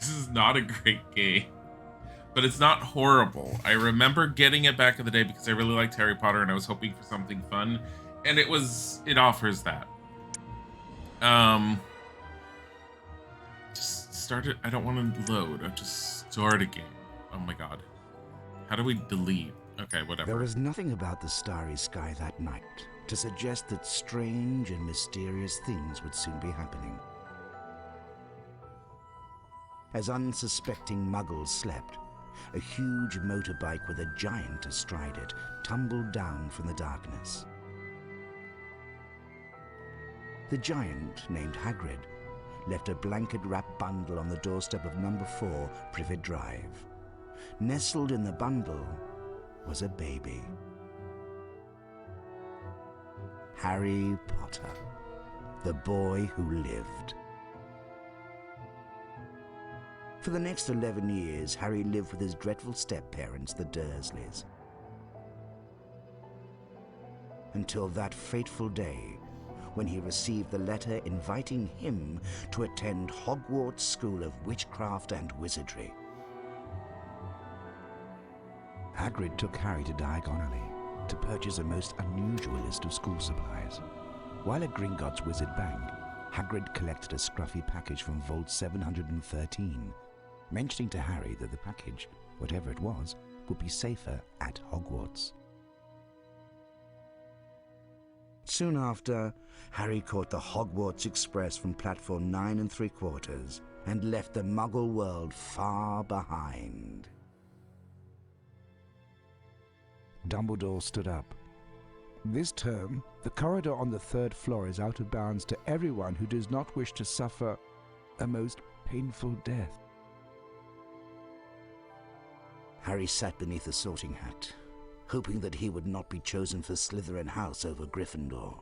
This is not a great game, but it's not horrible. I remember getting it back in the day because I really liked Harry Potter and I was hoping for something fun, and it offers that. Just start it. I don't want to load. I just start a game. Oh my god. How do we delete? Okay, whatever. There was nothing about the starry sky that night to suggest that strange and mysterious things would soon be happening. As unsuspecting muggles slept, a huge motorbike with a giant astride it tumbled down from the darkness. The giant, named Hagrid, left a blanket-wrapped bundle on the doorstep of number 4 Privet Drive. Nestled in the bundle was a baby. Harry Potter, the boy who lived. For the next 11 years, Harry lived with his dreadful step-parents, the Dursleys. Until that fateful day, when he received the letter inviting him to attend Hogwarts School of Witchcraft and Wizardry. Hagrid took Harry to Diagon to purchase a most unusual list of school supplies. While at Gringotts Wizard Bank, Hagrid collected a scruffy package from Vault 713, mentioning to Harry that the package, whatever it was, would be safer at Hogwarts. Soon after, Harry caught the Hogwarts Express from platform 9 3/4 and left the Muggle world far behind. Dumbledore stood up. This term, the corridor on the 3rd floor is out of bounds to everyone who does not wish to suffer a most painful death. Harry sat beneath a sorting hat, hoping that he would not be chosen for Slytherin House over Gryffindor.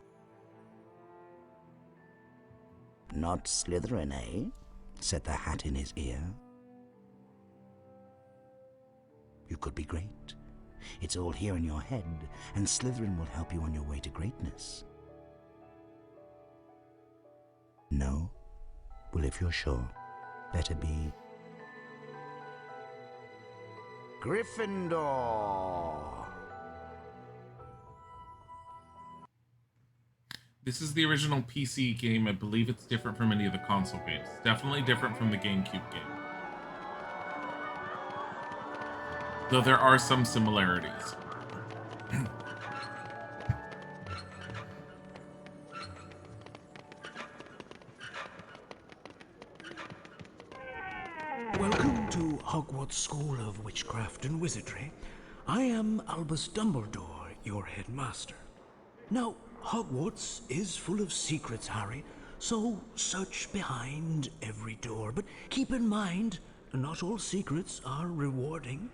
"Not Slytherin, eh?" said the hat in his ear. "You could be great. It's all here in your head, and Slytherin will help you on your way to greatness." "No? Well, if you're sure, better be Gryffindor." This is the original PC game. I believe it's different from any of the console games. It's definitely different from the GameCube game, though there are some similarities. Welcome to Hogwarts School of Witchcraft and Wizardry. I am Albus Dumbledore, your headmaster. Now, Hogwarts is full of secrets, Harry, so search behind every door. But keep in mind, not all secrets are rewarding.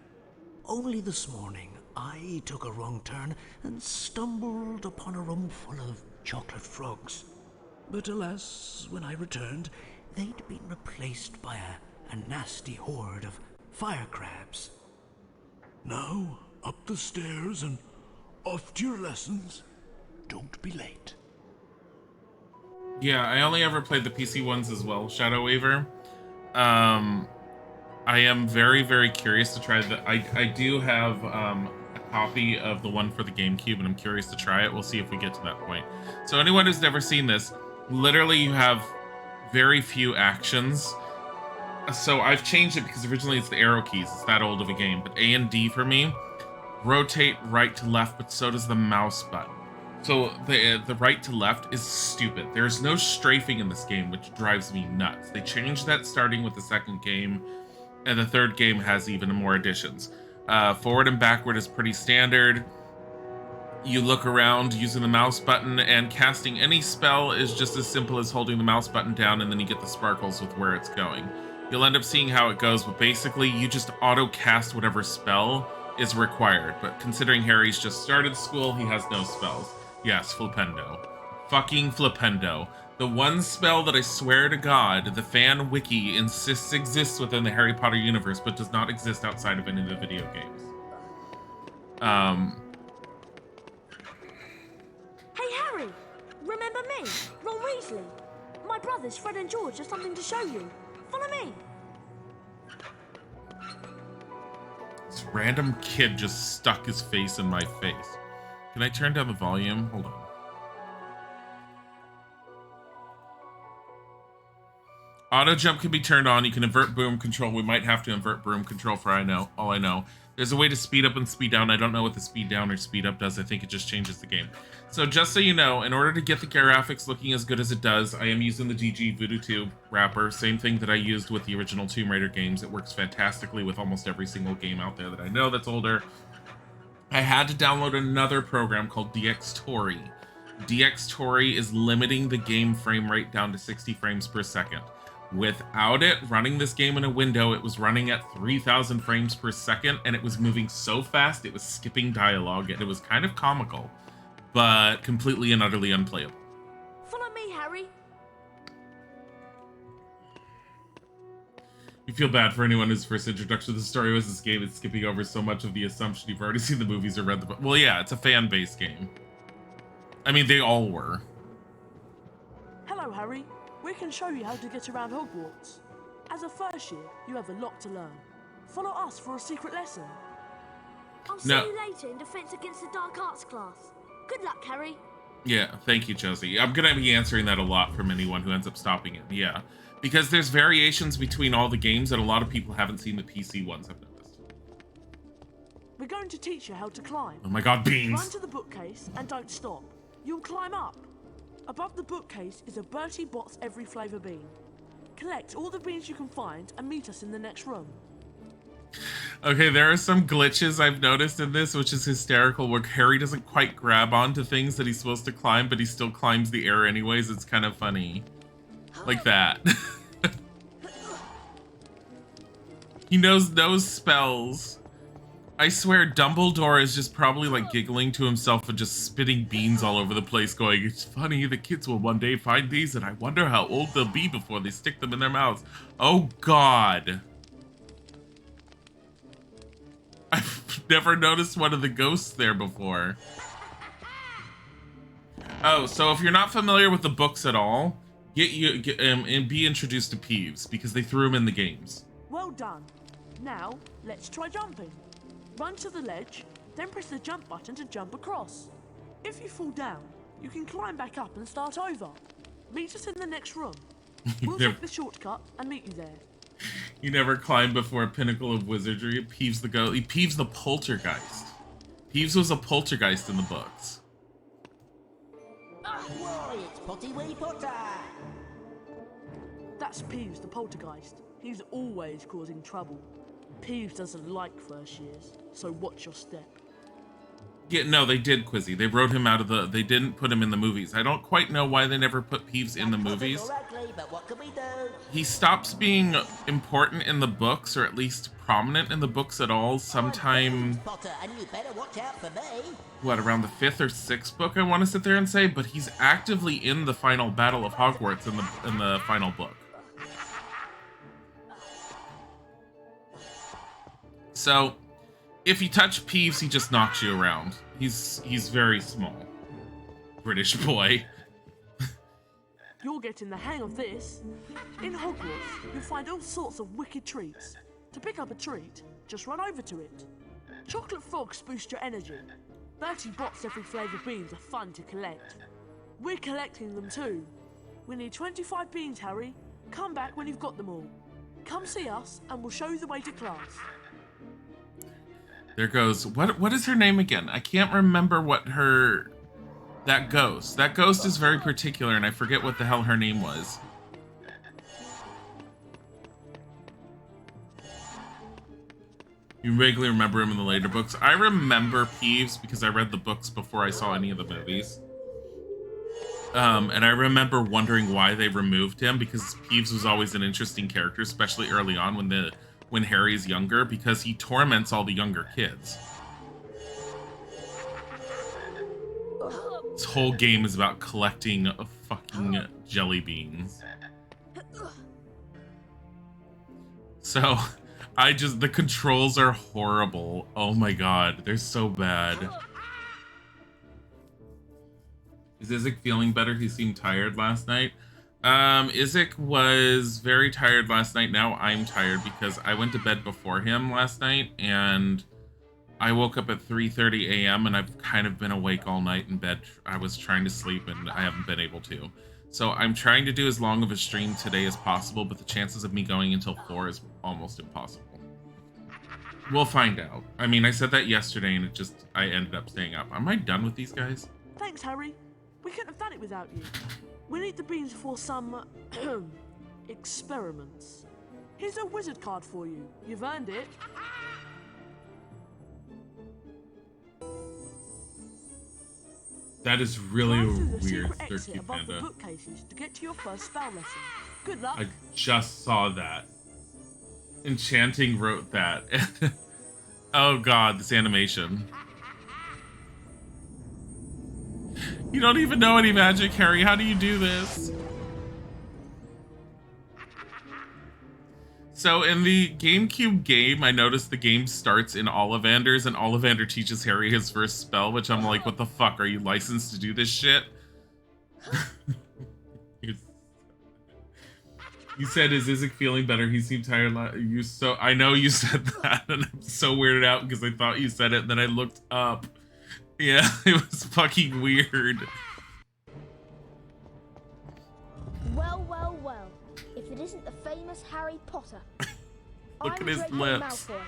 Only this morning, I took a wrong turn and stumbled upon a room full of chocolate frogs. But alas, when I returned, they'd been replaced by a nasty horde of fire crabs. Now, up the stairs and off to your lessons. Don't be late. Yeah, I only ever played the PC ones as well, Shadow Waver. I am very, very curious to try the... I do have a copy of the one for the GameCube, and I'm curious to try it. We'll see if we get to that point. So anyone who's never seen this, literally you have very few actions. So I've changed it because originally it's the arrow keys. It's that old of a game. But A and D for me rotate right to left, but so does the mouse button. So the right to left is stupid. There's no strafing in this game, which drives me nuts. They changed that starting with the second game, and the third game has even more additions. Forward and backward is pretty standard. You look around using the mouse button, and casting any spell is just as simple as holding the mouse button down, and then you get the sparkles with where it's going. You'll end up seeing how it goes, but basically you just auto-cast whatever spell is required. But considering Harry's just started school, he has no spells. Yes, Flipendo. Fucking Flipendo. The one spell that I swear to God, the fan wiki insists exists within the Harry Potter universe, but does not exist outside of any of the video games. Hey Harry, remember me, Ron Weasley? My brothers Fred and George have something to show you. Follow me. This random kid just stuck his face in my face. Can I turn down the volume? Hold on. Auto jump can be turned on. You can invert broom control. We might have to invert broom control for all I know. There's a way to speed up and speed down. I don't know what the speed down or speed up does. I think it just changes the game. So just so you know, in order to get the graphics looking as good as it does, I am using the GG Voodoo Tube wrapper. Same thing that I used with the original Tomb Raider games. It works fantastically with almost every single game out there that I know that's older. I had to download another program called DxTory. DxTory is limiting the game frame rate down to 60 frames per second. Without it, running this game in a window, it was running at 3,000 frames per second, and it was moving so fast, it was skipping dialogue, and it was kind of comical, but completely and utterly unplayable. Follow me, Harry. You feel bad for anyone whose first introduction to the story was this game. It's skipping over so much of the assumption you've already seen the movies or read the book. Well, yeah, it's a fan-based game. I mean, they all were. Hello, Harry. We can show you how to get around Hogwarts. As a first year, you have a lot to learn. Follow us for a secret lesson. I'll see you later in Defense Against the Dark Arts class. Good luck, Harry. Yeah, thank you, Josie. I'm going to be answering that a lot from anyone who ends up stopping it. Yeah, because there's variations between all the games and a lot of people haven't seen the PC ones, I've noticed. We're going to teach you how to climb. Oh my god, beans! Run to the bookcase and don't stop. You'll climb up. Above the bookcase is a Bertie Bott's Every Flavour bean. Collect all the beans you can find and meet us in the next room. Okay, there are some glitches I've noticed in this, which is hysterical, where Harry doesn't quite grab onto things that he's supposed to climb, but he still climbs the air anyways. It's kind of funny. Like that. He knows no spells. I swear Dumbledore is just probably like giggling to himself and just spitting beans all over the place going, it's funny, the kids will one day find these and I wonder how old they'll be before they stick them in their mouths. Oh god. I've never noticed one of the ghosts there before. Oh, so if you're not familiar with the books at all, and be introduced to Peeves because they threw him in the games. Well done. Now, let's try jumping. Run to the ledge, then press the jump button to jump across. If you fall down, you can climb back up and start over. Meet us in the next room. We'll take the shortcut and meet you there. You never climbed before a pinnacle of wizardry. Peeves the poltergeist. Peeves was a poltergeist in the books. Why, it's Potty Wee Potter! That's Peeves the poltergeist. He's always causing trouble. Peeves doesn't like first years, so watch your step. Yeah, no, they did, Quizzy. They wrote him out of the... They didn't put him in the movies. I don't quite know why they never put Peeves in the movies. Ugly, but what can we do? He stops being important in the books, or at least prominent in the books at all, sometime... Potter, and you better watch out for me. What, around the 5th or 6th book, I want to sit there and say? But he's actively in the final battle of Hogwarts in the final book. So, if you touch Peeves, he just knocks you around. He's very small. British boy. You're getting the hang of this. In Hogwarts, you'll find all sorts of wicked treats. To pick up a treat, just run over to it. Chocolate frogs boost your energy. Bertie Bott's Every Flavour beans are fun to collect. We're collecting them too. We need 25 beans, Harry. Come back when you've got them all. Come see us and we'll show you the way to class. There goes, what is her name again? I can't remember what her, that ghost is very particular and I forget what the hell her name was. You vaguely remember him in the later books. I remember Peeves because I read the books before I saw any of the movies. And I remember wondering why they removed him because Peeves was always an interesting character, especially early on when Harry's younger, because he torments all the younger kids. This whole game is about collecting fucking jelly beans. So, the controls are horrible. Oh my god, they're so bad. Is Dilzik feeling better? He seemed tired last night. Isaac was very tired last night. Now I'm tired because I went to bed before him last night and I woke up at 3:30 a.m. and I've kind of been awake all night in bed. I was trying to sleep and I haven't been able to. So I'm trying to do as long of a stream today as possible, but the chances of me going until 4 is almost impossible. We'll find out. I mean, I said that yesterday and I ended up staying up. Am I done with these guys? Thanks, Harry. We couldn't have done it without you. We need the beans for some experiments. Here's a wizard card for you. You've earned it. That is really Climb through the weird, secret exit 13 above the Panda. bookcases to get to your first spell lesson. Good luck. I just saw that. Enchanting wrote that. Oh god, this animation. You don't even know any magic, Harry. How do you do this? So in the GameCube game, I noticed the game starts in Ollivanders, and Ollivander teaches Harry his first spell, which I'm like, what the fuck? Are you licensed to do this shit? You said, is Isaac feeling better? He seemed tired. I know you said that, and I'm so weirded out because I thought you said it, and then I looked up. Yeah, it was fucking weird. Well, well, well. If it isn't the famous Harry Potter. Look at his Draco lips. Malfoy,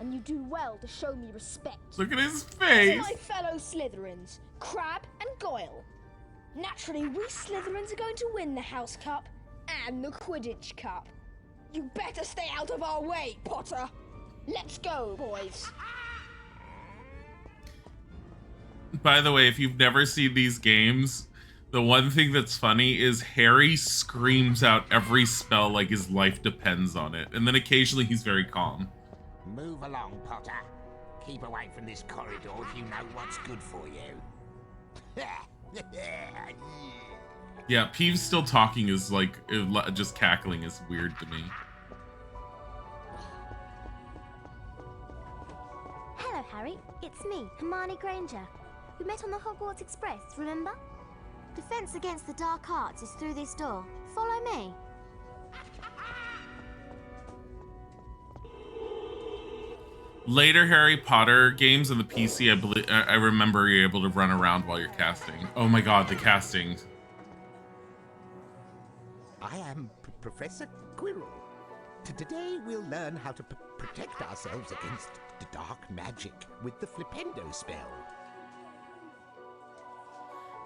and you do well to show me respect. Look at his To face. my fellow Slytherins, Crabbe and Goyle. Naturally, we Slytherins are going to win the House Cup and the Quidditch Cup. You better stay out of our way, Potter. Let's go, boys. By the way, if you've never seen these games, the one thing that's funny is Harry screams out every spell like his life depends on it. And then occasionally he's very calm. Move along, Potter. Keep away from this corridor if you know what's good for you. Yeah, Peeves still talking is like, just cackling is weird to me. Hello, Harry. It's me, Hermione Granger. We met on the Hogwarts Express, remember? Defense against the dark arts is through this door. Follow me. Later Harry Potter games on the PC, I remember you're able to run around while you're casting. Oh my god, the casting. I am Professor Quirrell. Today we'll learn how to protect ourselves against the dark magic with the Flipendo spell.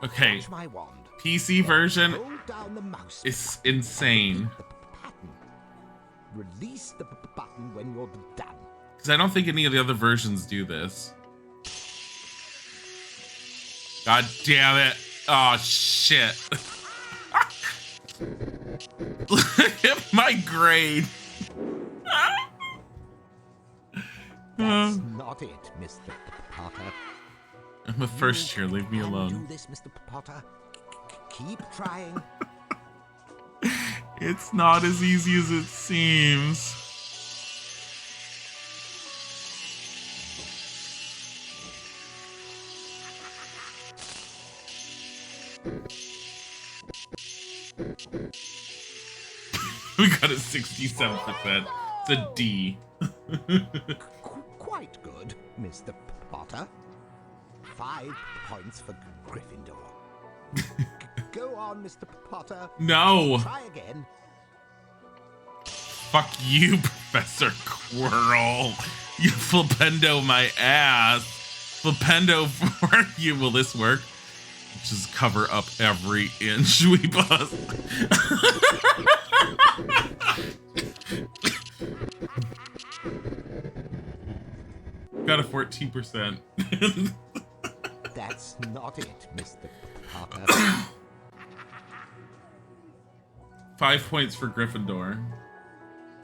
Okay, Touch my wand. PC version Hold down the mouse. is insane. The pattern. Release the button when you're done. Because I don't think any of the other versions do this. God damn it. Oh, shit. Look at my grade. That's not it, Mr. Potter. I'm a first year, leave me You can alone. do this, Mr. Potter. Keep trying. It's not as easy as it seems. We got a 67%. It's a D. Quite good, Mr. Potter. 5 points for Gryffindor. Go on, Mr. Potter. No. Try again. Fuck you, Professor Quirrell. You flipendo my ass. Flipendo for you. Will this work? Just cover up every inch we bust. Got a 14%. That's not it, Mr. Potter. 5 points for Gryffindor.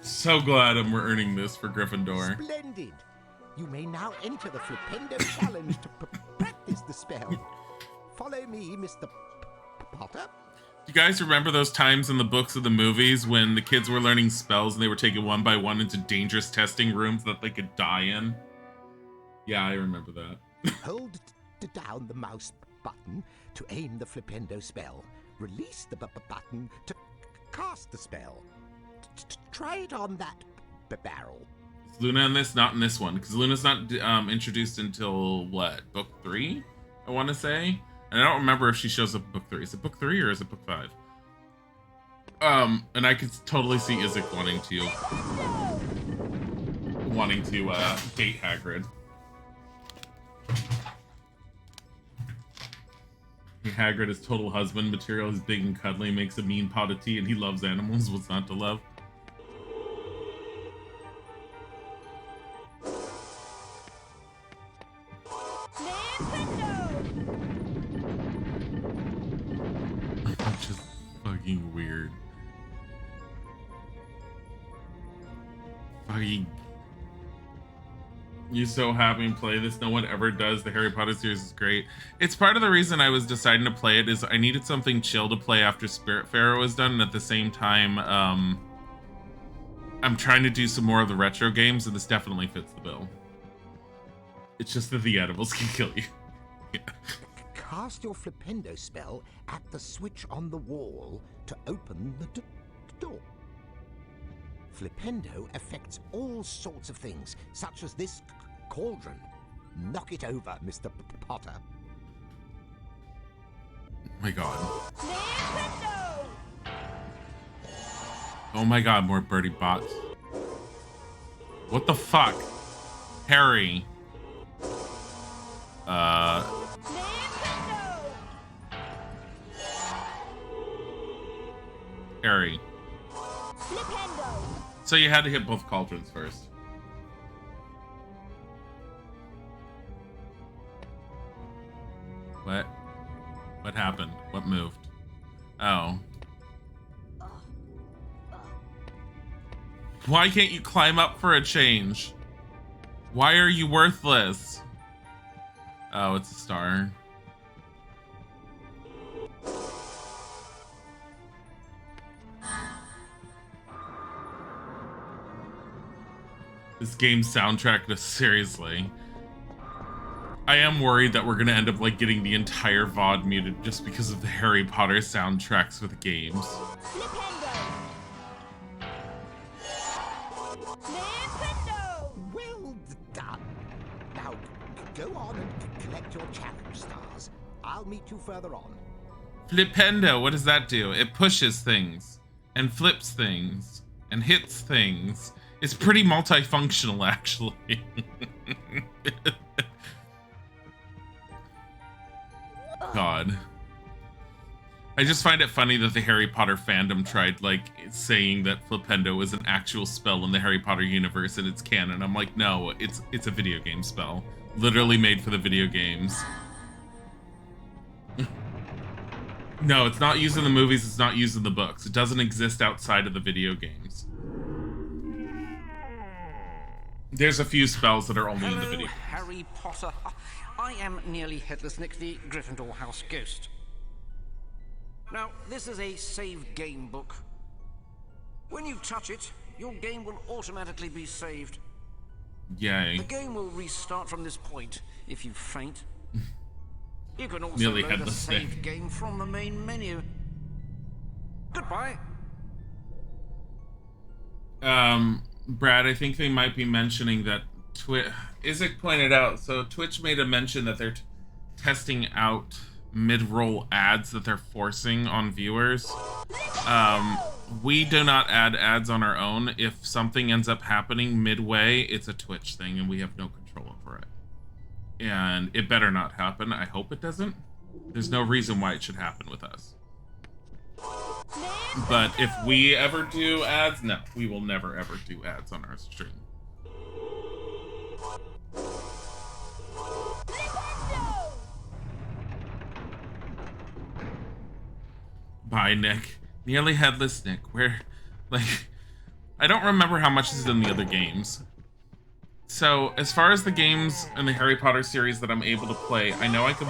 So glad I'm earning this for Gryffindor. Splendid. You may now enter the Flipendo challenge to practice the spell. Follow me, Mr. Potter. Do you guys remember those times in the books of the movies when the kids were learning spells and they were taken one by one into dangerous testing rooms that they could die in? Yeah, I remember that. Hold down the mouse button to aim the Flipendo spell. Release the button to cast the spell. Try it on that barrel. Is Luna in this? Not in this one, because Luna's not introduced until what? Book 3, I want to say. And I don't remember if she shows up in book 3. Is it book 3 or is it book 5? And I could totally see Dilzik wanting to date Hagrid. Hagrid is total husband material. He's big and cuddly, makes a mean pot of tea, and he loves animals. What's not to love? Just fucking weird. Fucking. You're so happy and play this. No one ever does. The Harry Potter series is great. It's part of the reason I was deciding to play it is I needed something chill to play after Spiritfarer was done, and at the same time, I'm trying to do some more of the retro games, and this definitely fits the bill. It's just that the animals can kill you. Yeah. Cast your Flipendo spell at the switch on the wall to open the door. Flipendo affects all sorts of things, such as this cauldron. Knock it over, Mr. Potter. My God. Oh my God, more birdie bots. What the fuck? Harry. Harry. So you had to hit both cauldrons first. What? What happened? What moved? Oh. Why can't you climb up for a change? Why are you worthless? Oh, it's a star. This game's soundtrack, seriously. I am worried that we're gonna end up like getting the entire VOD muted just because of the Harry Potter soundtracks with games. Well done. Now go on and collect your challenge stars. I'll meet you further on. Flipendo, what does that do? It pushes things and flips things and hits things. It's pretty multifunctional, actually. God. I just find it funny that the Harry Potter fandom tried, like, saying that Flipendo is an actual spell in the Harry Potter universe and it's canon. I'm like, no, it's a video game spell. Literally made for the video games. No, it's not used in the movies, it's not used in the books. It doesn't exist outside of the video games. There's a few spells that are only in the video. Harry Potter. I am Nearly Headless Nick, the Gryffindor House Ghost. Now, this is a save game book. When you touch it, your game will automatically be saved. Yay. The game will restart from this point if you faint. You can also Nearly load a Headless saved Nick. game from the main menu. Goodbye. Brad, I think they might be mentioning that Dilzik pointed out, so Twitch made a mention that they're testing out mid-roll ads that they're forcing on viewers. We do not add ads on our own. If something ends up happening midway, it's a Twitch thing and we have no control over it. And it better not happen. I hope it doesn't. There's no reason why it should happen with us. But if we ever do ads, no, we will never ever do ads on our stream. Bye, Nick. Nearly Headless Nick. Where, like, I don't remember how much is in the other games. So, as far as the games in the Harry Potter series that I'm able to play, I know I could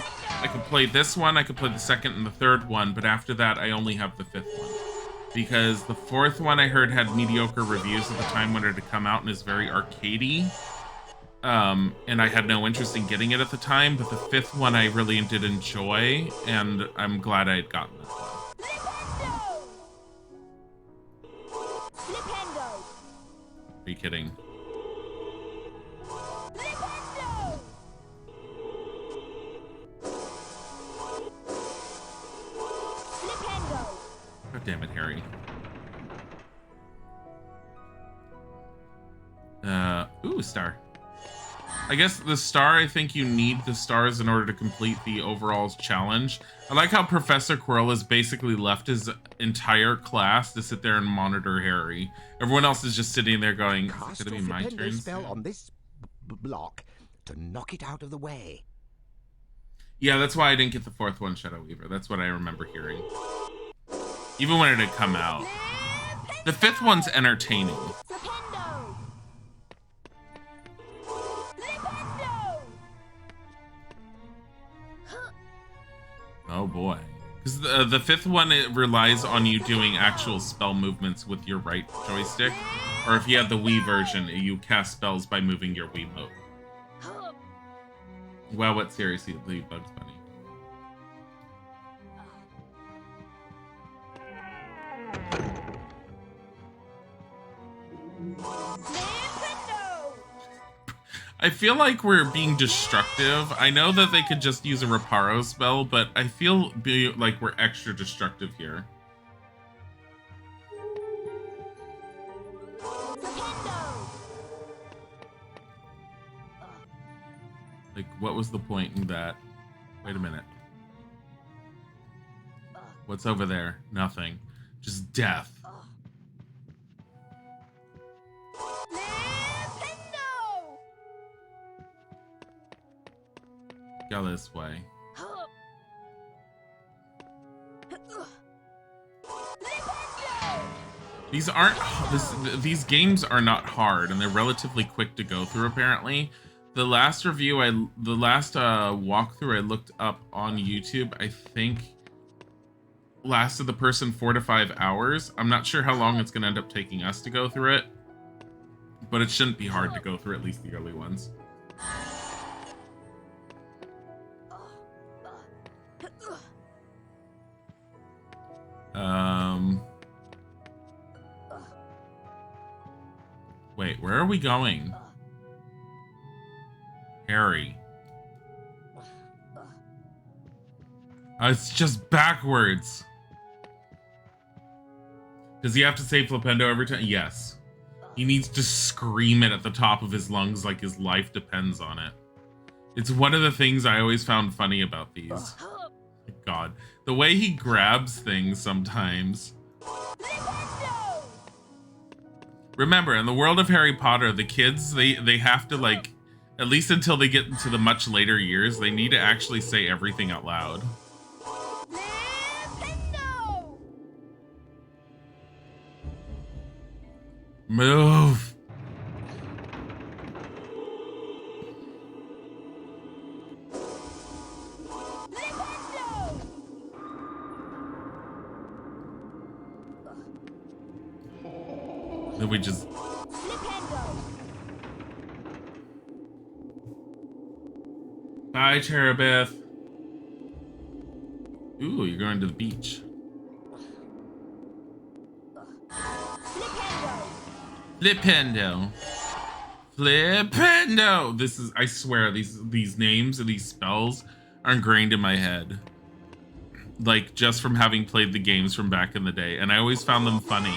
play this one, I could play the second and the third one, but after that, I only have the fifth one. Because the fourth one I heard had mediocre reviews at the time when it had come out and is very arcadey. And I had no interest in getting it at the time, but the fifth one I really did enjoy, and I'm glad I had gotten that one. Are you kidding? God damn it, Harry. Ooh, star. I guess the star, I think you need the stars in order to complete the overall challenge. I like how Professor Quirrell has basically left his entire class to sit there and monitor Harry. Everyone else is just sitting there going, is it gonna be my turn? Spell on this block to knock it out of the way. Yeah, that's why I didn't get the fourth one, Shadow Weaver. That's what I remember hearing. Even when it had come out. The fifth one's entertaining. Oh boy. Because the fifth one, it relies on you doing actual spell movements with your right joystick. Or if you have the Wii version, you cast spells by moving your Wiimote. Well, what seriously, Bugs Bunny? I feel like we're being destructive. I know that they could just use a Reparo spell, but I feel like we're extra destructive here. Like, what was the point in that? Wait a minute. What's over there? Nothing. Just death. Go this way. These games are not hard, and they're relatively quick to go through. Apparently, the last walkthrough I looked up on YouTube, I think lasted the person 4 to 5 hours. I'm not sure how long it's going to end up taking us to go through it, but it shouldn't be hard to go through at least the early ones. Wait, where are we going? Harry. It's just backwards. Does he have to say Flipendo every time? Yes. He needs to scream it at the top of his lungs like his life depends on it. It's one of the things I always found funny about these. God. The way he grabs things sometimes. Remember, in the world of Harry Potter, the kids, they have to, like, at least until they get into the much later years, they need to actually say everything out loud. Move! Then we just... Bye, Terabith. Ooh, you're going to the beach. Flipendo. Flipendo. This is, I swear, these names and these spells are ingrained in my head. Like, just from having played the games from back in the day. And I always found them funny.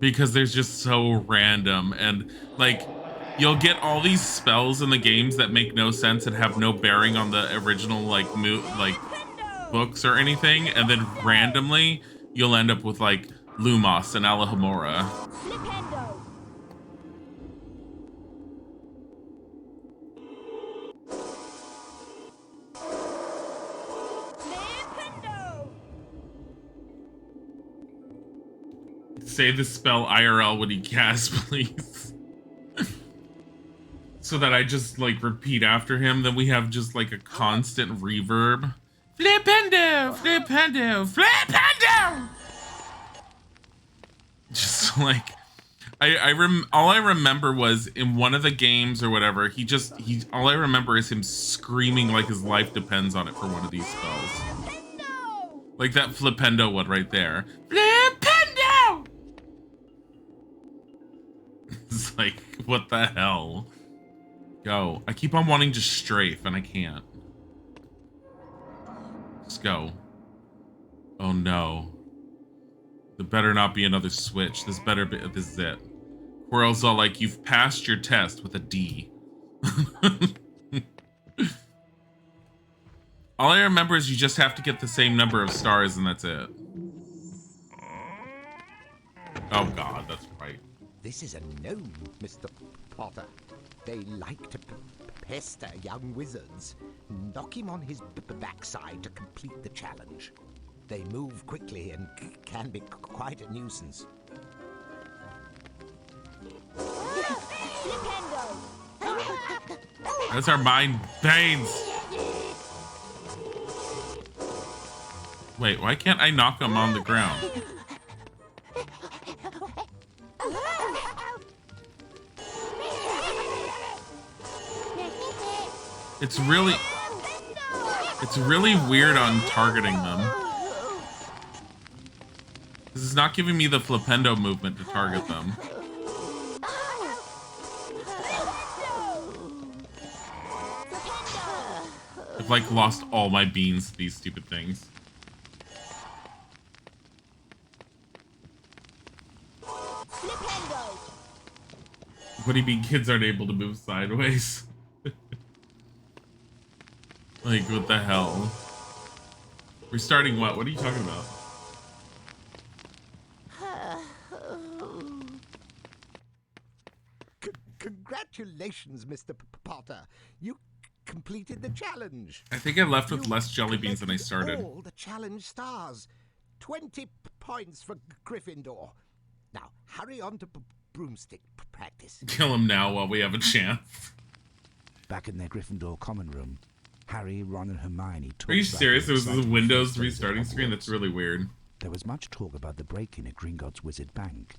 Because they're just so random. And, like, you'll get all these spells in the games that make no sense and have no bearing on the original, like, books or anything. And then randomly, you'll end up with, like, Lumos and Alohomora. Say the spell IRL when he casts, please. So that I just, like, repeat after him. Then we have just, like, a constant reverb. Flipendo! Flipendo! Flipendo! Just, like... all I remember was in one of the games or whatever, all I remember is him screaming like his life depends on it for one of these spells. Like that Flipendo one right there. Flipendo! It's like, what the hell? Go. I keep on wanting to strafe and I can't. Just go. Oh no. There better not be another switch. This better be. This is it. Quirrell's all like, you've passed your test with a D. All I remember is you just have to get the same number of stars and that's it. Oh god, that's right. This is a gnome, Mr. Potter. They like to pester young wizards. Knock him on his backside to complete the challenge. They move quickly and can be quite a nuisance. That's our mind veins. Wait, why can't I knock him on the ground? It's really weird on targeting them. This is not giving me the flipendo movement to target them. I've like lost all my beans to these stupid things. What do you mean kids aren't able to move sideways? Like, what the hell? Restarting what? What are you talking about? Congratulations, Mr. Potter. You completed the challenge. I think I left with less jelly beans than I started. All the challenge stars. 20 points for Gryffindor. Now, hurry on to broomstick practice. Kill him now while we have a chance. Back in their Gryffindor common room, Harry, Ron, and Hermione talked. Are you about serious? the It was the exciting Windows future restarting of screen? Hogwarts. That's really weird. There was much talk about the break-in at Gringotts Wizard Bank,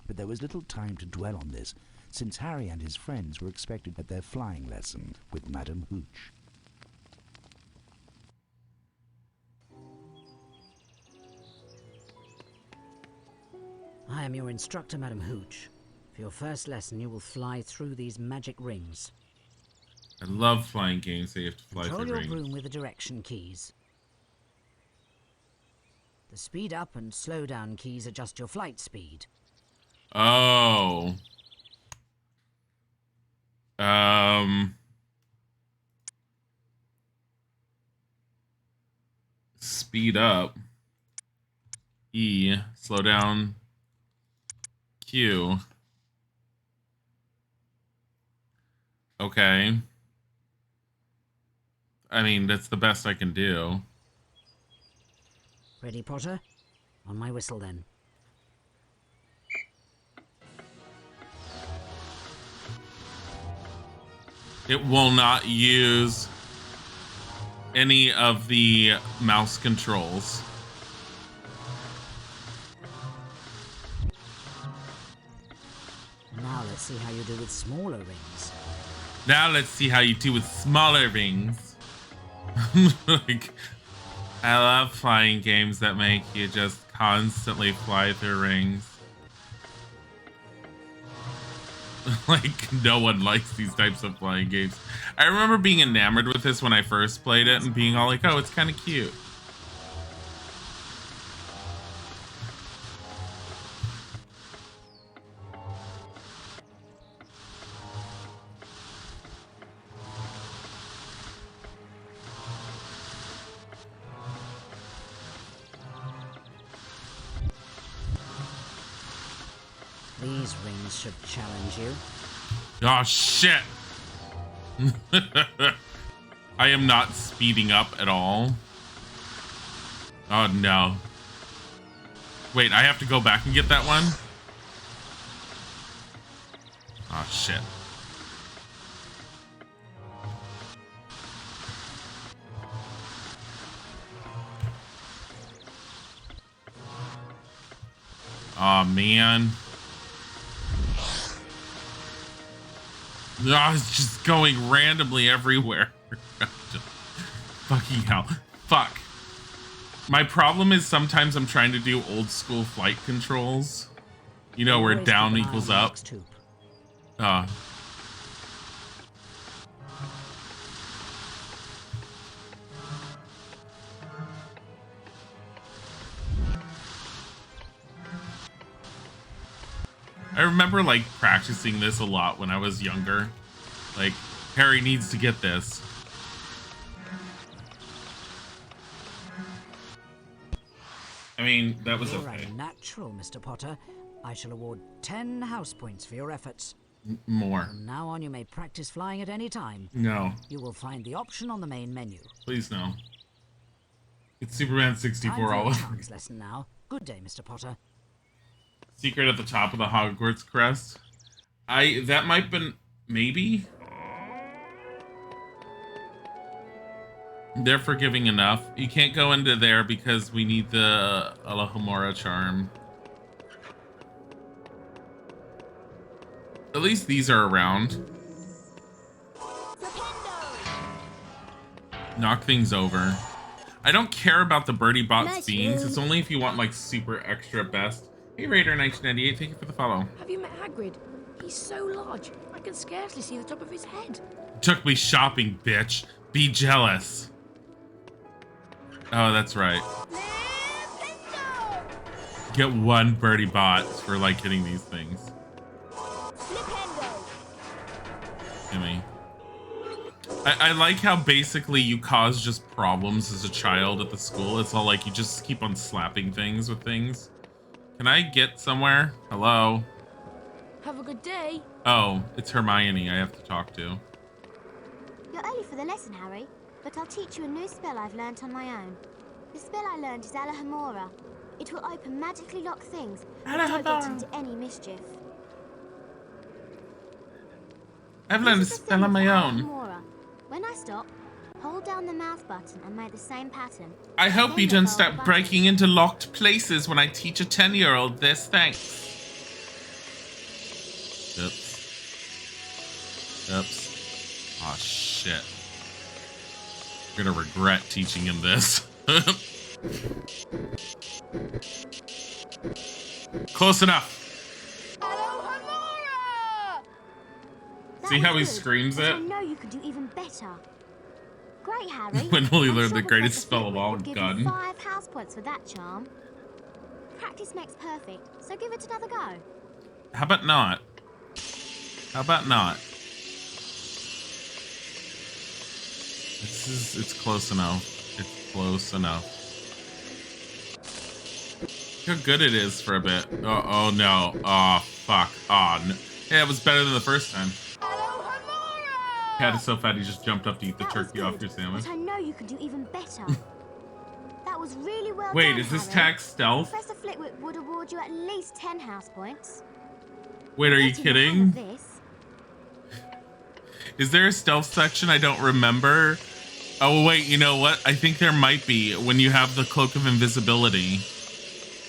but there was little time to dwell on this, since Harry and his friends were expected at their flying lesson with Madame Hooch. I am your instructor, Madame Hooch. For your first lesson, you will fly through these magic rings. I love flying games that you have to fly Control through your rings. broom with the direction keys. The speed up and slow down keys adjust your flight speed. Oh. Speed up. E. Slow down. Q. Okay. I mean, that's the best I can do. Ready, Potter? On my whistle, then. It will not use any of the mouse controls. Now let's see how you do with smaller rings. Now let's see how you do with smaller rings. Like, I love flying games that make you just constantly fly through rings. Like, no one likes these types of flying games. I remember being enamored with this when I first played it and being all like, oh, it's kind of cute. These rings should challenge you. Oh, shit. I am not speeding up at all. Oh, no. Wait, I have to go back and get that one? Oh, shit. Oh, man. Oh, it's just going randomly everywhere. Just fucking hell. Fuck. My problem is sometimes I'm trying to do old school flight controls. You know, where Always down keep an eye equals on the up. next hoop. Oh. I remember like practicing this a lot when I was younger. Like, Harry needs to get this. I mean, that was You're okay. a natural, Mr. Potter. I shall award 10 house points for your efforts. More. From now on, you may practice flying at any time. No. You will find the option on the main menu. Please no. It's Superman 64 all over. Charms lesson now. Good day, Mr. Potter. Secret at the top of the Hogwarts crest. That might been maybe. They're forgiving enough. You can't go into there because we need the Alahomora charm. At least these are around. Knock things over. I don't care about the Birdie Bot's beans. It's only if you want like super extra best. Hey Raider 1998, thank you for the follow. Have you met Hagrid? He's so large, I can scarcely see the top of his head. Took me shopping, bitch. Be jealous. Oh, that's right. Get one Birdie Bot for like hitting these things. Gimme. I like how basically you cause just problems as a child at the school. It's all like you just keep on slapping things with things. Can I get somewhere? Hello? Have a good day. Oh, it's Hermione I have to talk to. You're early for the lesson, Harry, but I'll teach you a new spell I've learnt on my own. The spell I learned is Alahomora. It will open magically locked things and don't get into any mischief. I've learned a spell on my own. Alahomora. When I stop, hold down the mouth button and make the same pattern. I hope you don't start breaking into locked places when I teach a 10-year-old this. Thanks. Oops. Oops. Aw, shit. I'm gonna regret teaching him this. Close enough. See how he screams it? I know you could do even better. Great, Harry. When will he I'm learn sure the greatest Professor spell of Flitwick all, would give gun? you 5 house points for that charm. Practice makes perfect, so give it another go. How about not? How about not? It's close enough. It's close enough. Look how good it is for a bit. Oh no. Oh, fuck. Oh, no. Yeah, it was better than the first time. Cat is so fat he just jumped up to eat the turkey off your sandwich. But I know you could do even better. That was really well Wait, done, is this Harry. tax stealth? Professor Flitwick would award you at least 10 house points. Wait, are you Getting the hang kidding? of this. Is there a stealth section I don't remember? Oh, wait, you know what? I think there might be when you have the Cloak of Invisibility.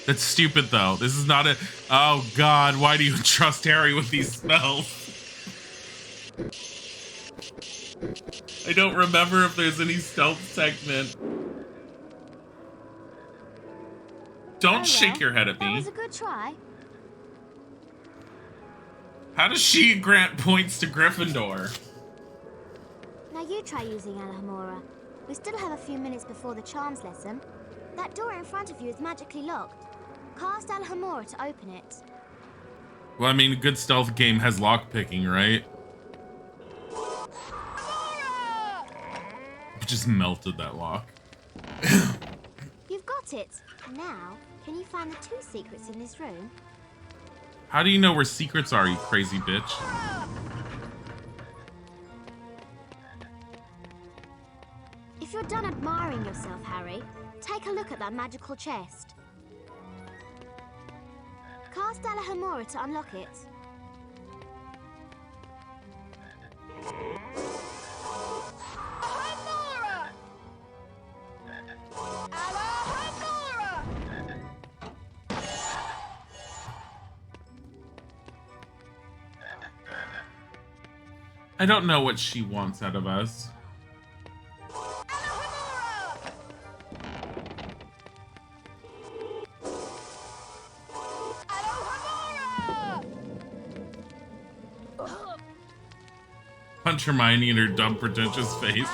That's stupid, though. This is not a... Oh, God, why do you trust Harry with these spells? I don't remember if there's any stealth segment. Don't shake your head at That me. was a good try. How does she grant points to Gryffindor? Now you try using Alahomora. We still have a few minutes before the charms lesson. That door in front of you is magically locked. Cast Alahomora to open it. Well, I mean, a good stealth game has lockpicking, right? Just melted that lock. You've got it. Now, can you find the 2 secrets in this room? How do you know where secrets are, you crazy bitch? If you're done admiring yourself, Harry, take a look at that magical chest. Cast Alahomora to unlock it. I don't know what she wants out of us. punch Hermione in her dumb, pretentious face.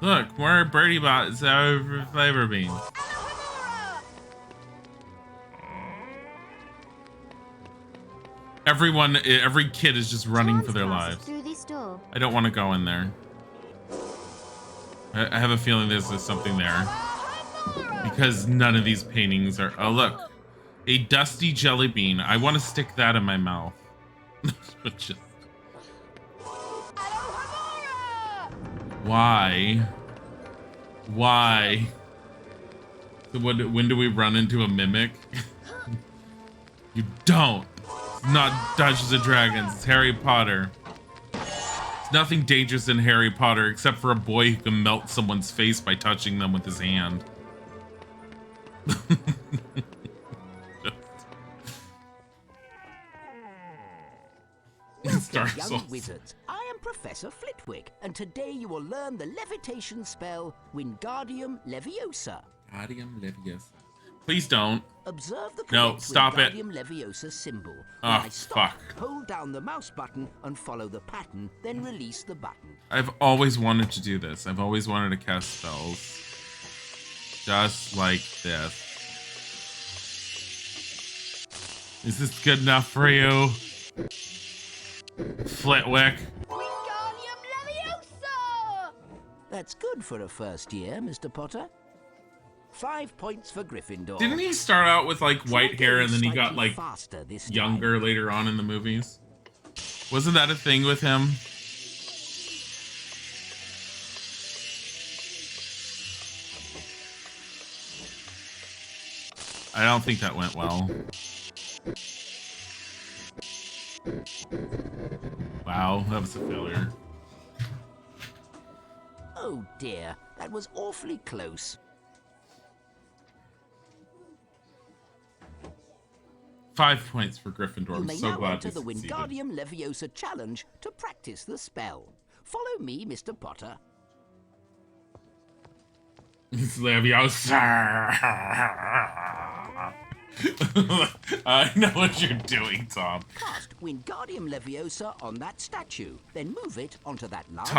Look, more birdie bots over flavor beans. Every kid is just running for their lives. Through this door. I don't want to go in there. I have a feeling there's something there. Because none of these paintings are... Oh, look. A dusty jelly bean. I want to stick that in my mouth. Just... Why? Why? So when do we run into a mimic? You don't. It's not Dungeons and Dragons. It's Harry Potter. There's nothing dangerous in Harry Potter except for a boy who can melt someone's face by touching them with his hand. Young wizards, I am Professor Flitwick, and today you will learn the levitation spell Wingardium Leviosa. Wingardium Leviosa. Please don't. Observe the no, stop it. Wingardium Leviosa symbol. Oh, when I stop, fuck. Hold down the mouse button and follow the pattern, then release the button. I've always wanted to do this. I've always wanted to cast spells. Just like this. Is this good enough for you? Flitwick. Wingardium Leviosa! That's good for a first year, Mr. Potter. 5 points for Gryffindor. Didn't he start out with like white hair and then he got like younger later on in the movies? Wasn't that a thing with him? I don't think that went well. Wow, that was a failure. Oh dear, that was awfully close. 5 points for Gryffindor. You I'm may so now glad enter we the succeeded. Wingardium Leviosa challenge to practice the spell. Follow me, Mr. Potter. It's Leviosa. I know what you're doing, Tom. Cast Wingardium Leviosa on that statue, then move it onto that large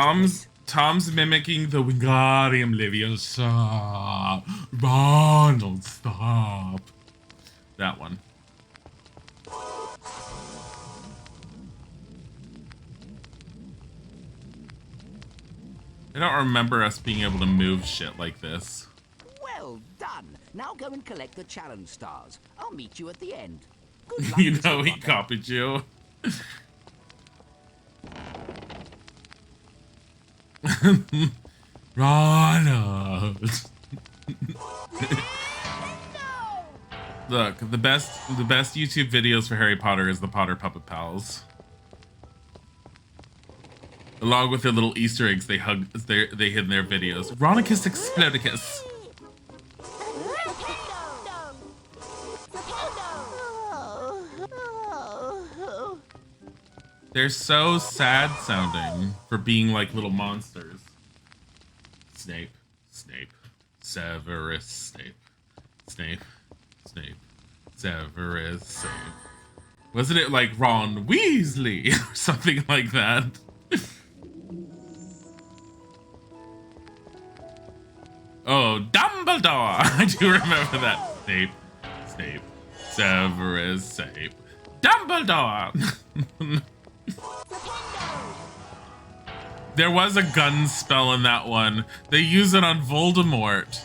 Tom's mimicking the Wingardium Leviosa. Ronald, stop. That one. I don't remember us being able to move shit like this. Well done. Now go and collect the challenge stars. I'll meet you at the end. Good luck, You Mr. know he Potter. copied you. Ronald. Look, the best YouTube videos for Harry Potter is the Potter Puppet Pals. Along with their little Easter eggs they hid in their videos. Ronicus Explodicus. They're so sad sounding for being like little monsters. Snape, Snape, Severus Snape, Snape, Snape, Severus Snape. Wasn't it like Ron Weasley or something like that? Oh, Dumbledore! I do remember that. Snape, Snape, Severus Snape, Dumbledore! There was a gun spell in that one. They use it on Voldemort.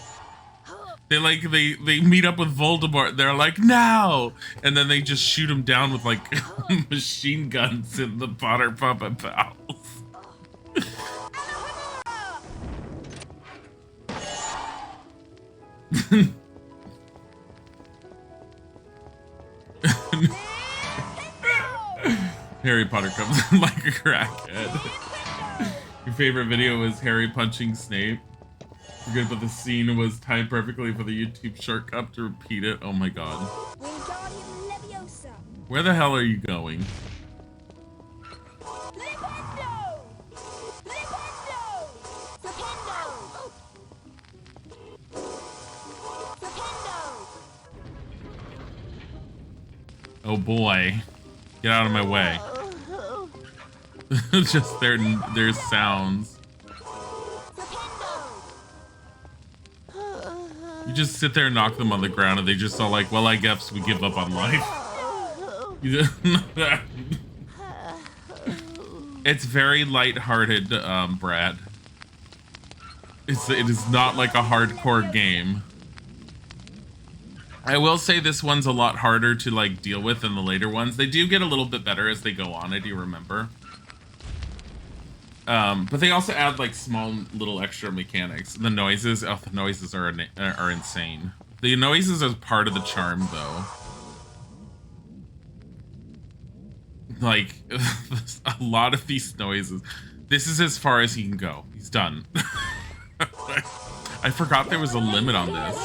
They meet up with Voldemort. They're like, now! And then they just shoot him down with like machine guns in the Potter Puppet Pals. Harry Potter comes in like a crackhead. Your favorite video was Harry punching Snape. You're good, but the scene was timed perfectly for the YouTube shortcut to repeat it. Oh my god. Wingardium Leviosa. Where the hell are you going? Flipendo! Flipendo! Flipendo! Flipendo! Oh boy. Get out of my way. Just their sounds. You just sit there and knock them on the ground and they just all like, well, I guess we give up on life. It's very lighthearted, Brad. It is not like a hardcore game. I will say this one's a lot harder to like deal with than the later ones. They do get a little bit better as they go on, I do remember. But they also add like small little extra mechanics. The noises, oh, the noises are insane. The noises are part of the charm though. Like, a lot of these noises. This is as far as he can go. He's done. I forgot there was a limit on this.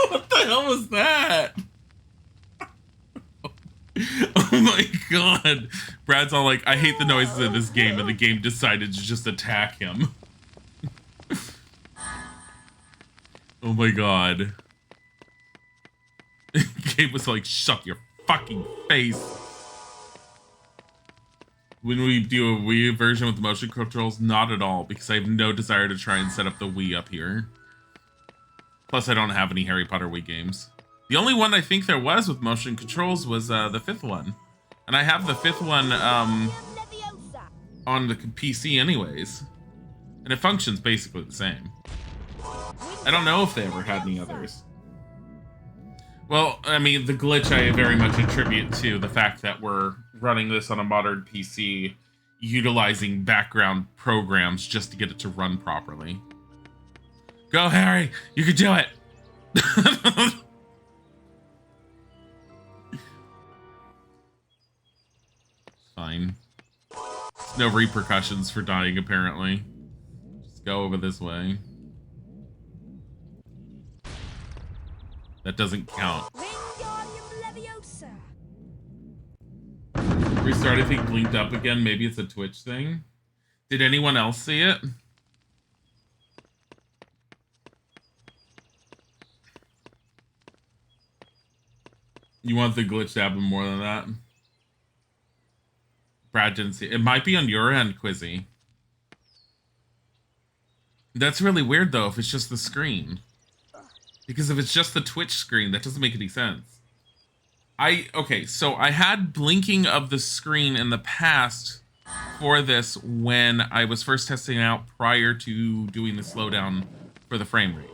What the hell was that? Oh my god. Brad's all like, I hate the noises in this game, and the game decided to just attack him. Oh my god. Gabe was like, shut your fucking face. When we do a Wii version with motion controls, not at all, because I have no desire to try and set up the Wii up here. Plus, I don't have any Harry Potter Wii games. The only one I think there was with motion controls was the 5th one. And I have the 5th one on the PC anyways. And it functions basically the same. I don't know if they ever had any others. Well, I mean, the glitch I very much attribute to the fact that we're running this on a modern PC, utilizing background programs just to get it to run properly. Go, Harry! You can do it! Fine. No repercussions for dying, apparently. Just go over this way. That doesn't count. Restart, I think, blinked up again. Maybe it's a Twitch thing. Did anyone else see it? You want the glitch to happen more than that? Brad didn't see it. It might be on your end, Quizzy. That's really weird, though, if it's just the screen. Because if it's just the Twitch screen, that doesn't make any sense. Okay, so I had blinking of the screen in the past for this when I was first testing it out prior to doing the slowdown for the frame rate.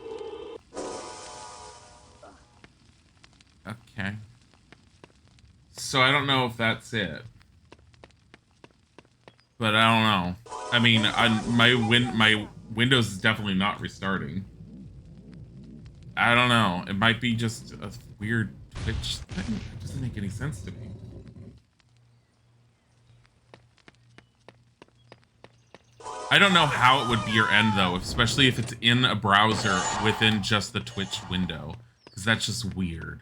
Okay. So I don't know if that's it. But I don't know. I mean, my Windows is definitely not restarting. I don't know. It might be just a weird Twitch thing. It doesn't make any sense to me. I don't know how it would be your end, though, especially if it's in a browser within just the Twitch window. Because that's just weird.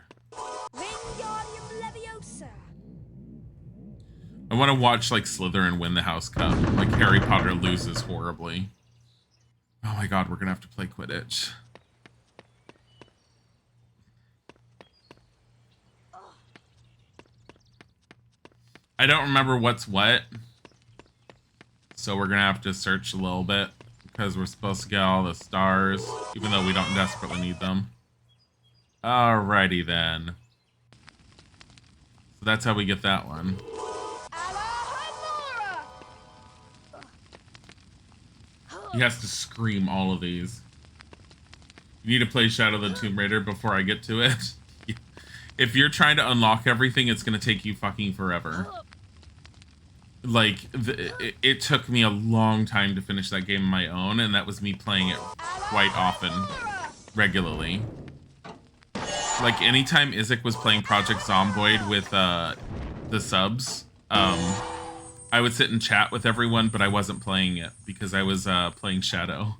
I want to watch, like, Slytherin win the House Cup. Like, Harry Potter loses horribly. Oh my god, we're gonna have to play Quidditch. I don't remember what's what. So we're gonna have to search a little bit. Because we're supposed to get all the stars. Even though we don't desperately need them. Alrighty then. So that's how we get that one. He has to scream all of these. You need to play Shadow of the Tomb Raider before I get to it. If you're trying to unlock everything, it's going to take you fucking forever. Like, it took me a long time to finish that game on my own, and that was me playing it quite often, regularly. Like, anytime Isaac was playing Project Zomboid with the subs, I would sit and chat with everyone, but I wasn't playing it because I was playing Shadow.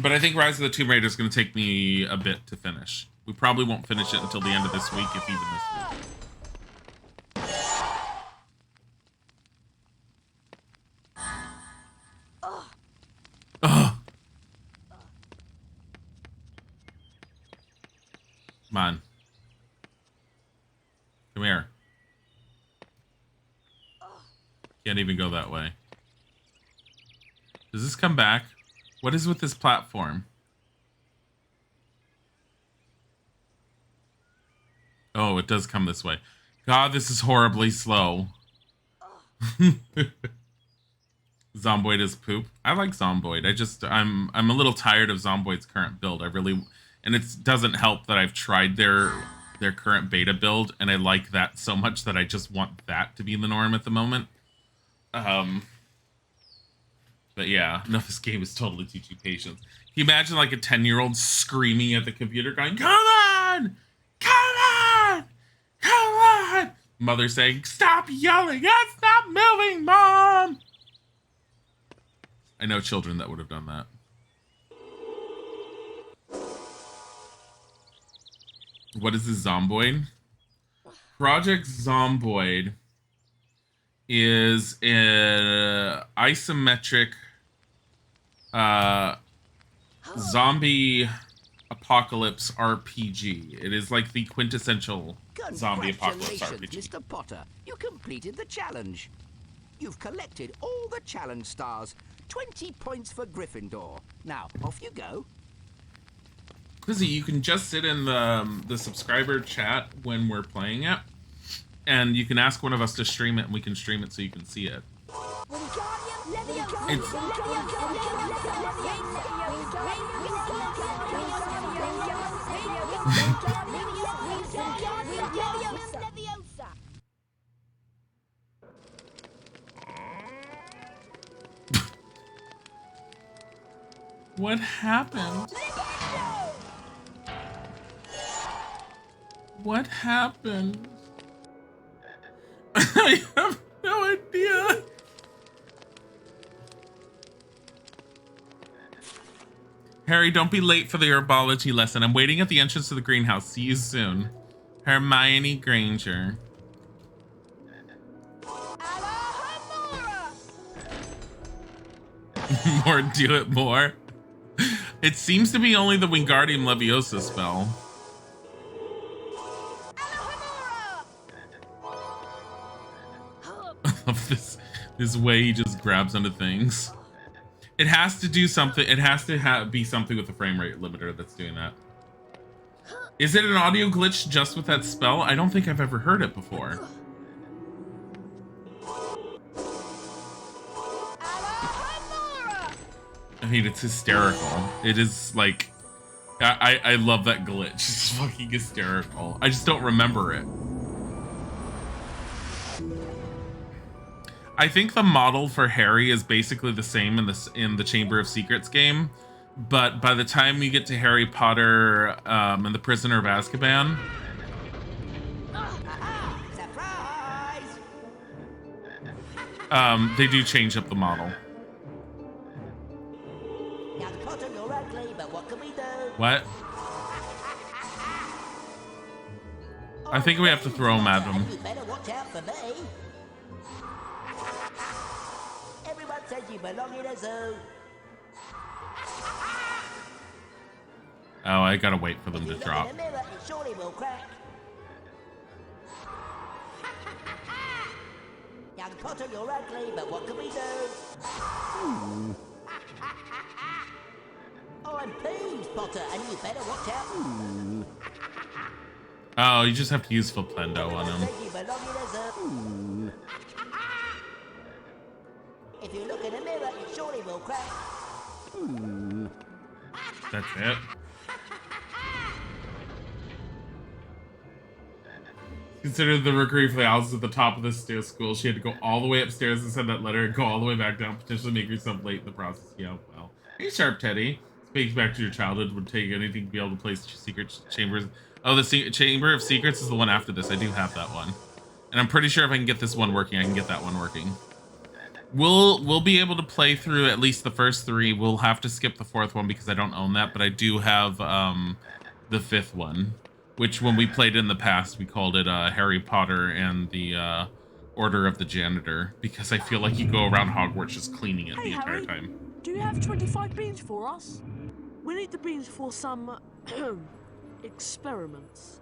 But I think Rise of the Tomb Raider is going to take me a bit to finish. We probably won't finish it until the end of this week, if even this week. Can't even go that way. Does this come back? What is with this platform? Oh, it does come this way. God, this is horribly slow. Zomboid is poop. I like Zomboid. I'm a little tired of Zomboid's current build. And it doesn't help that I've tried their current beta build, and I like that so much that I just want that to be the norm at the moment. But yeah, no, this game is totally teaching patience. Can you imagine like a 10-year-old screaming at the computer going, "Come on! Come on! Come on!" Mother saying, "Stop yelling! Stop moving, Mom!" I know children that would have done that. What is this Zomboid? Project Zomboid is an isometric zombie apocalypse RPG. It is like the quintessential zombie apocalypse RPG. Mr. Potter, you completed the challenge. You've collected all the challenge stars. 20 points for Gryffindor. Now, off you go. Lizzie, you can just sit in the subscriber chat when we're playing it, and you can ask one of us to stream it, and we can stream it so you can see it. What happened? What happened? I have no idea. Harry, don't be late for the herbology lesson. I'm waiting at the entrance to the greenhouse. See you soon. Hermione Granger. More, do it more. It seems to be only the Wingardium Leviosa spell. I love this way he just grabs onto things. It has to do something. It has to be something with the frame rate limiter that's doing that. Is it an audio glitch just with that spell? I don't think I've ever heard it before. I mean, it's hysterical. It is like, I love that glitch. It's fucking hysterical. I just don't remember it. I think the model for Harry is basically the same in the Chamber of Secrets game, but by the time you get to Harry Potter and the Prisoner of Azkaban, they do change up the model. What? I think we have to throw him at him. Everyone says you belong in a zoo. Oh, I gotta wait for them to drop. In a mirror, it surely will crack. Young Potter, you're ugly, but what can we do? Oh, I'm pleased, Potter, and you better watch out. Oh, you just have to use Flipendo on him. If you look in a mirror, it surely will crack. That's it. Consider the recruit for the houses at the top of the stairs school. She had to go all the way upstairs and send that letter and go all the way back down, potentially make herself late in the process. Yeah, well. Hey, Sharp Teddy. Speaking back to your childhood, would take anything to be able to place secret chambers. Oh, the Chamber of Secrets is the one after this. I do have that one. And I'm pretty sure if I can get this one working, I can get that one working. We'll be able to play through at least the first three. We'll have to skip the fourth one because I don't own that, but I do have the fifth one, which when we played in the past, we called it Harry Potter and the Order of the Janitor, because I feel like you go around Hogwarts just cleaning it the entire time. Do you have 25 beans for us? We need the beans for some experiments.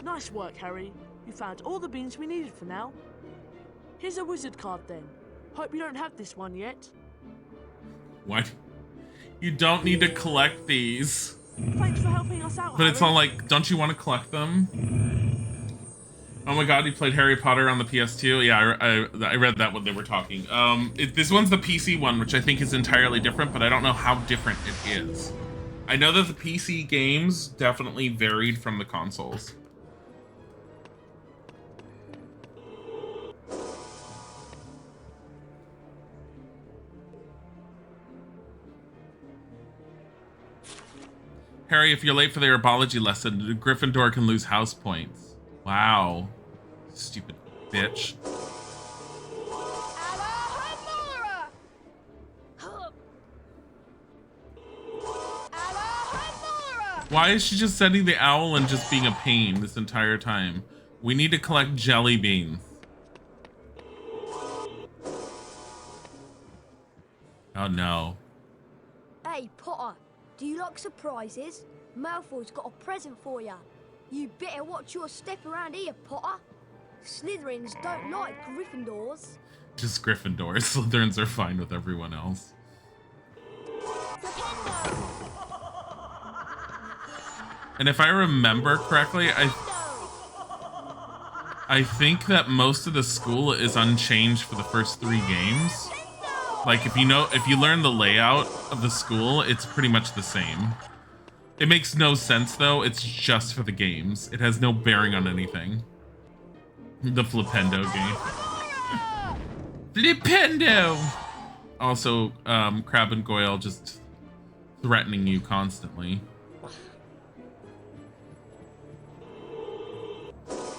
Nice work, Harry. You found all the beans we needed for now. Here's a wizard card then. Hope you don't have this one yet. What? You don't need to collect these. Thanks for helping us out, But it's Harry. all like, don't you want to collect them? Oh my god, you played Harry Potter on the PS2? Yeah, I read that when they were talking. This one's the PC one, which I think is entirely different, but I don't know how different it is. I know that the PC games definitely varied from the consoles. Harry, if you're late for the herbology lesson, Gryffindor can lose house points. Wow. Stupid bitch. Why is she just sending the owl and just being a pain this entire time? We need to collect jelly beans. Oh no. Hey, Potter, do you like surprises? Malfoy's got a present for you. You better watch your step around here, Potter. Slytherins don't like Gryffindors. Just Gryffindors. Slytherins are fine with everyone else. And if I remember correctly, I think that most of the school is unchanged for the first 3 games. Like if you learn the layout of the school, it's pretty much the same. It makes no sense though, it's just for the games. It has no bearing on anything. The Flipendo game. Flipendo! Also, Crab and Goyle just threatening you constantly.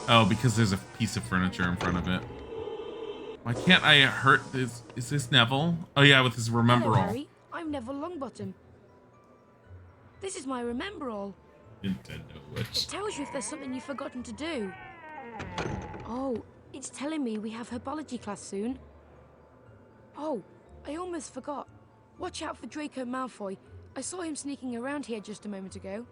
Oh, because there's a piece of furniture in front of it. Why can't I hurt this? Is this Neville? Oh yeah, with his Remember Hello, All. Harry. I'm Neville Longbottom. This is my Remember All. Nintendo Witch. It tells you if there's something you've forgotten to do. Oh, it's telling me we have herbology class soon. Oh, I almost forgot. Watch out for Draco Malfoy. I saw him sneaking around here just a moment ago.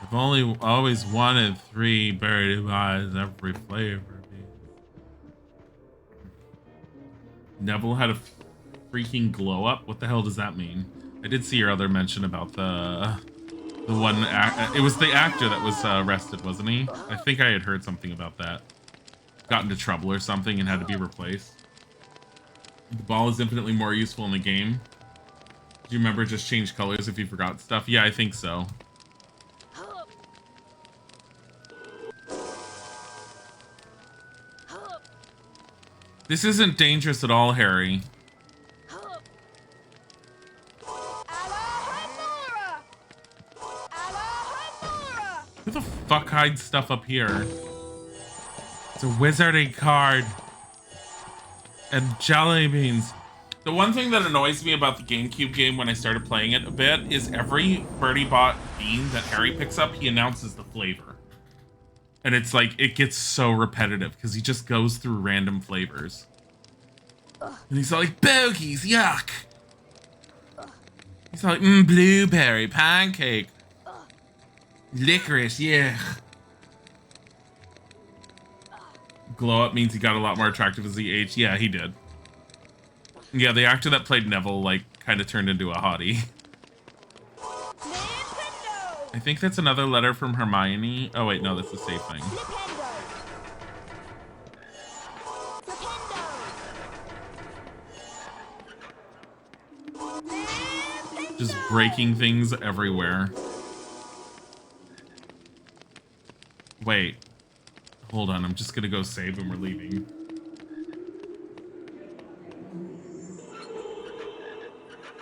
I've always wanted 3 berry pies, every flavor. Neville had a freaking glow up. What the hell does that mean? I did see your other mention about the one. It was the actor that was arrested, wasn't he? I think I had heard something about that. Got into trouble or something and had to be replaced. The ball is infinitely more useful in the game. Do you remember just change colors if you forgot stuff? Yeah, I think so. This isn't dangerous at all, Harry. Who the fuck hides stuff up here? It's a wizarding card. And jelly beans. The one thing that annoys me about the GameCube game when I started playing it a bit is every Birdie Bot bean that Harry picks up, he announces the flavor. And it's like, it gets so repetitive because he just goes through random flavors. And he's like, bogies, yuck. He's like, blueberry, pancake. Licorice, yeah. Glow up means he got a lot more attractive as he aged. Yeah, he did. Yeah, the actor that played Neville, like, kind of turned into a hottie. I think that's another letter from Hermione. Oh, wait, no, that's the same thing. Just breaking things everywhere. Wait. Hold on, I'm just gonna go save and we're leaving.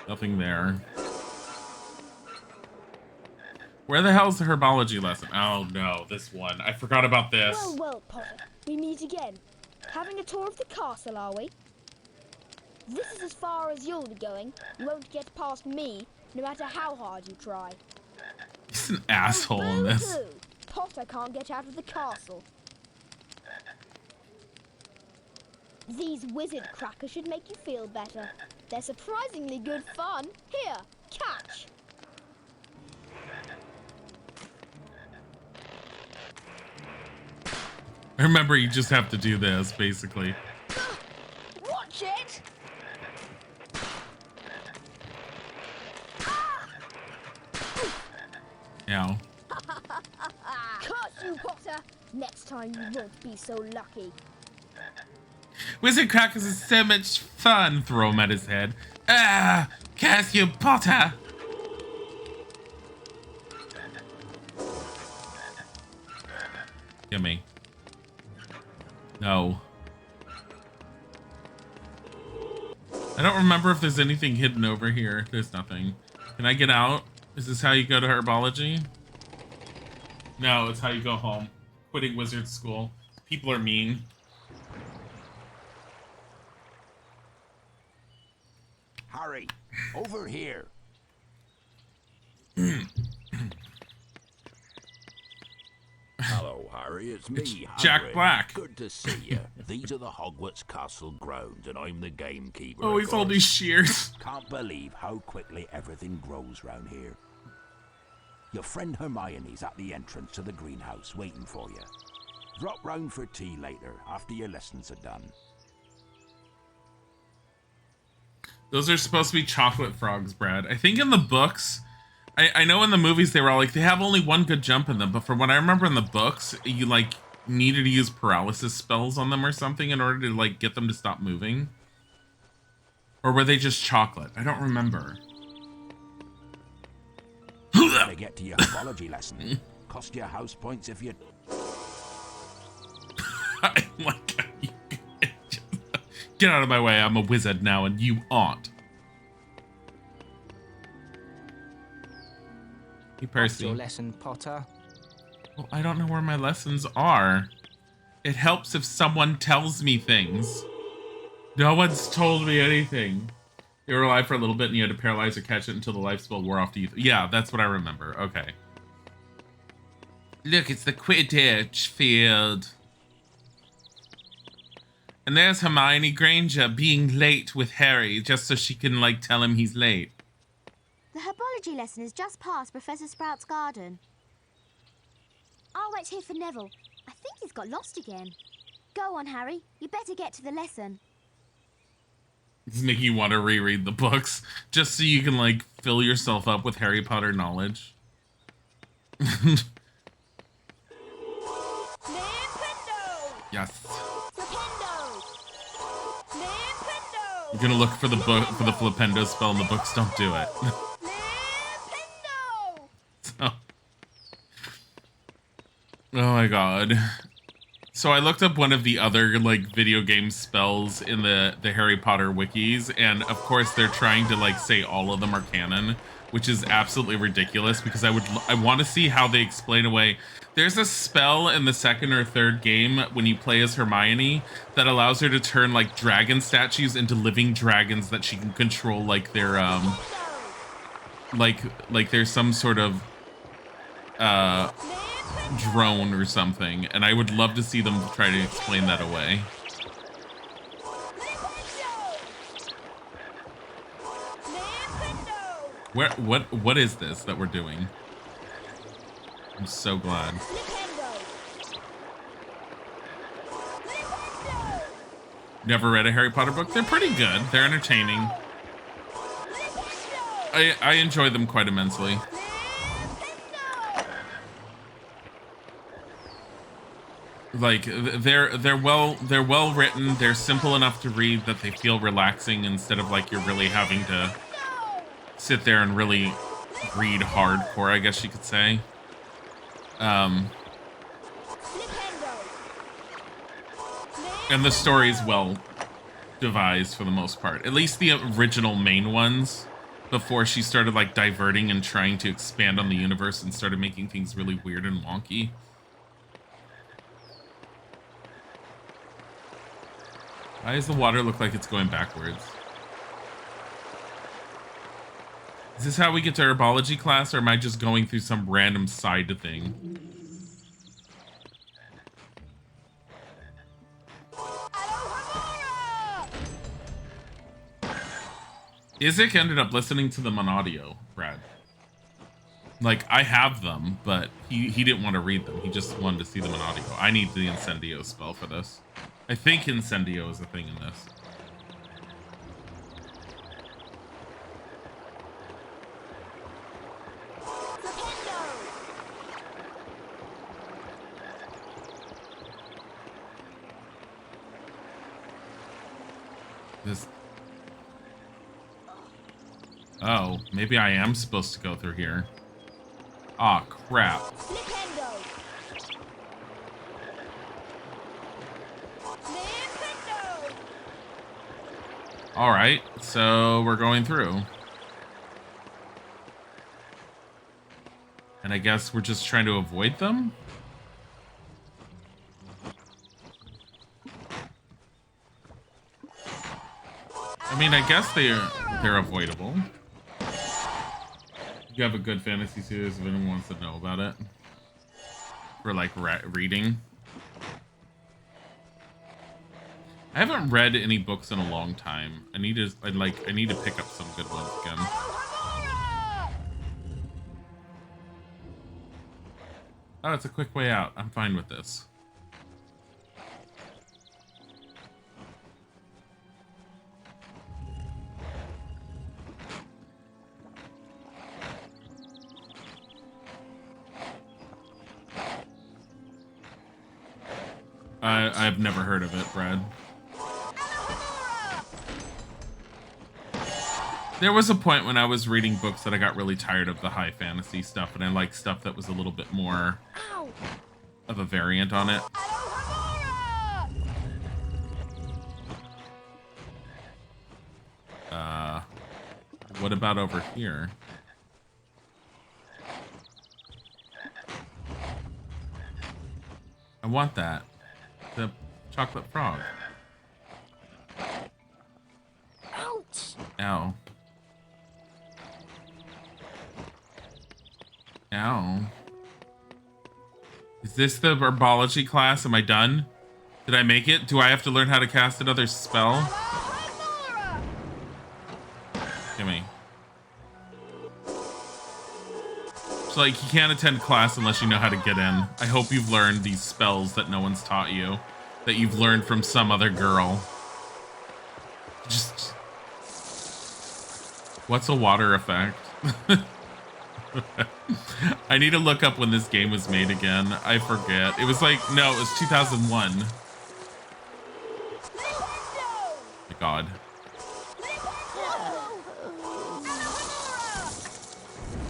Nothing there. Where the hell's the herbology lesson? Oh no, this one. I forgot about this. Well, well, Potter. We meet again. Having a tour of the castle, are we? This is as far as you'll be going. You won't get past me, no matter how hard you try. He's an asshole in this. Potter can't get out of the castle. These wizard crackers should make you feel better. They're surprisingly good fun. Here, catch. Remember, you just have to do this, basically. Watch it. Ow. Curse you, Potter. Next time you won't be so lucky. Wizard Crackers is so much fun. Throw him at his head. Ah! Curse you, Potter! Gimme. No. I don't remember if there's anything hidden over here. There's nothing. Can I get out? Is this how you go to herbology? No, it's how you go home. Quitting wizard school. People are mean. Harry, over here. Hello, Harry. It's me, Jack Hagrid. Black. Good to see you. These are the Hogwarts Castle grounds, and I'm the gamekeeper. Oh, he's holding shears. Can't believe how quickly everything grows round here. Your friend Hermione's at the entrance to the greenhouse, waiting for you. Drop round for tea later, after your lessons are done. Those are supposed to be chocolate frogs, Brad. I think in the books, I know in the movies they were all like, they have only one good jump in them, but from what I remember in the books, you like needed to use paralysis spells on them or something in order to like get them to stop moving. Or were they just chocolate? I don't remember. Gotta get to your herbology lesson. Cost you house points if you... I like how you get out of my way. I'm a wizard now and you aren't. Hey, Percy. Your lesson, Potter? Well, I don't know where my lessons are. It helps if someone tells me things. No one's told me anything. You were alive for a little bit and you had to paralyze or catch it until the life spell wore off to you. Yeah, that's what I remember. Okay. Look, it's the Quidditch field. And there's Hermione Granger being late with Harry just so she can, like, tell him he's late. The herbology lesson is just past Professor Sprout's garden. I'll wait here for Neville. I think he's got lost again. Go on, Harry. You better get to the lesson. It's making you want to reread the books just so you can, like, fill yourself up with Harry Potter knowledge. Yes. You're gonna look for the book for the Flipendo spell in the books. Don't do it. So. Oh my god. So I looked up one of the other like video game spells in the Harry Potter wikis, and of course they're trying to like say all of them are canon, which is absolutely ridiculous because I want to see how they explain away. There's a spell in the second or third game when you play as Hermione that allows her to turn like dragon statues into living dragons that she can control, like their like there's some sort of drone or something, and I would love to see them try to explain that away. What is this that we're doing? I'm so glad. Never read a Harry Potter book? They're pretty good. They're entertaining. I enjoy them quite immensely. Like they're well written. They're simple enough to read that they feel relaxing instead of like you're really having to sit there and really read hardcore, I guess you could say. And the story is well devised for the most part. At least the original main ones, before she started like diverting and trying to expand on the universe and started making things really weird and wonky. Why does the water look like it's going backwards? Is this how we get to herbology class, or am I just going through some random side thing? Dilzik ended up listening to them on audio, Brad. Like, I have them, but he didn't want to read them. He just wanted to see them in audio. I need the Incendio spell for this. I think Incendio is a thing in this. This... Oh, maybe I am supposed to go through here. Aw, crap. Alright, so we're going through. And I guess we're just trying to avoid them? I mean, I guess they're avoidable. You have a good fantasy series if anyone wants to know about it. For like reading. I haven't read any books in a long time. I need to pick up some good ones again. Oh, it's a quick way out. I'm fine with this. I've never heard of it, Brad. There was a point when I was reading books that I got really tired of the high fantasy stuff, and I liked stuff that was a little bit more of a variant on it. What about over here? I want that. The chocolate frog. Ouch! Ow. Ow. Is this the herbology class? Am I done? Did I make it? Do I have to learn how to cast another spell? Gimme. So, like, you can't attend class unless you know how to get in. I hope you've learned these spells that no one's taught you. That you've learned from some other girl. Just... What's a water effect? I need to look up when this game was made again. I forget. It was like, no, it was 2001. My God.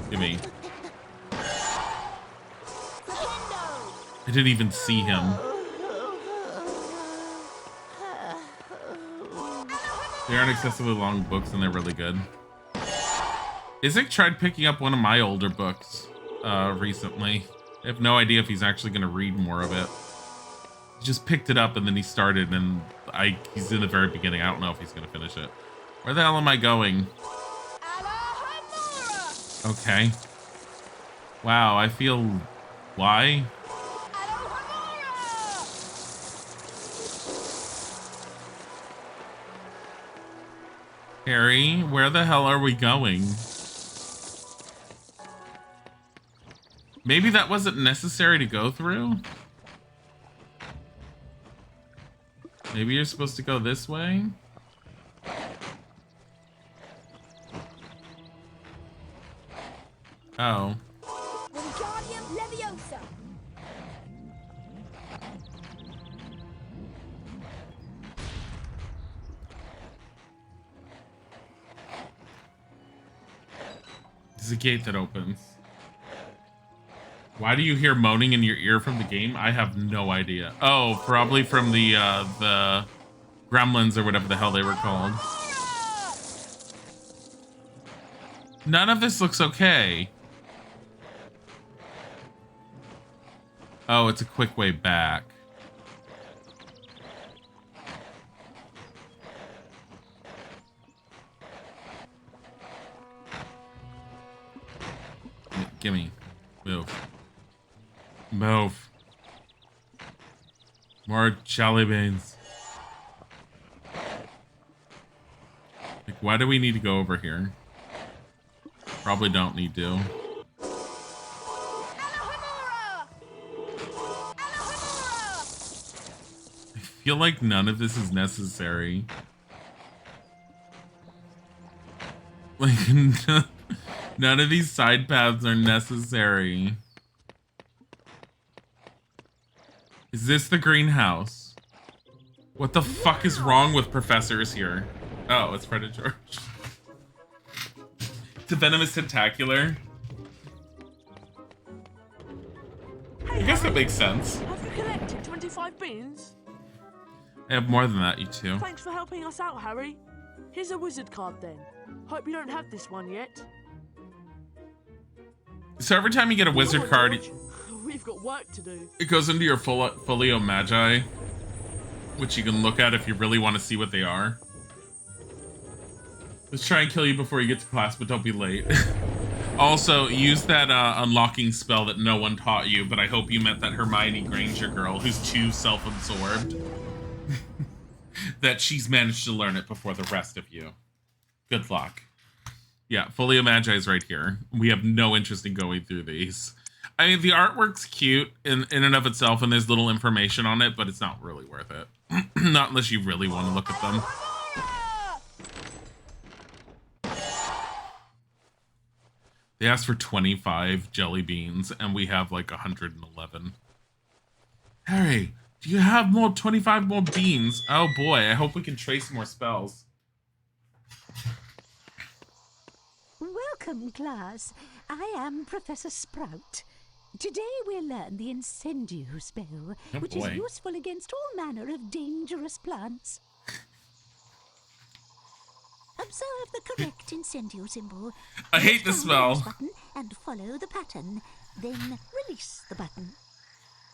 Gimme. I didn't even see him. They aren't excessively long books and they're really good. Dilzik tried picking up one of my older books recently. I have no idea if he's actually going to read more of it. He just picked it up and then he started and he's in the very beginning. I don't know if he's going to finish it. Where the hell am I going? Okay. Wow, I feel... Why? Harry, where the hell are we going? Maybe that wasn't necessary to go through? Maybe you're supposed to go this way? Oh. There's a gate that opens. Why do you hear moaning in your ear from the game? I have no idea. Oh, probably from the gremlins or whatever the hell they were called. None of this looks okay. Oh, it's a quick way back. Gimme. Move. Move. More jelly beans. Like, why do we need to go over here? Probably don't need to. I feel like none of this is necessary. Like, none of these side paths are necessary. Is this the greenhouse? What the fuck is wrong with professors here? Oh, it's Fred and George. It's a venomous tentacular. Hey, I guess that Harry, makes sense. have you collected 25 beans? I have more than that, you two. Thanks for helping us out, Harry. Here's a wizard card then. Hope you don't have this one yet. So every time you get a wizard card, We've got work to do. it goes into your Folio Magi, which you can look at if you really want to see what they are. Let's try and kill you before you get to class, but don't be late. Also, use that unlocking spell that no one taught you, but I hope you meant that Hermione Granger girl who's too self-absorbed. That she's managed to learn it before the rest of you. Good luck. Yeah, Folio Magi is right here. We have no interest in going through these. I mean, the artwork's cute in and of itself, and there's little information on it, but it's not really worth it. Not unless you really want to look at them. They asked for 25 jelly beans, and we have like 111. Harry, do you have 25 more beans? Oh boy, I hope we can trace more spells. Welcome, class. I am Professor Sprout. Today we'll learn the Incendio spell, which is useful against all manner of dangerous plants. Observe the correct Incendio symbol. I hate this spell. Button and follow the pattern. Then release the button.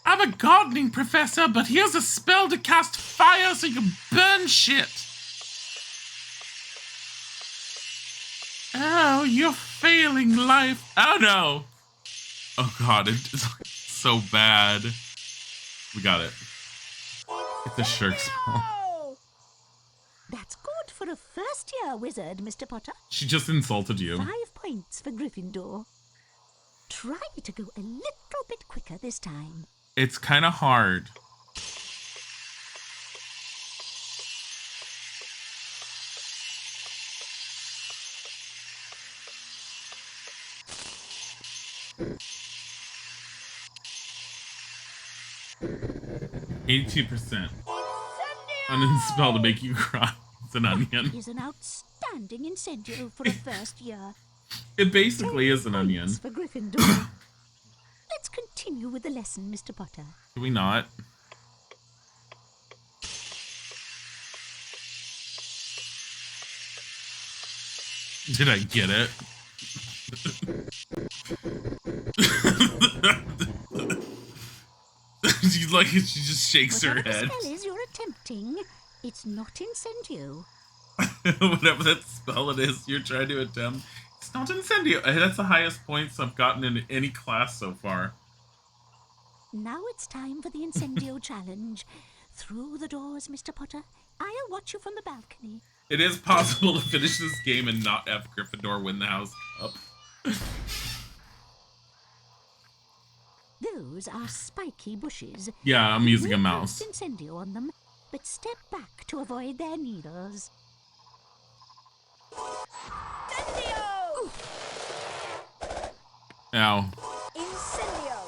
I'm a gardening professor, but here's a spell to cast fire so you can burn shit. Oh, you're failing life. Oh no. Oh god, it's so bad. We got it. It's a shirk spell. That's good for a first-year wizard, Mr. Potter. She just insulted you. 5 points for Gryffindor. Try to go a little bit quicker this time. It's kind of hard. %. Uninspell to make you cry. It's an onion. Is an outstanding Incendio for a first year. It basically is an onion. For Gryffindor. Let's continue with the lesson, Mr. Potter. Do we not? Did I get it? She just shakes her head. Whatever the spell is you're attempting, it's not Incendio. Whatever that spell it is you're trying to attempt, it's not Incendio. That's the highest points I've gotten in any class so far. Now it's time for the Incendio challenge. Through the doors, Mr. Potter. I'll watch you from the balcony. It is possible to finish this game and not have Gryffindor win the house up. Those are spiky bushes. Yeah, I'm using a mouse. Incendio on them, but step back to avoid their needles. Incendio! Ow. Incendio!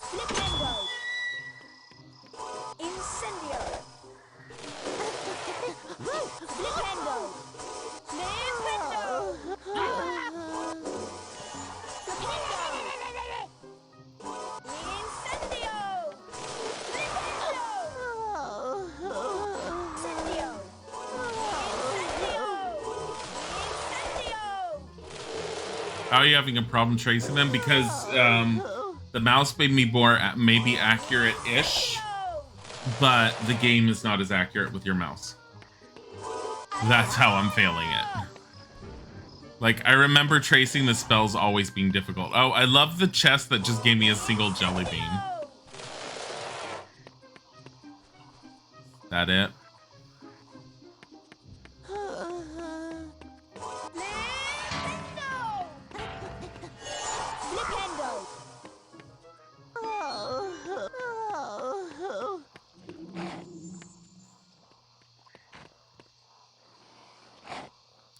Flipendo! Incendio! Flipendo! Flipendo! How are you having a problem tracing them? Because the mouse made me more maybe accurate-ish, but the game is not as accurate with your mouse. That's how I'm failing it. Like, I remember tracing the spells always being difficult. Oh, I love the chest that just gave me a single jelly bean. That it?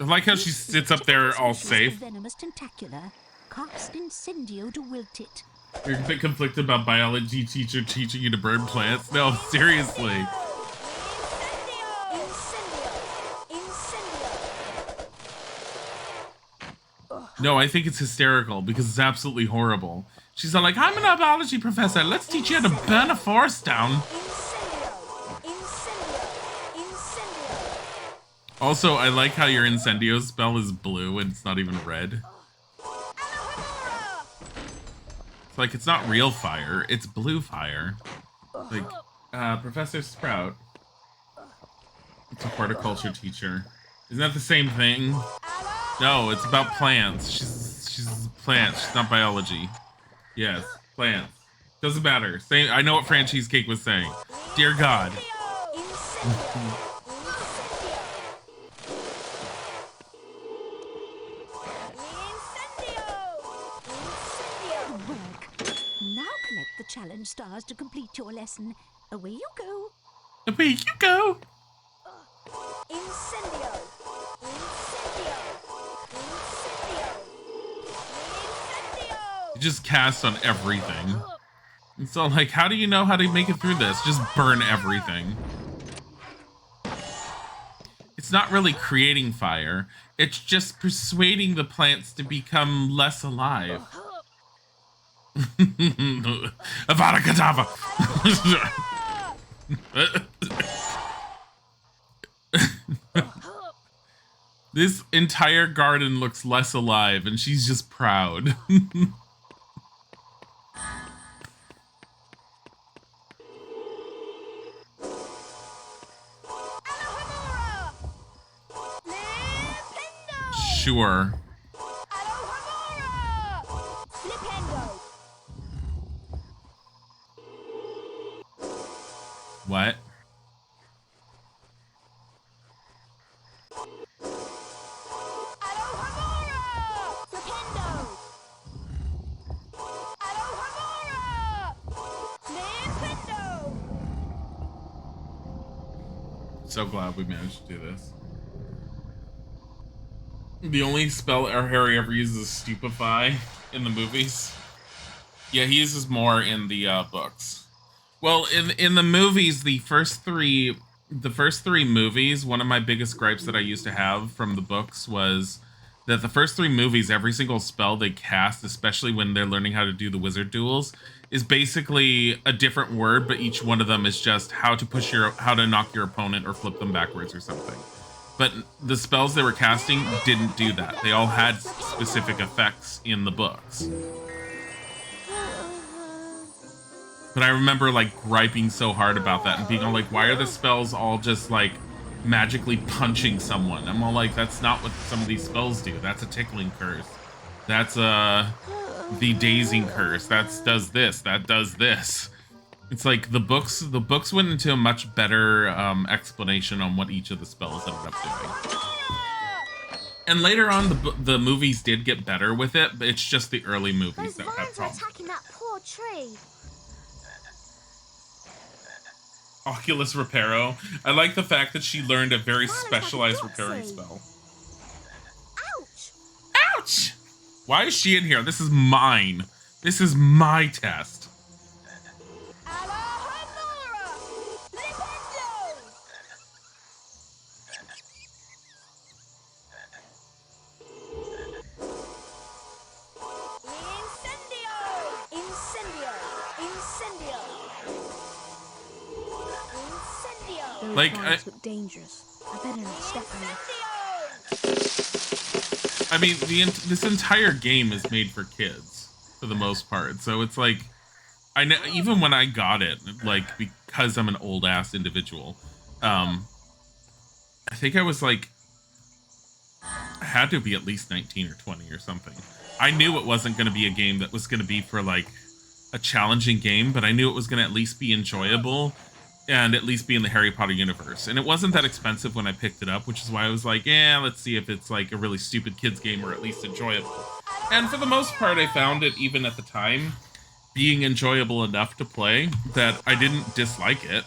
I like how she sits up there all safe. Venomous tentacular. Cast incendio to wilt it. You're a bit conflicted about biology teacher teaching you to burn plants? No, seriously. No, I think it's hysterical because it's absolutely horrible. She's all like, I'm an biology professor. Let's teach you how to burn a forest down. Also, I like how your incendio spell is blue and it's not even red. It's like, it's not real fire, it's blue fire. Like, Professor Sprout. It's a horticulture teacher. Isn't that the same thing? No, it's about plants. She's plants, she's not biology. Yes, plants. Doesn't matter. Same, I know what Fran Cheesecake was saying. Dear God. The challenge stars to complete your lesson. Away you go. Away you go. Incendio. You just cast on everything. And so, like, how do you know how to make it through this? Just burn everything. It's not really creating fire. It's just persuading the plants to become less alive. Avada Kedavra. This entire garden looks less alive, and she's just proud. Sure. What? So glad we managed to do this. The only spell Harry ever uses is Stupefy in the movies. Yeah, he uses more in the books. Well, in the movies, the first three movies, one of my biggest gripes that I used to have from the books was that the first three movies, every single spell they cast, especially when they're learning how to do the wizard duels, is basically a different word, but each one of them is just how to knock your opponent or flip them backwards or something. But the spells they were casting didn't do that. They all had specific effects in the books. But I remember like griping so hard about that and being all like, why are the spells all just like magically punching someone? I'm all like, that's not what some of these spells do. That's a tickling curse. That's the dazing curse. That does this. That does this. It's like the books went into a much better explanation on what each of the spells ended up doing. And later on, the movies did get better with it, but it's just the early movies that had problems. Attacking that poor tree. Oculus Reparo. I like the fact that she learned a very specialized repairing spell. Ouch! Ouch! Why is she in here? This is mine. This is my test. Like, look dangerous. I better not step on it. I mean, this entire game is made for kids for the most part. So it's like, I know even when I got it, like because I'm an old ass individual, I think I was like, I had to be at least 19 or 20 or something. I knew it wasn't going to be a game that was going to be for like a challenging game, but I knew it was going to at least be enjoyable. And at least be in the Harry Potter universe. And it wasn't that expensive when I picked it up, which is why I was like, yeah, let's see if it's like a really stupid kids game or at least enjoyable. And for the most part, I found it, even at the time, being enjoyable enough to play that I didn't dislike it.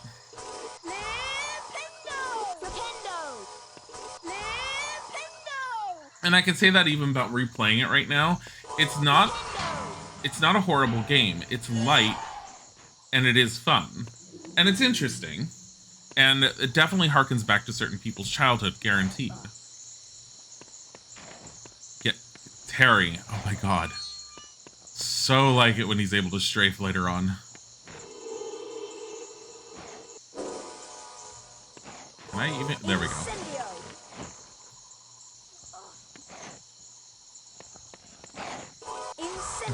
And I can say that even about replaying it right now. It's not a horrible game. It's light, and it is fun. And it's interesting. And it definitely harkens back to certain people's childhood, guaranteed. Get Terry. Oh my god. So like it when he's able to strafe later on. Can I even... There we go.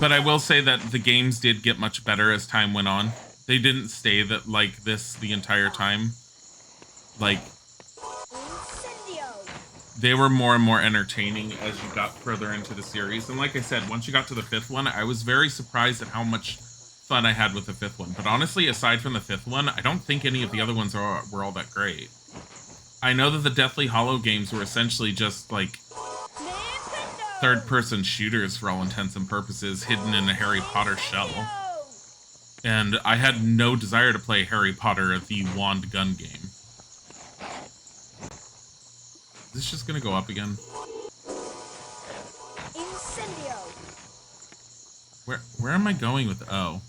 But I will say that the games did get much better as time went on. They didn't stay like this the entire time. Like, they were more and more entertaining as you got further into the series. And like I said, once you got to the 5th one, I was very surprised at how much fun I had with the 5th one. But honestly, aside from the 5th one, I don't think any of the other ones were all that great. I know that the Deathly Hallow games were essentially just, like, third-person shooters for all intents and purposes, hidden in a Harry Potter shell. And I had no desire to play Harry Potter, the wand gun game. Is this just gonna go up again? Incendio. Where am I going with O?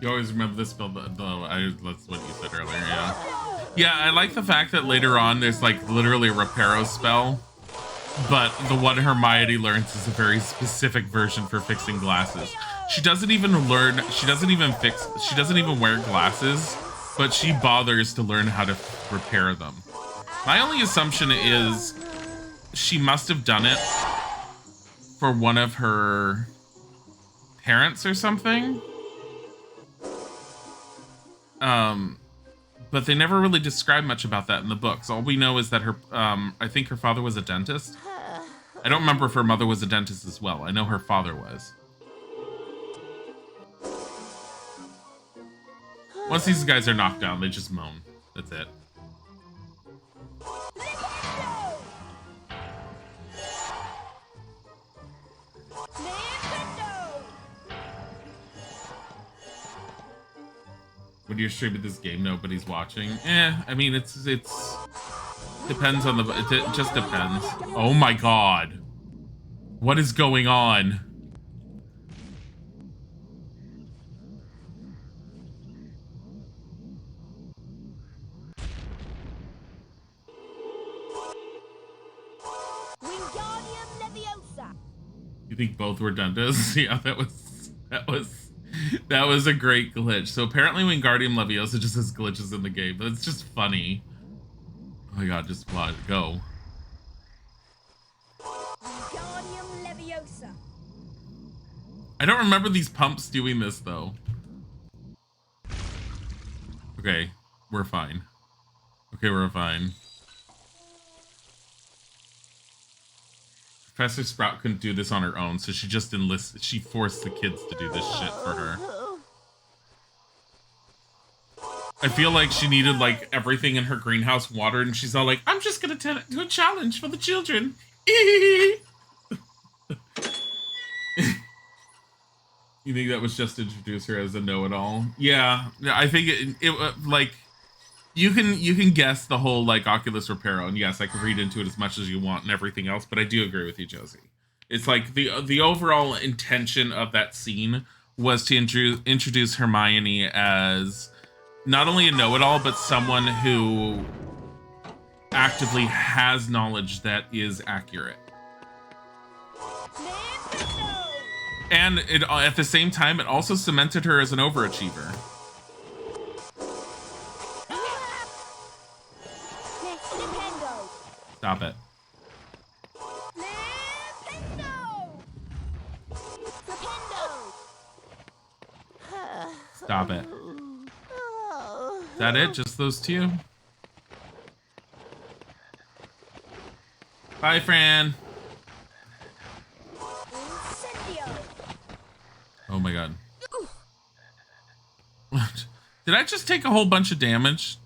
You always remember this spell, that's what you said earlier, yeah. Yeah, I like the fact that later on there's like literally a Reparo spell, but the one Hermione learns is a very specific version for fixing glasses. She doesn't even wear glasses, but she bothers to learn how to repair them. My only assumption is she must have done it for one of her parents or something. But they never really describe much about that in the books. All we know is that her, I think her father was a dentist. I don't remember if her mother was a dentist as well. I know her father was. Once these guys are knocked down, they just moan. That's it. When you're streaming this game, nobody's watching. I mean, it's depends on it just depends. Oh my god. What is going on? You think both were dentists? Yeah, that was a great glitch. So apparently Wingardium Leviosa just has glitches in the game, but it's just funny. Oh my god, just what? Go. Wingardium Leviosa. I don't remember these pumps doing this though. Okay, we're fine. Okay, we're fine. Professor Sprout couldn't do this on her own, so she just she forced the kids to do this shit for her. I feel like she needed like everything in her greenhouse watered, and she's all like, I'm just gonna do a challenge for the children. You think that was just to introduce her as a know-it-all? Yeah, I think it like you can guess the whole like Oculus Reparo, and yes, I can read into it as much as you want and everything else, but I do agree with you, Josie. It's like the overall intention of that scene was to introduce Hermione as not only a know-it-all, but someone who actively has knowledge that is accurate. And at the same time, it also cemented her as an overachiever. Stop it. Stop it. Is that it? Just those two? Bye, Fran. Oh my god. Did I just take a whole bunch of damage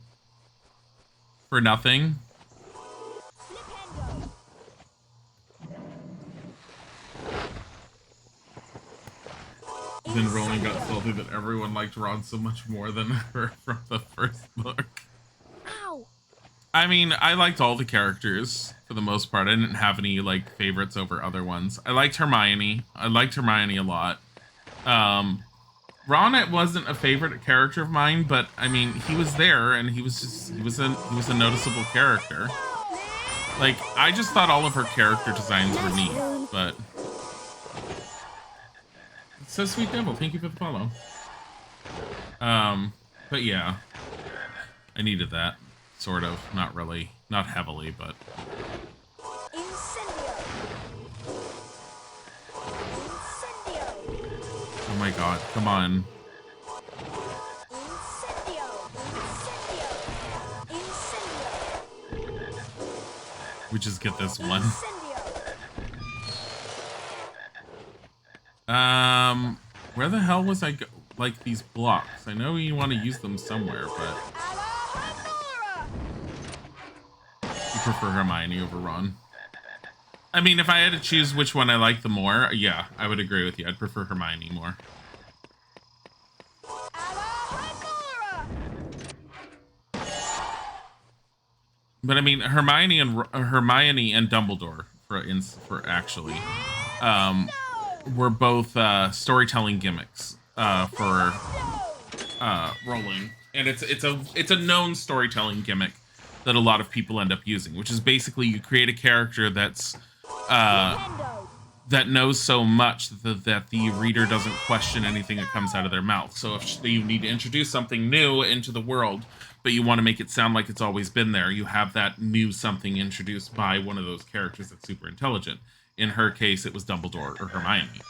for nothing? Then Roland got salty that everyone liked Ron so much more than her from the first book. Ow! I mean, I liked all the characters for the most part. I didn't have any like favorites over other ones. I liked Hermione. I liked Hermione a lot. Ron, it wasn't a favorite character of mine, but I mean, he was there and he was a noticeable character. Like, I just thought all of her character designs were neat, but it's so sweet, Devil. Thank you for the follow. But yeah, I needed that, sort of. Not really, not heavily, but. Oh my god, come on. We just get this one. Where the hell was I like these blocks? I know you want to use them somewhere, but you prefer Hermione over Ron. I mean, if I had to choose which one I like the more, yeah, I would agree with you. I'd prefer Hermione more. But I mean, Hermione and Dumbledore, for actually, were both storytelling gimmicks for Rowling, and it's a known storytelling gimmick that a lot of people end up using, which is basically you create a character that's that knows so much that the reader doesn't question anything that comes out of their mouth. So if you need to introduce something new into the world, but you want to make it sound like it's always been there, you have that new something introduced by one of those characters that's super intelligent. In her case, it was Dumbledore or Hermione.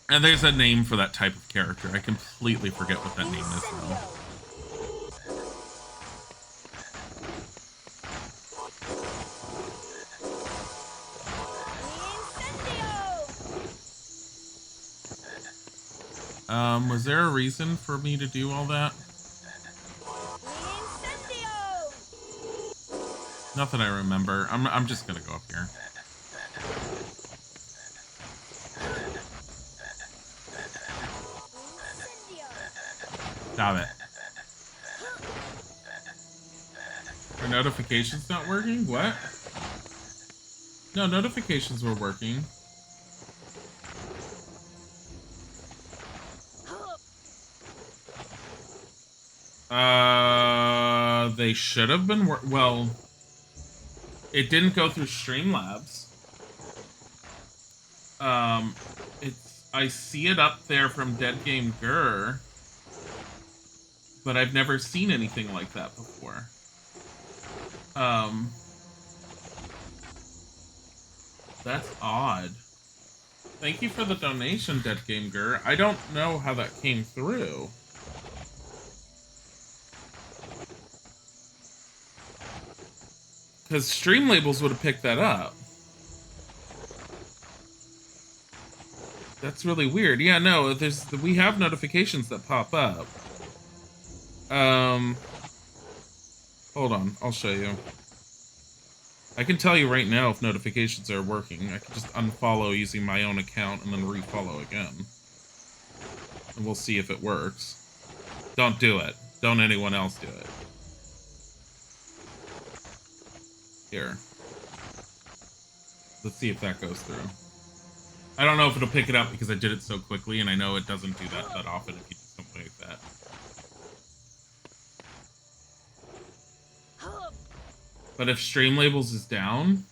And there's a name for that type of character. I completely forget what that name is now. Was there a reason for me to do all that? Not that I remember. I'm just gonna go up here. Stop it. Are notifications not working? What? No, notifications were working. They should have been well, it didn't go through Streamlabs. I see it up there from Dead Game Grr, but I've never seen anything like that before. That's odd. Thank you for the donation, Dead Game Grr. I don't know how that came through. Because Stream Labels would have picked that up. That's really weird. Yeah, no, we have notifications that pop up. Hold on, I'll show you. I can tell you right now if notifications are working. I can just unfollow using my own account and then refollow again. And we'll see if it works. Don't do it. Don't anyone else do it. Here. Let's see if that goes through. I don't know if it'll pick it up because I did it so quickly, and I know it doesn't do that often if you do something like that. But if Stream Labels is down,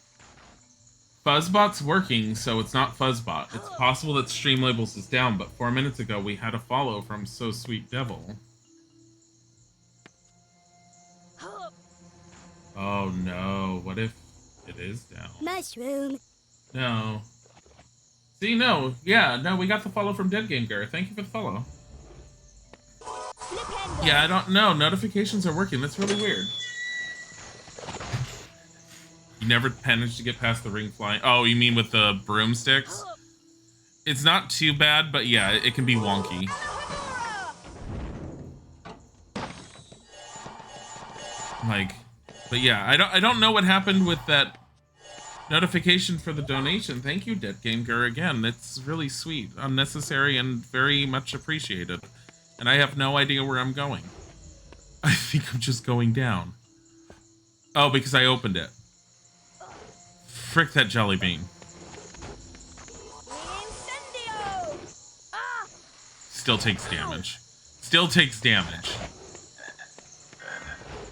Fuzzbot's working, so it's not Fuzzbot. It's possible that Stream Labels is down, but 4 minutes ago we had a follow from So Sweet Devil. Oh no, what if it is down? Mushroom. No. See, no. Yeah, no, we got the follow from Dead Game Girl. Thank you for the follow. Yeah, I don't know. Notifications are working. That's really weird. You never managed to get past the ring flying. Oh, you mean with the broomsticks? It's not too bad, but yeah, it can be wonky. Like, but yeah, I don't know what happened with that notification for the donation. Thank you, Dead Gamer, again. It's really sweet, unnecessary, and very much appreciated. And I have no idea where I'm going. I think I'm just going down. Oh, because I opened it. Frick that jelly bean. Still takes damage. Still takes damage.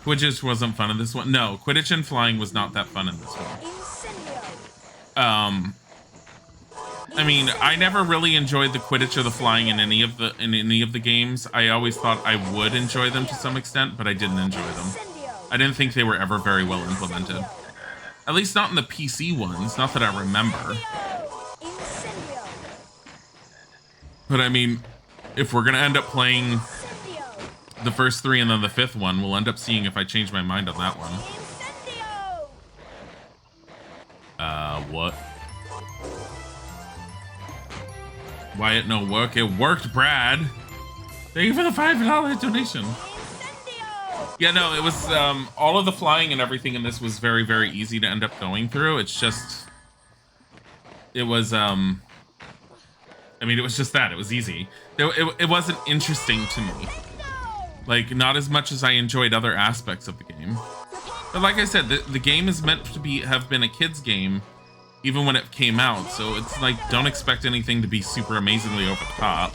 Quidditch wasn't fun in this one. No, Quidditch and flying was not that fun in this one. I mean, I never really enjoyed the Quidditch or the flying in any of the games. I always thought I would enjoy them to some extent, but I didn't enjoy them. I didn't think they were ever very well implemented. At least not in the PC ones, not that I remember. But I mean, if we're gonna end up playing the first 3 and then the 5th one, we'll end up seeing if I change my mind on that one. What? Why it no work? It worked, Brad. Thank you for the $5 donation. Yeah, no, it was, all of the flying and everything in this was very, very easy to end up going through. It's just, it was, I mean, it was just that. It was easy. It wasn't interesting to me. Like, not as much as I enjoyed other aspects of the game. But like I said, the game is meant to have been a kid's game, even when it came out. So it's like, don't expect anything to be super amazingly over the top.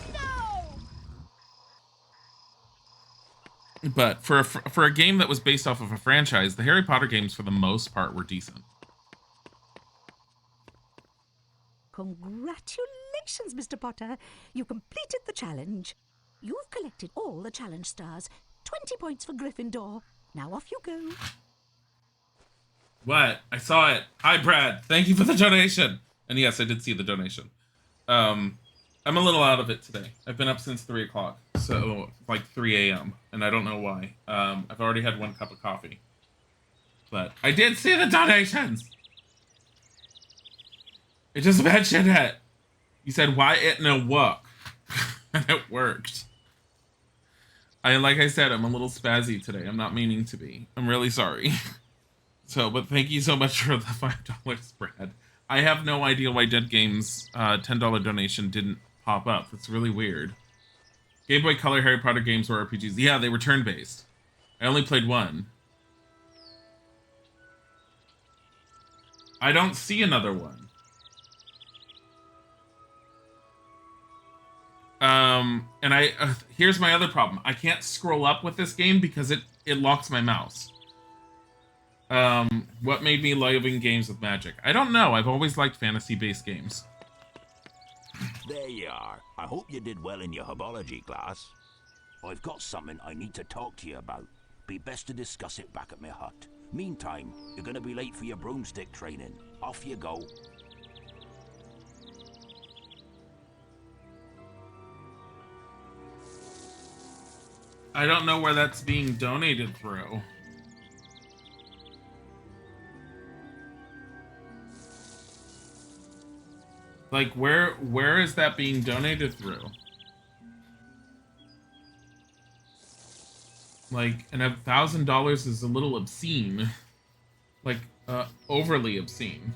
But for a game that was based off of a franchise, the Harry Potter games, for the most part, were decent. Congratulations, Mr. Potter. You completed the challenge. You've collected all the challenge stars. 20 points for Gryffindor. Now off you go. What? I saw it. Hi, Brad. Thank you for the donation. And yes, I did see the donation. I'm a little out of it today. I've been up since 3 o'clock. So, like 3 a.m. And I don't know why. I've already had 1 cup of coffee. But I did see the donations! It just mentioned it. You said, why it no work? And it worked. Like I said, I'm a little spazzy today. I'm not meaning to be. I'm really sorry. So, but thank you so much for the $5 Brad. I have no idea why Dead Game's $10 donation didn't pop up. It's really weird. Game Boy Color Harry Potter games were RPGs. Yeah, they were turn-based. I only played 1. I don't see another one. And here's my other problem. I can't scroll up with this game because it locks my mouse. What made me loving games with magic? I don't know. I've always liked fantasy-based games. There you are. I hope you did well in your herbology class. I've got something I need to talk to you about. Be best to discuss it back at my hut. Meantime, you're gonna be late for your broomstick training. Off you go. I don't know where that's being donated through. Like, where is that being donated through? Like, and $1,000 is a little obscene. Like, overly obscene.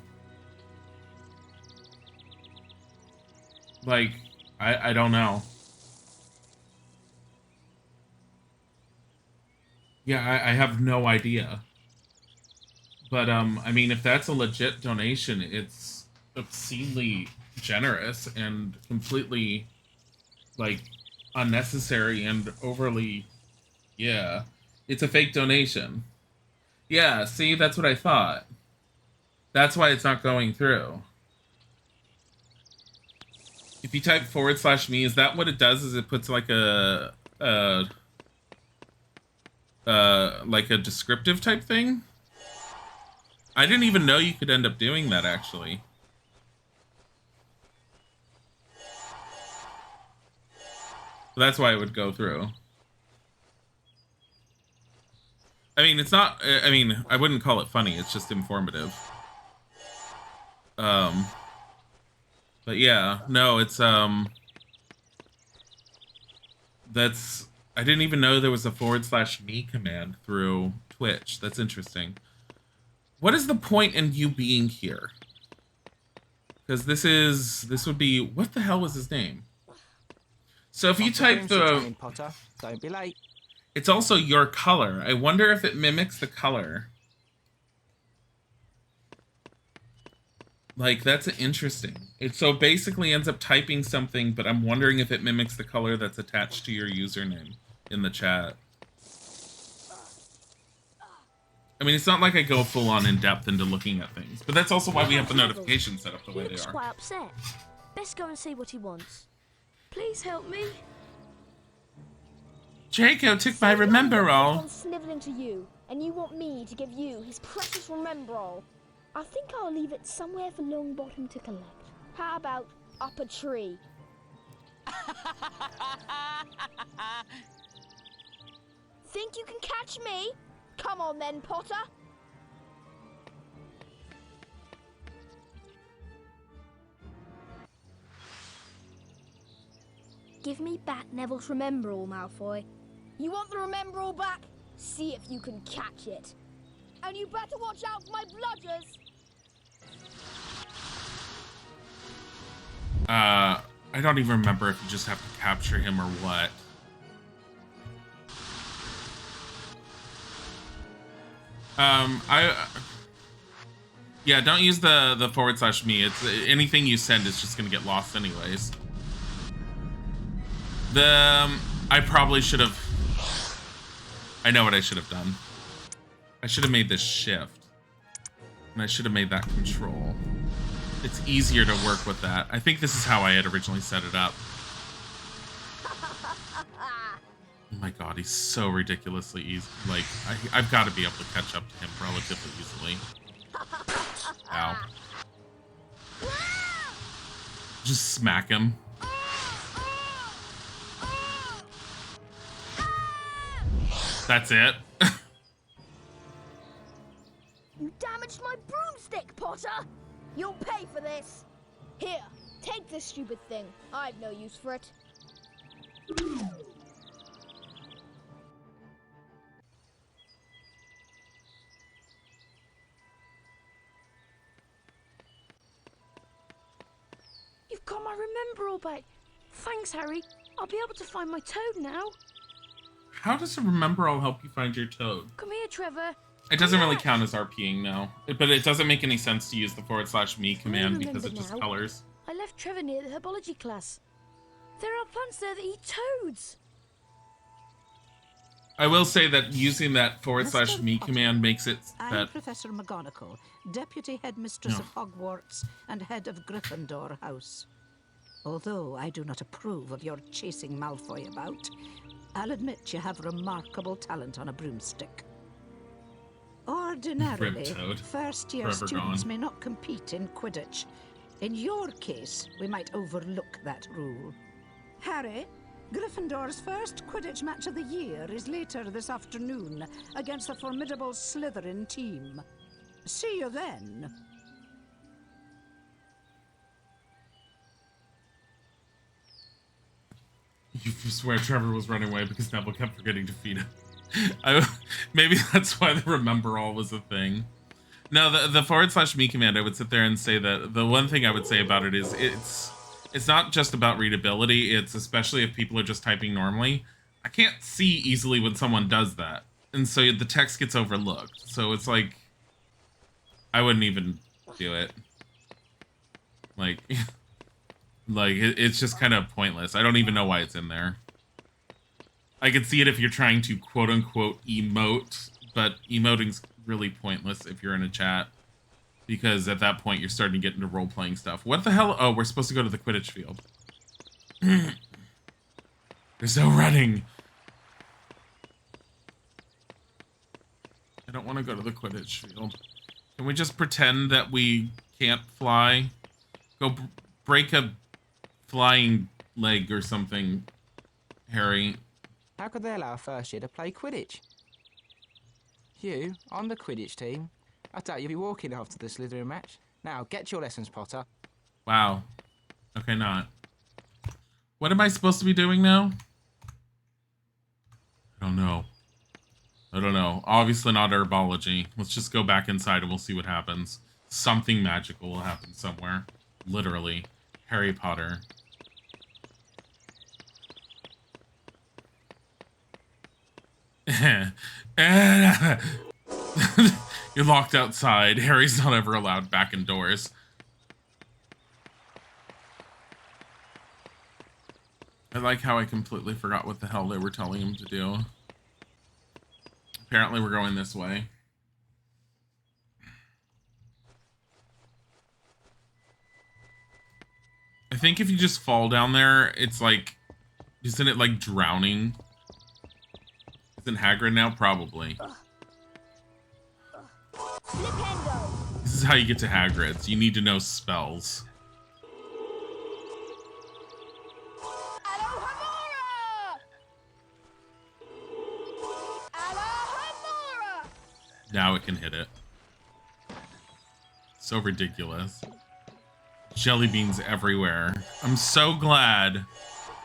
Like, I don't know. Yeah, I have no idea. But, I mean, if that's a legit donation, it's obscenely generous and completely, like, unnecessary and overly... Yeah. It's a fake donation. Yeah, see, that's what I thought. That's why it's not going through. If you type /me, is that what it does? Is it puts like a descriptive type thing? I didn't even know you could end up doing that, actually. So that's why it would go through. I mean, it's not... I mean, I wouldn't call it funny. It's just informative. But yeah, no, it's, that's... I didn't even know there was a /me command through Twitch. That's interesting. What is the point in you being here? Because this would be, what the hell was his name? So if you type the, Potter, don't be late. It's also your color. I wonder if it mimics the color. Like, that's interesting. It so basically ends up typing something, but I'm wondering if it mimics the color that's attached to your username in the chat. I mean, it's not like I go full on in depth into looking at things, but that's also why we have the notifications set up the way they He looks are. quite upset. Best go and see what he wants. Please help me. Draco took my remember all. I'm sniveling to you, and you want me to give you his precious remember all. I think I'll leave it somewhere for Longbottom to collect. How about up a tree? Think you can catch me? Come on then, Potter. Give me back Neville's remember all, Malfoy. You want the remember all back? See if you can catch it. And you better watch out for my bludgers. I don't even remember if you just have to capture him or what. Yeah, don't use the /me. It's anything you send is just gonna get lost anyways. I probably should have. I know what I should have done. I should have made this shift, and I should have made that control. It's easier to work with that. I think this is how I had originally set it up. Oh my god, he's so ridiculously easy. Like, I've got to be able to catch up to him relatively easily. Ow. Just smack him. That's it. You damaged my broomstick, Potter! You'll pay for this! Here, take this stupid thing. I've no use for it. You've got my remember all back. Thanks, Harry. I'll be able to find my toad now. How does a remember all help you find your toad? Come here, Trevor. It doesn't really count as RPing now, but it doesn't make any sense to use the /me command because it just colors. I left Trevor near the herbology class. There are plants there that eat toads. I will say that using that /me command makes it I'm that. Professor McGonagall, Deputy Headmistress of Hogwarts and Head of Gryffindor House. Although I do not approve of your chasing Malfoy about, I'll admit you have remarkable talent on a broomstick. Ordinarily, first-year students may not compete in Quidditch. In your case, we might overlook that rule. Harry, Gryffindor's first Quidditch match of the year is later this afternoon against the formidable Slytherin team. See you then. You swear Trevor was running away because Neville kept forgetting to feed him. Maybe that's why the remember all was a thing. No, the /me command, I would sit there and say that the one thing I would say about it is it's not just about readability. It's especially if people are just typing normally. I can't see easily when someone does that. And so the text gets overlooked. So it's like, I wouldn't even do it. Like, it's just kind of pointless. I don't even know why it's in there. I could see it if you're trying to quote-unquote emote, but emoting's really pointless if you're in a chat. Because at that point, you're starting to get into role-playing stuff. What the hell? Oh, we're supposed to go to the Quidditch field. There's no running. I don't want to go to the Quidditch field. Can we just pretend that we can't fly? Go break a flying leg or something, Harry. How could they allow a first year to play Quidditch? You, on the Quidditch team? I doubt you'll be walking after the Slytherin match. Now, get your lessons, Potter. Wow. Okay, not. What am I supposed to be doing now? I don't know. I don't know. Obviously not herbology. Let's just go back inside and we'll see what happens. Something magical will happen somewhere. Literally. Harry Potter. You're locked outside. Harry's not ever allowed back indoors. I like how I completely forgot what the hell they were telling him to do. Apparently we're going this way. I think if you just fall down there, it's like... Isn't it like drowning? Isn't Hagrid now? Probably. This is how you get to Hagrid's. You need to know spells. Now it can hit it. So ridiculous. Jelly beans everywhere. I'm so glad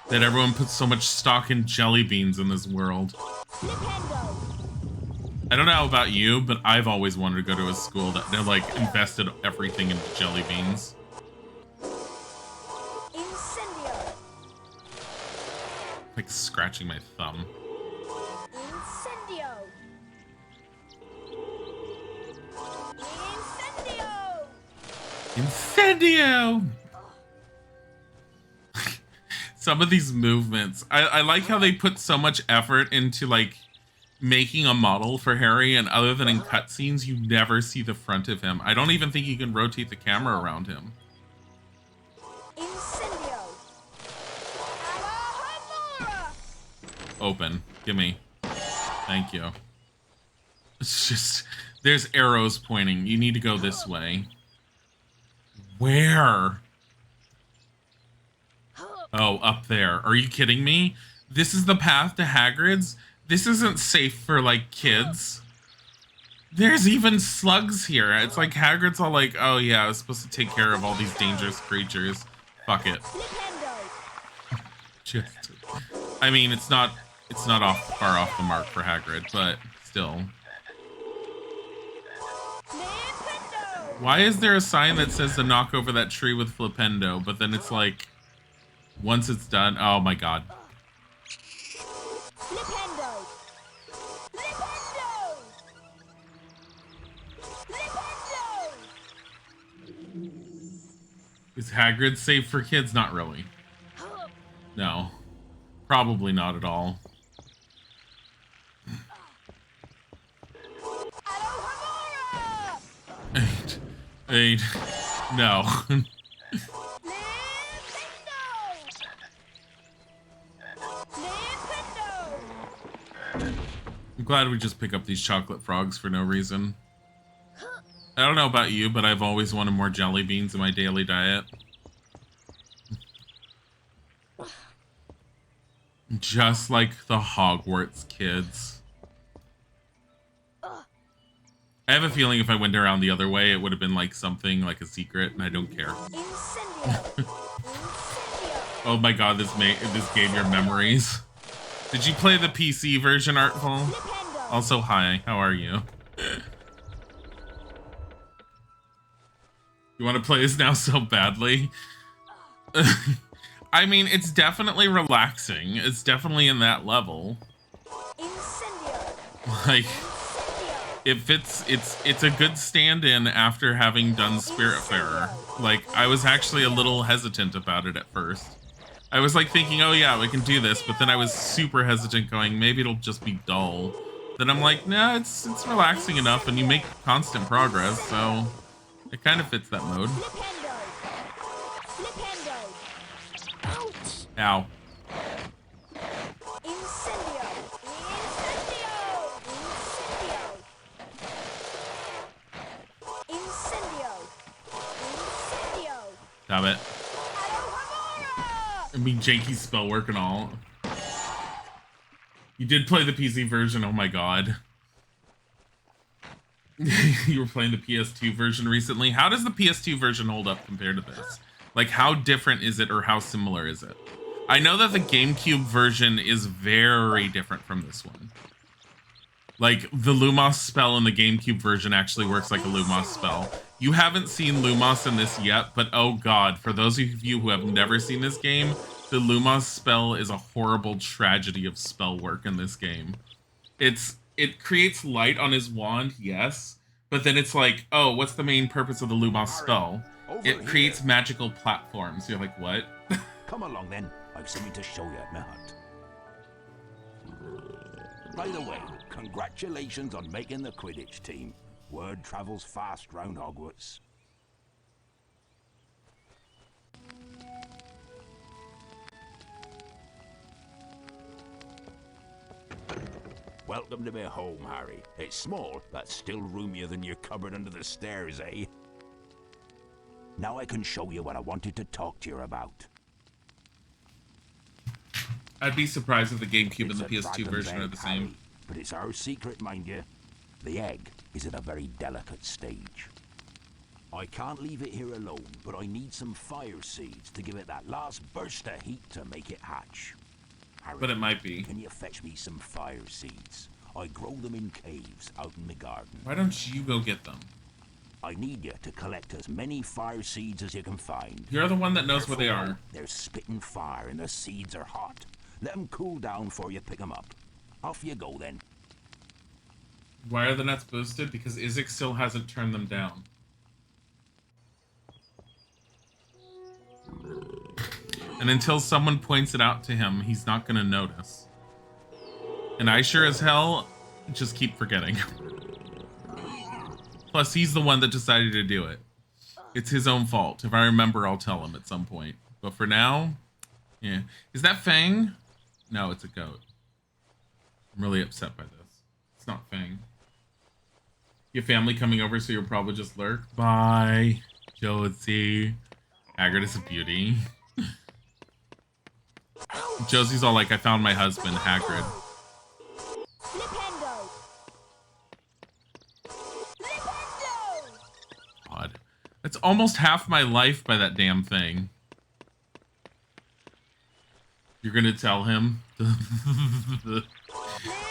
that everyone puts so much stock in jelly beans in this world. I don't know about you, but I've always wanted to go to a school that they like invested everything into jelly beans. Like scratching my thumb. Incendio! Some of these movements. I like how they put so much effort into like making a model for Harry, and other than in cutscenes, you never see the front of him. I don't even think you can rotate the camera around him. Open. Gimme. Thank you. It's just... There's arrows pointing. You need to go this way. Where? Oh, up there. Are you kidding me? This is the path to Hagrid's? This isn't safe for, like, kids. There's even slugs here. It's like Hagrid's all like, oh yeah, I was supposed to take care of all these dangerous creatures. Fuck it. Just... I mean, it's not far off the mark for Hagrid, but still. Why is there a sign that says to knock over that tree with Flipendo, but then it's like, once it's done, oh my god. Is Hagrid safe for kids? Not really. No. Probably not at all. No. I'm glad we just pick up these chocolate frogs for no reason. I don't know about you, but I've always wanted more jelly beans in my daily diet. Just like the Hogwarts kids. I have a feeling if I went around the other way, it would have been like something like a secret, and I don't care. Oh my god, this gave your memories. Did you play the PC version, Artful? Also, hi, how are you? You want to play this now so badly? I mean, it's definitely relaxing. It's definitely in that level. Like... it's a good stand-in after having done Spiritfarer. Like, I was actually a little hesitant about it at first. I was like thinking, oh yeah, we can do this, but then I was super hesitant going, maybe it'll just be dull. Then I'm like, nah, it's relaxing enough and you make constant progress, so it kind of fits that mode. Ow. Stop it. I mean, janky spell work and all. You did play the PC version, oh my god. You were playing the PS2 version recently. How does the PS2 version hold up compared to this? Like, how different is it, or how similar is it? I know that the GameCube version is very different from this one. Like, the Lumos spell in the GameCube version actually works like a Lumos spell. You haven't seen Lumos in this yet, but oh god, for those of you who have never seen this game, the Lumos spell is a horrible tragedy of spell work in this game. It creates light on his wand, yes, but then it's like, oh, what's the main purpose of the Lumos spell? It creates magical platforms. You're like, what? Come along then. I've something to show you at my hut. By the way, congratulations on making the Quidditch team. Word travels fast round Hogwarts. Welcome to my home, Harry. It's small, but still roomier than your cupboard under the stairs, eh? Now I can show you what I wanted to talk to you about. I'd be surprised if the GameCube and the It's a PS2 dragon's version are egg, the same. Harry, but it's our secret, mind you. The egg is at a very delicate stage. I can't leave it here alone, but I need some fire seeds to give it that last burst of heat to make it hatch. Harry, But it might be. Can you fetch me some fire seeds? I grow them in caves out in the garden. Why don't you go get them? I need you to collect as many fire seeds as you can find. You're the one that knows where they are. They're spitting fire and the seeds are hot. Let them cool down before you pick them up. Off you go then. Why are the nuts boosted? Because Isaac still hasn't turned them down. And until someone points it out to him, he's not going to notice. And I sure as hell just keep forgetting. Plus, he's the one that decided to do it. It's his own fault. If I remember, I'll tell him at some point. But for now, yeah. Is that Fang? No, it's a goat. I'm really upset by this. It's not Fang. Your family coming over, so you'll probably just lurk. Bye, Josie. Hagrid is a beauty. Josie's all like, I found my husband, Hagrid. God. That's almost half my life by that damn thing. You're gonna tell him?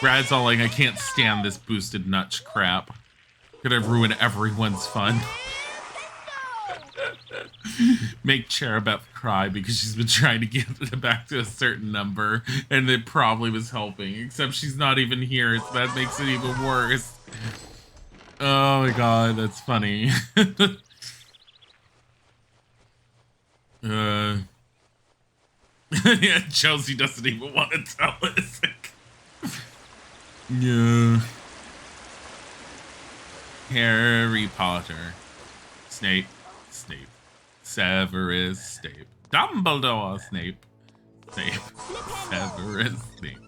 Brad's all like, I can't stand this boosted nut crap. Gonna ruin everyone's fun. Make Cherubeth cry because she's been trying to get it back to a certain number and it probably was helping, except she's not even here, so that makes it even worse. Oh my god, that's funny. Yeah, Chelsea doesn't even want to tell us. Yeah. Harry Potter. Snape. Severus Snape. Dumbledore Snape. Severus Snape.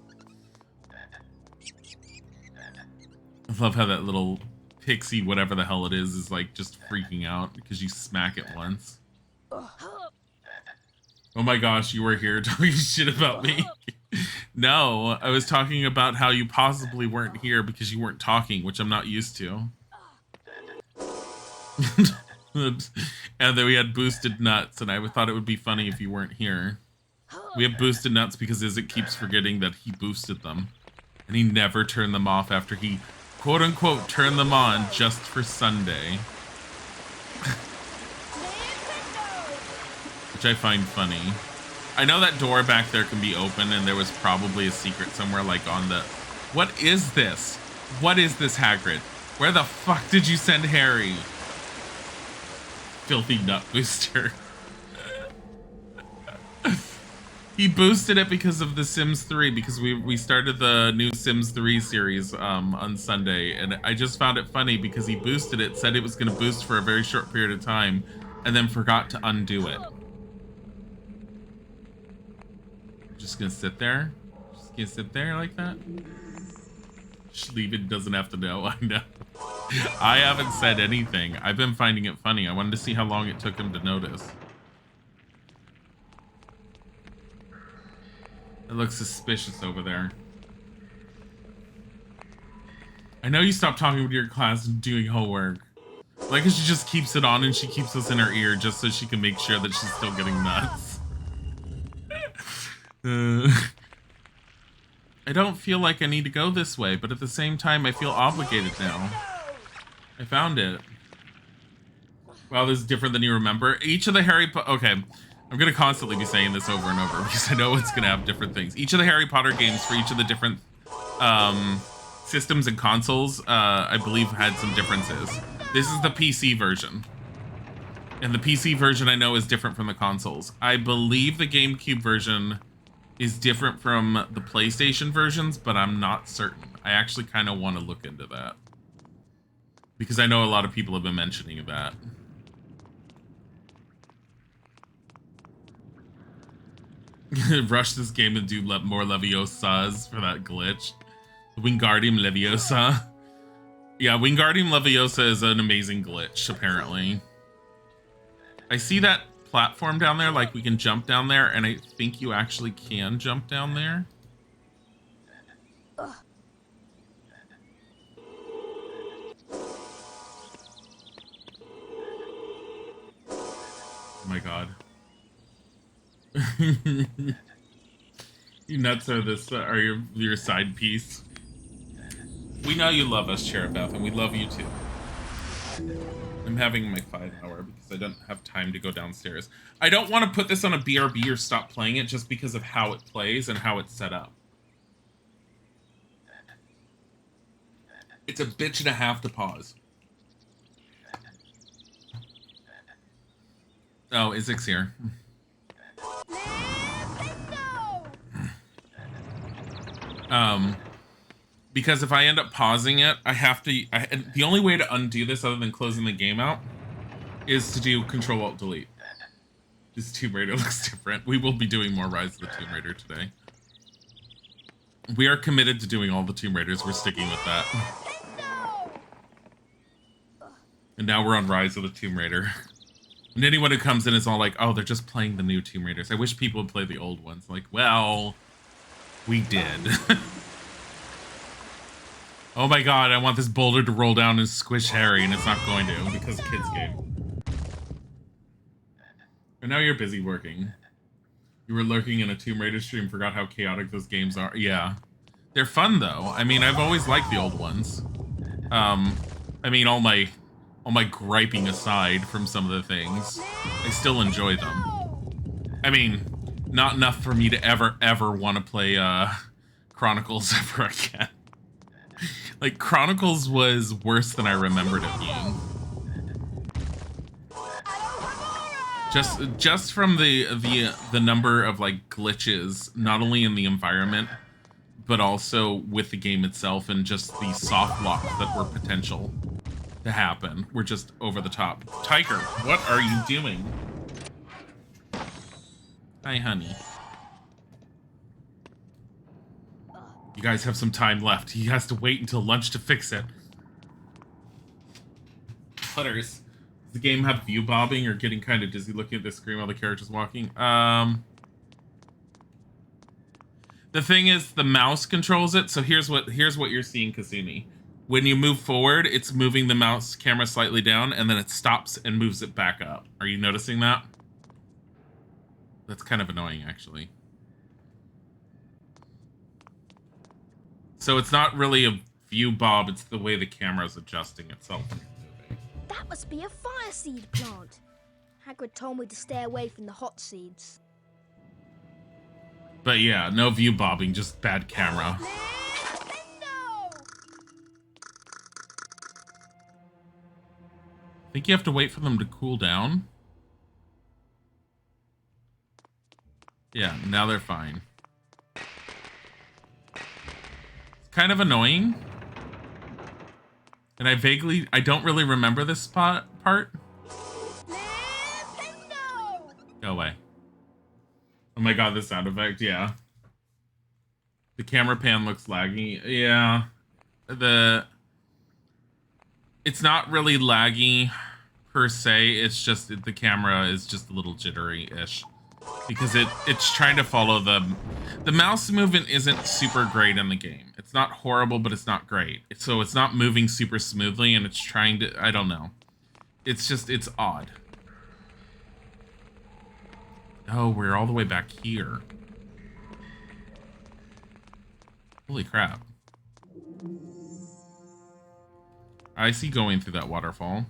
I love how that little pixie, whatever the hell it is like just freaking out because you smack it once. Oh my gosh, you were here talking shit about me. No, I was talking about how you possibly weren't here because you weren't talking, which I'm not used to. And then we had boosted nuts, and I thought it would be funny if you weren't here. We have boosted nuts because Isaac keeps forgetting that he boosted them. And he never turned them off after he, quote-unquote, turned them on just for Sunday. Which I find funny. I know that door back there can be open, and there was probably a secret somewhere, like on the... What is this? What is this, Hagrid? Where the fuck did you send Harry? Filthy nut booster. He boosted it because of The Sims 3, because we started the new Sims 3 series on Sunday, and I just found it funny because he boosted it, said it was going to boost for a very short period of time, and then forgot to undo it. Just gonna sit there? Just gonna sit there like that? Schleven doesn't have to know, I know. I haven't said anything. I've been finding it funny. I wanted to see how long it took him to notice. It looks suspicious over there. I know you stopped talking with your class and doing homework. Like, she just keeps it on and she keeps us in her ear just so she can make sure that she's still getting nuts. I don't feel like I need to go this way, but at the same time, I feel obligated now. I found it. Wow, this is different than you remember. Each of the Harry Potter... Okay, I'm going to constantly be saying this over and over because I know it's going to have different things. Each of the Harry Potter games for each of the different systems and consoles, I believe, had some differences. This is the PC version. And the PC version I know is different from the consoles. I believe the GameCube version is different from the PlayStation versions, but I'm not certain. I actually kind of want to look into that. Because I know a lot of people have been mentioning that. Rush this game and do more Leviosas for that glitch. Wingardium Leviosa. Yeah, Wingardium Leviosa is an amazing glitch, apparently. I see that platform down there, like we can jump down there, and I think you actually can jump down there. Ugh. Oh my god. You nuts are this are your side piece. We know you love us, Cherubeth, and we love you too. I'm having my 5-hour because I don't have time to go downstairs. I don't want to put this on a BRB or stop playing it just because of how it plays and how it's set up. It's a bitch and a half to pause. Oh, Izik's here. Because if I end up pausing it, I have to... the only way to undo this other than closing the game out is to do Control-Alt-Delete. This Tomb Raider looks different. We will be doing more Rise of the Tomb Raider today. We are committed to doing all the Tomb Raiders. We're sticking with that. And now we're on Rise of the Tomb Raider. And anyone who comes in is all like, oh, they're just playing the new Tomb Raiders. I wish people would play the old ones. Like, well, we did. Oh my god, I want this boulder to roll down and squish Harry, and it's not going to because kids game. And now you're busy working. You were lurking in a Tomb Raider stream, forgot how chaotic those games are. Yeah. They're fun though. I mean, I've always liked the old ones. I mean, all my griping aside from some of the things, I still enjoy them. I mean, not enough for me to ever want to play Chronicles ever again. Like, Chronicles was worse than I remembered it being. Just from the number of like glitches, not only in the environment, but also with the game itself, and just the soft locks that were potential to happen were just over the top. Tiger, what are you doing? Hi, honey. You guys have some time left. He has to wait until lunch to fix it. Putters. Does the game have view bobbing or getting kind of dizzy looking at the screen while the character's walking? The thing is, the mouse controls it. So here's what you're seeing, Kasumi. When you move forward, it's moving the mouse camera slightly down, and then it stops and moves it back up. Are you noticing that? That's kind of annoying, actually. So it's not really a view bob, it's the way the camera's adjusting itself. That must be a fire seed plant. Hagrid told me to stay away from the hot seeds. But yeah, no view bobbing, just bad camera. No! I think you have to wait for them to cool down. Yeah, now they're fine. Kind of annoying. And I don't really remember this part. Go away. Oh my god, the sound effect, yeah. The camera pan looks laggy. Yeah. It's not really laggy per se, it's just the camera is just a little jittery-ish. Because it's trying to follow the mouse movement isn't super great in the game. It's not horrible, but it's not great. So it's not moving super smoothly, and it's trying to, I don't know. It's odd. Oh, we're all the way back here. Holy crap. I see going through that waterfall.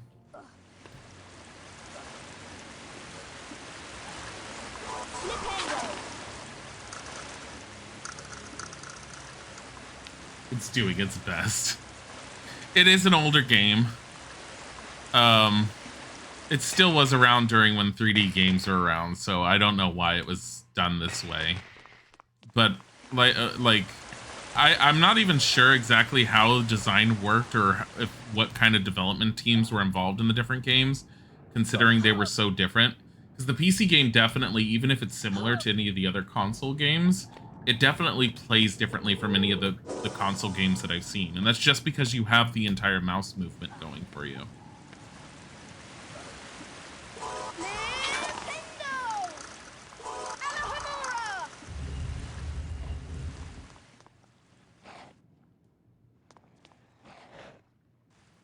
It's doing its best. It is an older game. It still was around during when 3D games were around, so I don't know why it was done this way. But I'm not even sure exactly how design worked or what kind of development teams were involved in the different games, considering they were so different. Because the PC game definitely, even if it's similar to any of the other console games, it definitely plays differently from any of the console games that I've seen. And that's just because you have the entire mouse movement going for you.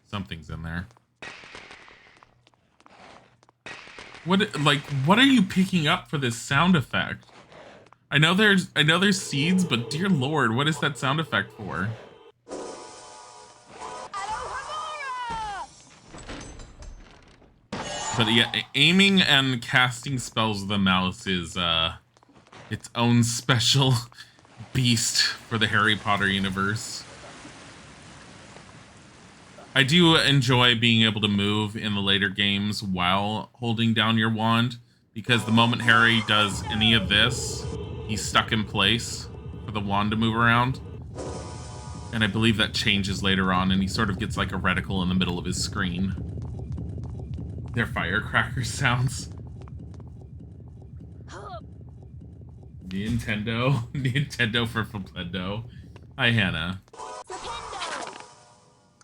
Something's in there. What are you picking up for this sound effect? I know there's seeds, but dear lord, what is that sound effect for? But yeah, aiming and casting spells with the mouse is its own special beast for the Harry Potter universe. I do enjoy being able to move in the later games while holding down your wand, because the moment Harry does any of this, he's stuck in place for the wand to move around. And I believe that changes later on, and he sort of gets like a reticle in the middle of his screen. They're firecracker sounds. Nintendo for Flipendo. Hi, Hannah.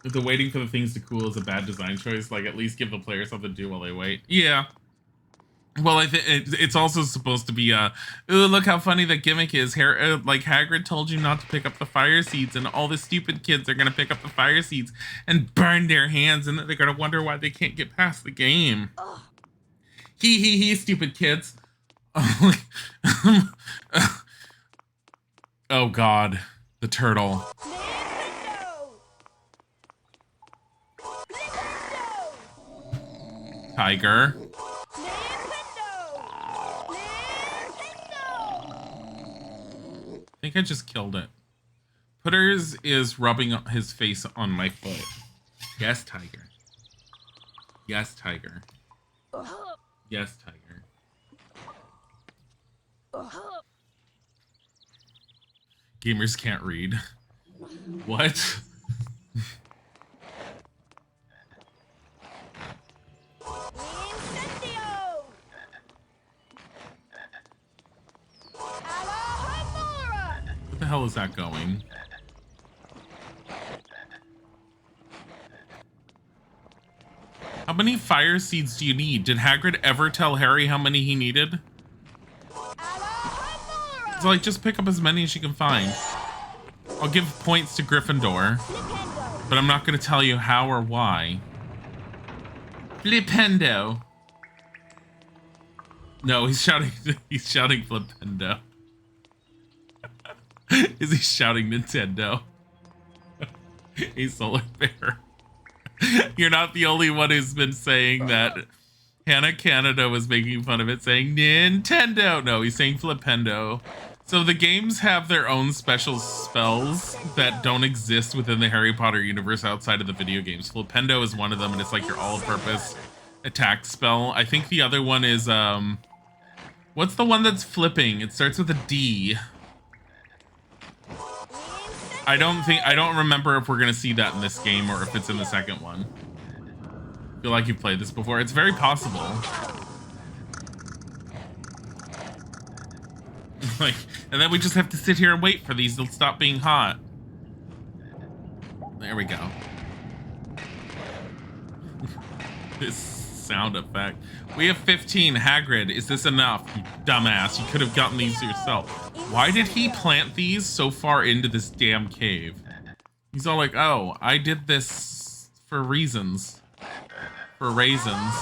If the waiting for the things to cool is a bad design choice, like at least give the player something to do while they wait. Yeah. Well, I think it's also supposed to be ooh, look how funny that gimmick is. Like Hagrid told you not to pick up the fire seeds, and all the stupid kids are gonna pick up the fire seeds and burn their hands, and then they're gonna wonder why they can't get past the game. He, stupid kids. Oh God, the turtle. Tiger. I think I just killed it. Putters is rubbing his face on my foot. Yes, Tiger. Yes, Tiger. Yes, Tiger. Gamers can't read. What? What the hell is that going? How many fire seeds do you need? Did Hagrid ever tell Harry how many he needed? So like, just pick up as many as you can find. I'll give points to Gryffindor, but I'm not going to tell you how or why. Flipendo. No, he's shouting Flipendo. Is he shouting Nintendo? A solar bear. You're not the only one who's been saying that. Hannah Canada was making fun of it, saying Nintendo. No, he's saying Flipendo. So the games have their own special spells that don't exist within the Harry Potter universe outside of the video games. Flipendo is one of them, and it's like your all-purpose attack spell. I think the other one is what's the one that's flipping? It starts with a D. I don't remember if we're gonna see that in this game or if it's in the second one. I feel like you've played this before. It's very possible. Like, and then we just have to sit here and wait for these to stop being hot. There we go. This sound effect. We have 15. Hagrid, is this enough? You dumbass. You could have gotten these yourself. Why did he plant these so far into this damn cave? He's all like, oh, I did this for reasons. For raisins.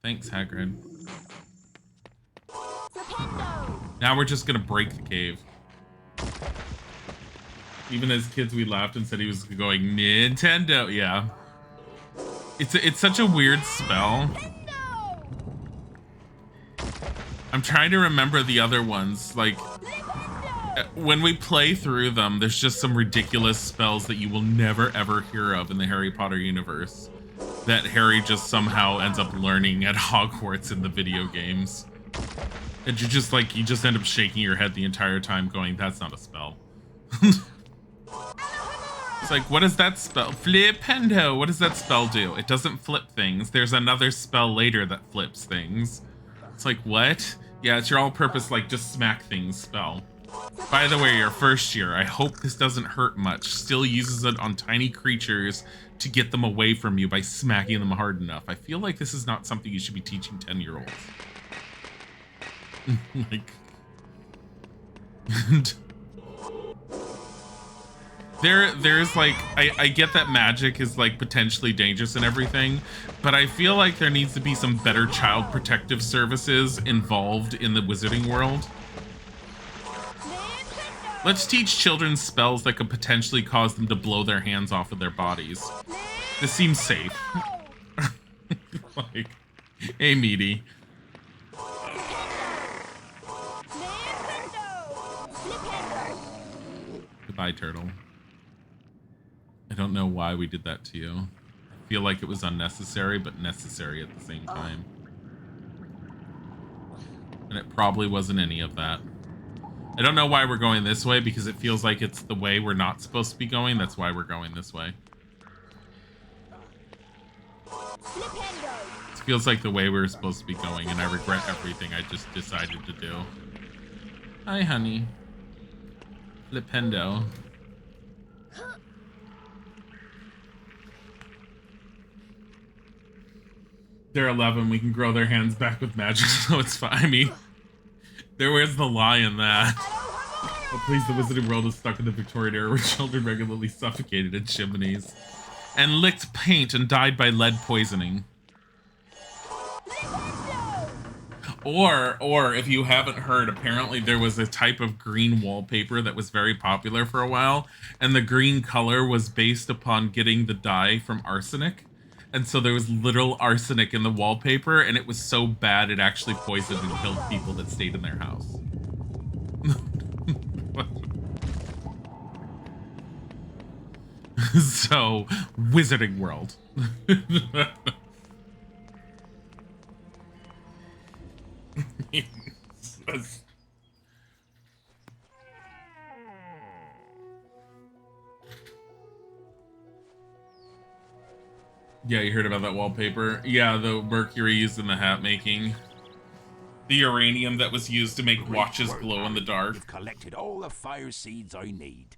Thanks, Hagrid. Now we're just gonna break the cave. Even as kids, we laughed and said he was going Nintendo. Yeah. It's such a weird spell. I'm trying to remember the other ones. Like, when we play through them, there's just some ridiculous spells that you will never ever hear of in the Harry Potter universe that Harry just somehow ends up learning at Hogwarts in the video games. And you just end up shaking your head the entire time going, that's not a spell. It's like, what does that spell? Flipendo, what does that spell do? It doesn't flip things. There's another spell later that flips things. It's like, what? Yeah, it's your all-purpose, like, just smack things spell. By the way, your first year, I hope this doesn't hurt much. Still uses it on tiny creatures to get them away from you by smacking them hard enough. I feel like this is not something you should be teaching 10-year-olds. Like... There's like, I get that magic is like potentially dangerous and everything, but I feel like there needs to be some better child protective services involved in the wizarding world. Let's teach children spells that could potentially cause them to blow their hands off of their bodies. This seems safe. Like, hey, meaty. Goodbye, turtle. I don't know why we did that to you. I feel like it was unnecessary, but necessary at the same time. And it probably wasn't any of that. I don't know why we're going this way, because it feels like it's the way we're not supposed to be going. That's why we're going this way. It feels like the way we were supposed to be going, and I regret everything I just decided to do. Hi, honey. Flipendo. They're 11. We can grow their hands back with magic, so it's fine. I mean, where's the lie in that? Oh, please, the wizarding world is stuck in the Victorian era where children regularly suffocated in chimneys and licked paint and died by lead poisoning. Or if you haven't heard, apparently there was a type of green wallpaper that was very popular for a while, and the green color was based upon getting the dye from arsenic. And so there was literal arsenic in the wallpaper, and it was so bad it actually poisoned and killed people that stayed in their house. So, wizarding world. Yeah, you heard about that wallpaper? Yeah, the mercury used in the hat making. The uranium that was used to make watches glow in the dark. You've collected all the fire seeds I need.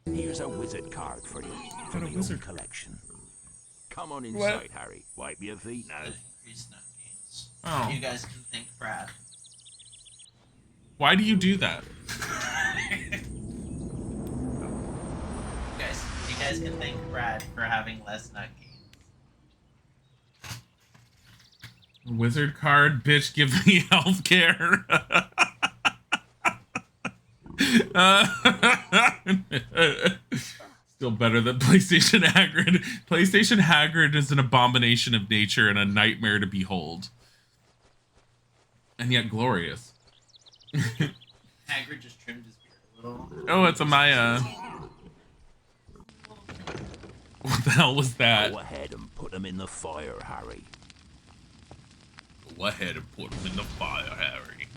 Here's a wizard card for you from the old collection. Come on inside, Harry. Wipe your feet now. Oh. You guys can thank Brad. Why do you do that? You guys can thank Brad for having less nut games. Wizard card, bitch, give me healthcare. Still better than PlayStation Hagrid. PlayStation Hagrid is an abomination of nature and a nightmare to behold. And yet glorious. Hagrid just trimmed his beard a little. Oh, it's a Maya. What the hell was that? Go ahead and put them in the fire, Harry. Go ahead and put them in the fire, Harry.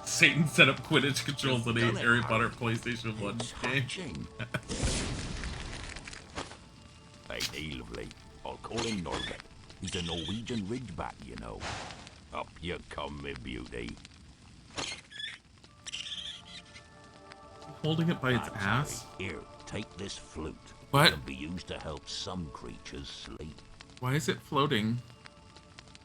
Satan set up Quidditch controls on a Harry Potter PlayStation 1 game. Ain't he lovely? I'll call him Norbert. He's a Norwegian ridgeback, you know. Up you come, my beauty. Holding it by its ass? Here, take this flute. What? It can be used to help some creatures sleep. Why is it floating?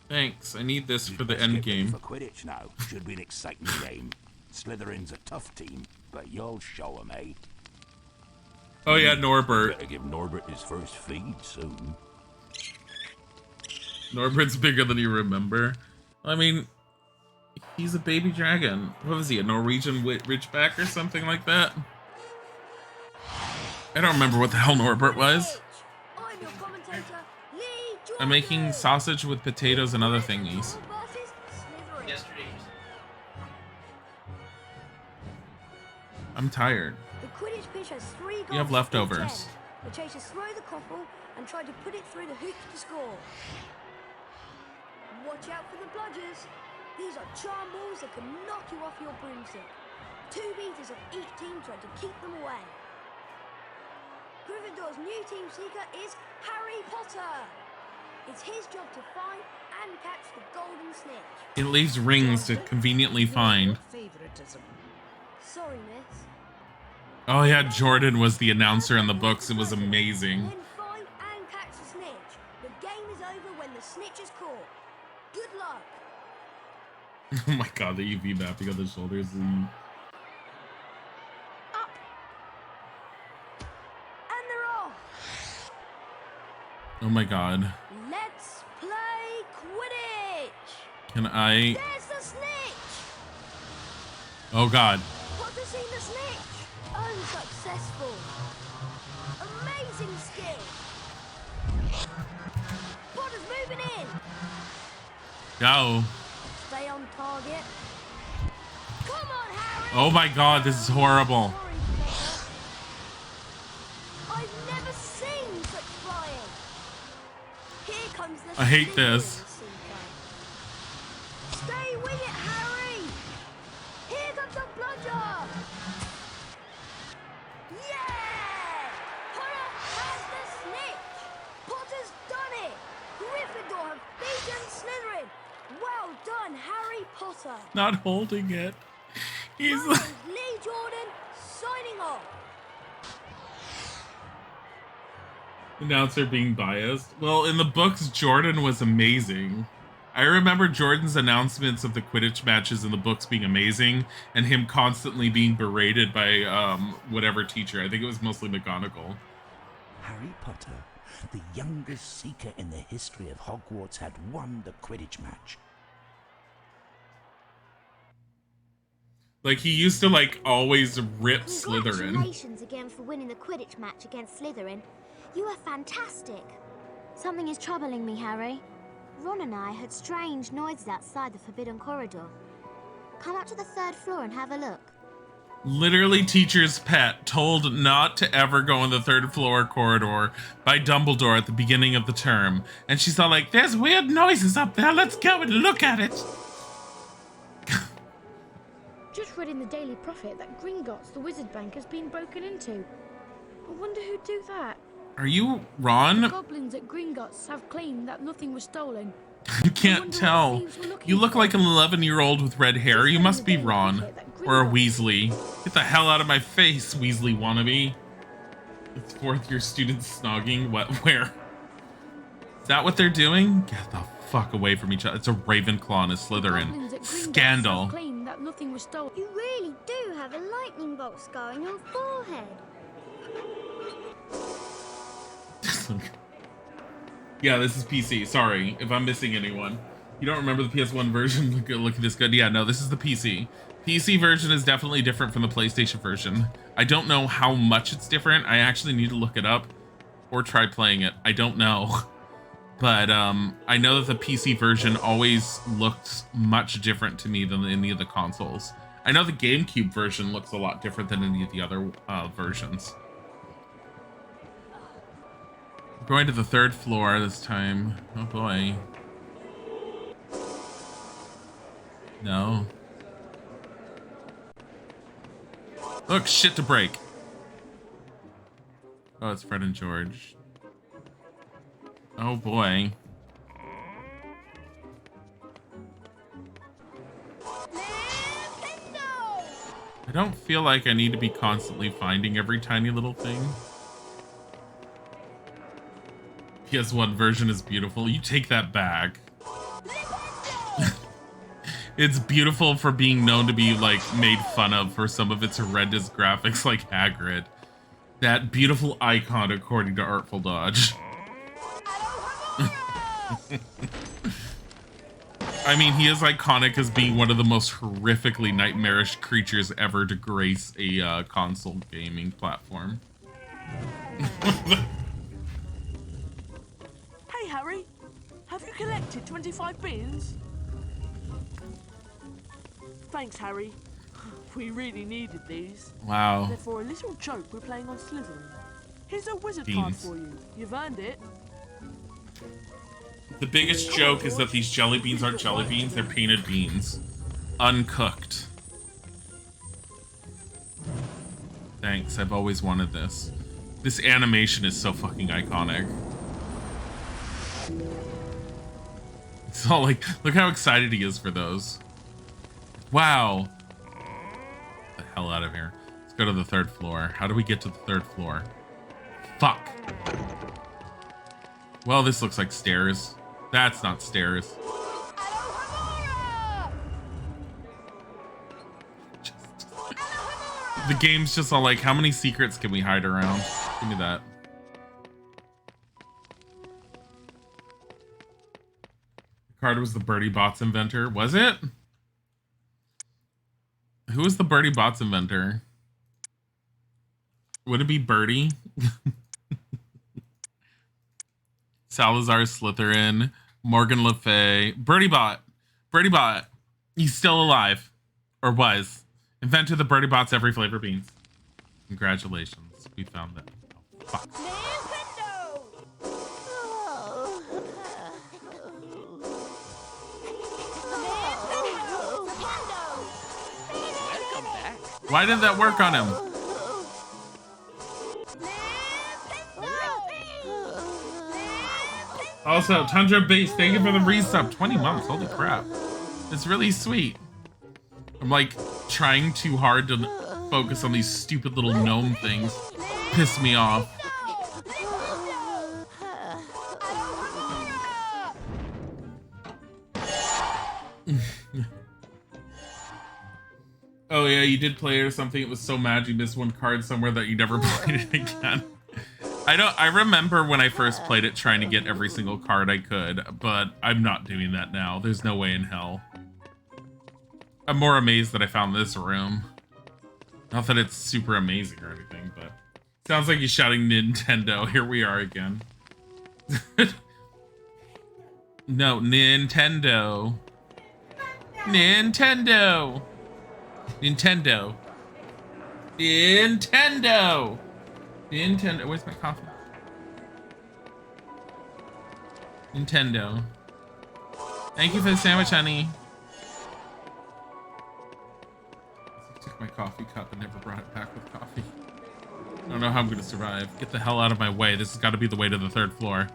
Thanks, I need this for the end game. For Quidditch now. Should be an exciting game. Slytherin's a tough team, but you'll show 'em, eh? Oh yeah, Norbert. Better give Norbert his first feed soon. Norbert's bigger than you remember. I mean, he's a baby dragon. What was he, a Norwegian Ridgeback or something like that? I don't remember what the hell Norbert was. I'm your commentator, Lee Jordan. I'm making sausage with potatoes and other thingies. Yesterday. I'm tired. The Quidditch pitch has 3 goals. You have leftovers. The chasers throw the coffle and try to put it through the hoops to score. Watch out for the bludgers. These are charm balls that can knock you off your broomstick. 2 beaters of each team try to keep them away. Gryffindor's new team seeker is Harry Potter. It's his job to find and catch the golden snitch. It leaves rings to conveniently find. Sorry, miss. Oh yeah, Jordan was the announcer in the books. It was amazing. Then find and catch the snitch. The game is over when the snitch is caught. Good luck. Oh my god, the EV mapping on the shoulders. Up. And they're off. Oh my god. Let's play Quidditch. Can I? There's the snitch. Oh god. Potter's seen the snitch. Unsuccessful. Amazing skill. Potter's moving in. Go. Stay on target. Come on, Harry. Oh my god, this is horrible. I've never seen such flying. Here comes the I hate this. Stay with it, Harry. Here comes the bludger. Yeah! Potter has the snitch. Potter's done it. Gryffindor have beaten Slytherin. Well done, Harry Potter. Not holding it. He's My name's Lee Jordan, signing off. announcer being biased. Well, in the books, Jordan was amazing. I remember Jordan's announcements of the Quidditch matches in the books being amazing, and him constantly being berated by whatever teacher. I think it was mostly McGonagall. Harry Potter, the youngest seeker in the history of Hogwarts, had won the Quidditch match. Like, he used to, like, always rip Slytherin. Congratulations again for winning the Quidditch match against Slytherin. You are fantastic. Something is troubling me, Harry. Ron and I heard strange noises outside the Forbidden Corridor. Come up to the 3rd floor and have a look. Literally teacher's pet, told not to ever go in the 3rd floor corridor by Dumbledore at the beginning of the term. And she's all like, there's weird noises up there, let's go and look at it. Just read in the Daily Prophet that Gringotts, the wizard bank, has been broken into. I wonder who'd do that. Are you Ron? The goblins at Gringotts have claimed that nothing was stolen. I can't tell. You look like an 11-year-old with red hair. You must be Ron. Or a Weasley. Get the hell out of my face, Weasley wannabe. It's 4th year students snogging. What? Where? Is that what they're doing? Get the fuck away from each other. It's a Ravenclaw and a Slytherin. Scandal. Claimed that nothing was stolen. You really do have a lightning bolt scar on your forehead. Yeah, this is PC. Sorry if I'm missing anyone. You don't remember the PS1 version? Look at this good. Yeah, no, this is the PC. PC version is definitely different from the PlayStation version. I don't know how much it's different. I actually need to look it up or try playing it. I don't know. But I know that the PC version always looked much different to me than any of the consoles. I know the GameCube version looks a lot different than any of the other versions. Going to the 3rd floor this time. Oh boy. No. Look, shit to break. Oh, it's Fred and George. Oh boy. I don't feel like I need to be constantly finding every tiny little thing. PS1 version is beautiful. You take that back. It's beautiful for being known to be, like, made fun of for some of its horrendous graphics, like Hagrid. That beautiful icon, according to Artful Dodge. I mean, he is iconic as being one of the most horrifically nightmarish creatures ever to grace a console gaming platform. Hey, Harry. Have you collected 25 beans? Thanks, Harry. We really needed these. Wow. They're for a little joke we're playing on Slytherin. Here's a wizard Beans. card for you. You've earned it. The biggest joke is that these jelly beans aren't jelly beans, they're painted beans. Uncooked. Thanks, I've always wanted this. This animation is so fucking iconic. It's all like, look how excited he is for those. Wow. Get the hell out of here. Let's go to the 3rd floor. How do we get to the 3rd floor? Fuck. Well, this looks like stairs. That's not stairs. The game's just all like, how many secrets can we hide around? Give me that. The card was the Birdie Bots inventor. Was it? Who was the Birdie Bots inventor? Would it be Birdie? Salazar Slytherin, Morgan Le Fay, Birdie Bot. Birdie Bot. He's still alive. Or was. Invented the Birdie Bots every flavor beans. Congratulations. We found them. Oh, fuck. Welcome back. Why did that work on him? Also, Tundra Base, thank you for the resub. 20 months, holy crap. It's really sweet. I'm like trying too hard to focus on these stupid little gnome things. Piss me off. Oh yeah, you did play it or something. It was so mad you missed one card somewhere that you never played it again. I remember when I first played it trying to get every single card I could, but I'm not doing that now. There's no way in hell. I'm more amazed that I found this room. Not that it's super amazing or anything, but sounds like he's shouting Nintendo. Here we are again. No, Nintendo. Nintendo. Nintendo. Nintendo. Nintendo. Where's my coffee? Nintendo. Thank you for the sandwich, honey. I took my coffee cup and never brought it back with coffee. I don't know how I'm gonna survive. Get the hell out of my way. This has got to be the way to the 3rd floor.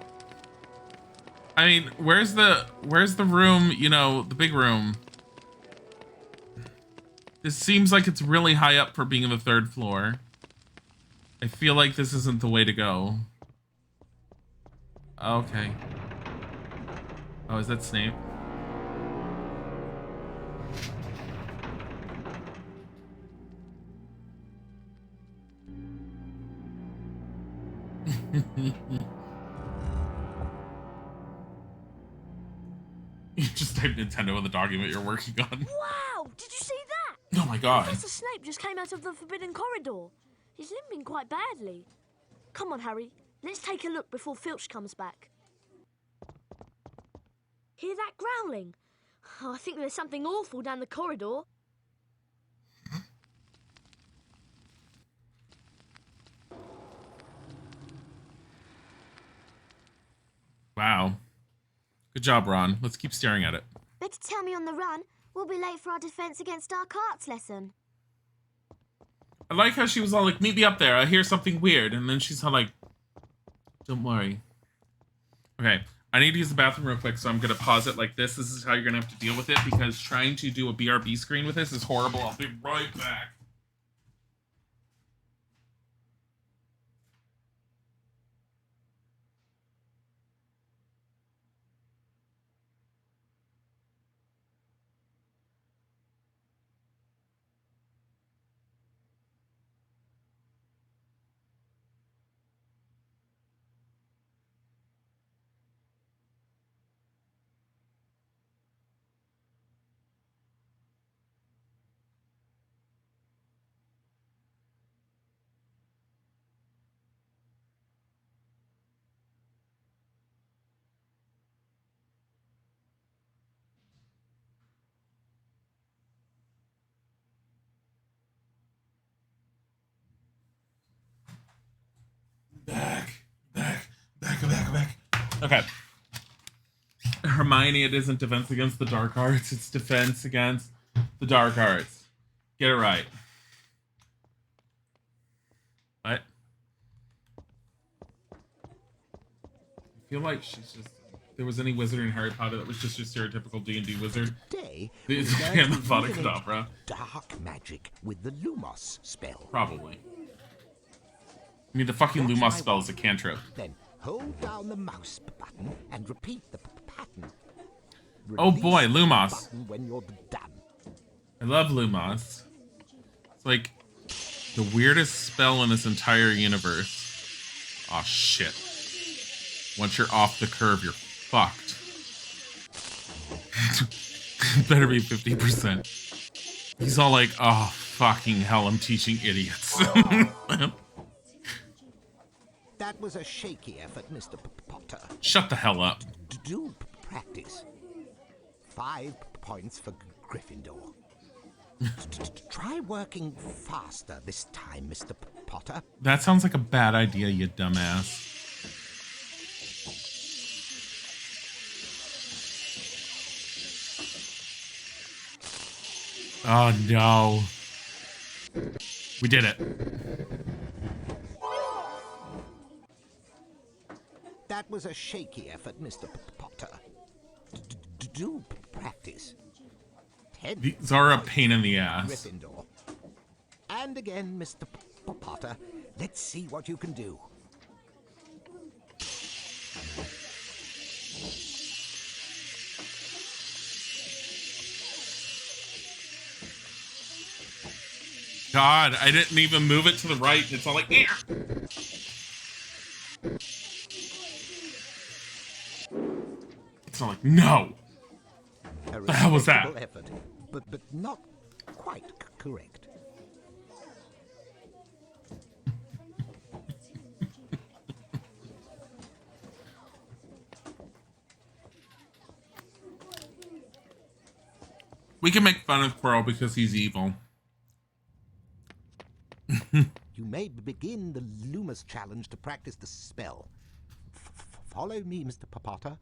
I mean, where's the room? You know, the big room. This seems like it's really high up for being in the 3rd floor. I feel like this isn't the way to go. Okay. Oh, is that Snape? You just typed Nintendo in the document you're working on. Wow! Did you see that? Oh my god. Professor Snape just came out of the Forbidden Corridor. He's limping quite badly. Come on, Harry. Let's take a look before Filch comes back. Hear that growling? Oh, I think there's something awful down the corridor. Wow. Good job, Ron. Let's keep staring at it. Better tell me on the run. We'll be late for our defense against dark arts lesson. I like how she was all like, meet me up there. I hear something weird. And then she's all like, don't worry. Okay. I need to use the bathroom real quick, so I'm going to pause it like this. This is how you're going to have to deal with it, because trying to do a BRB screen with this is horrible. I'll be right back. Okay. Hermione, it isn't defense against the dark arts. It's defense against the dark arts. Get it right. What? I feel like she's just... There was any wizard in Harry Potter that was just your stereotypical D&D wizard. Today, The Avada Kedavra. Dark magic with the Lumos spell. Probably. I mean, the fucking Lumos spell is a cantrip. Then hold down the mouse button and repeat the pattern. Oh boy, Lumos. Button when you're done. I love Lumos. It's like the weirdest spell in this entire universe. Oh shit. Once you're off the curve, you're fucked. Better be 50%. He's all like, oh fucking hell, I'm teaching idiots. That was a shaky effort, Mr. Potter. Shut the hell up. Do practice. 5 points for Gryffindor. Try working faster this time, Mr. Potter. That sounds like a bad idea, you dumbass. Oh no. We did it. That was a shaky effort, Mr. Potter. Do practice. 10 These are a pain in the ass. Gryffindor. And again, Mr. Potter. Let's see what you can do. God, I didn't even move it to the right. It's all like, yeah. It's all like, no. What the hell was that? Effort, but not quite correct. We can make fun of Quirrell because he's evil. You may begin the Lumos challenge to practice the spell. Follow me, Mr. Potter.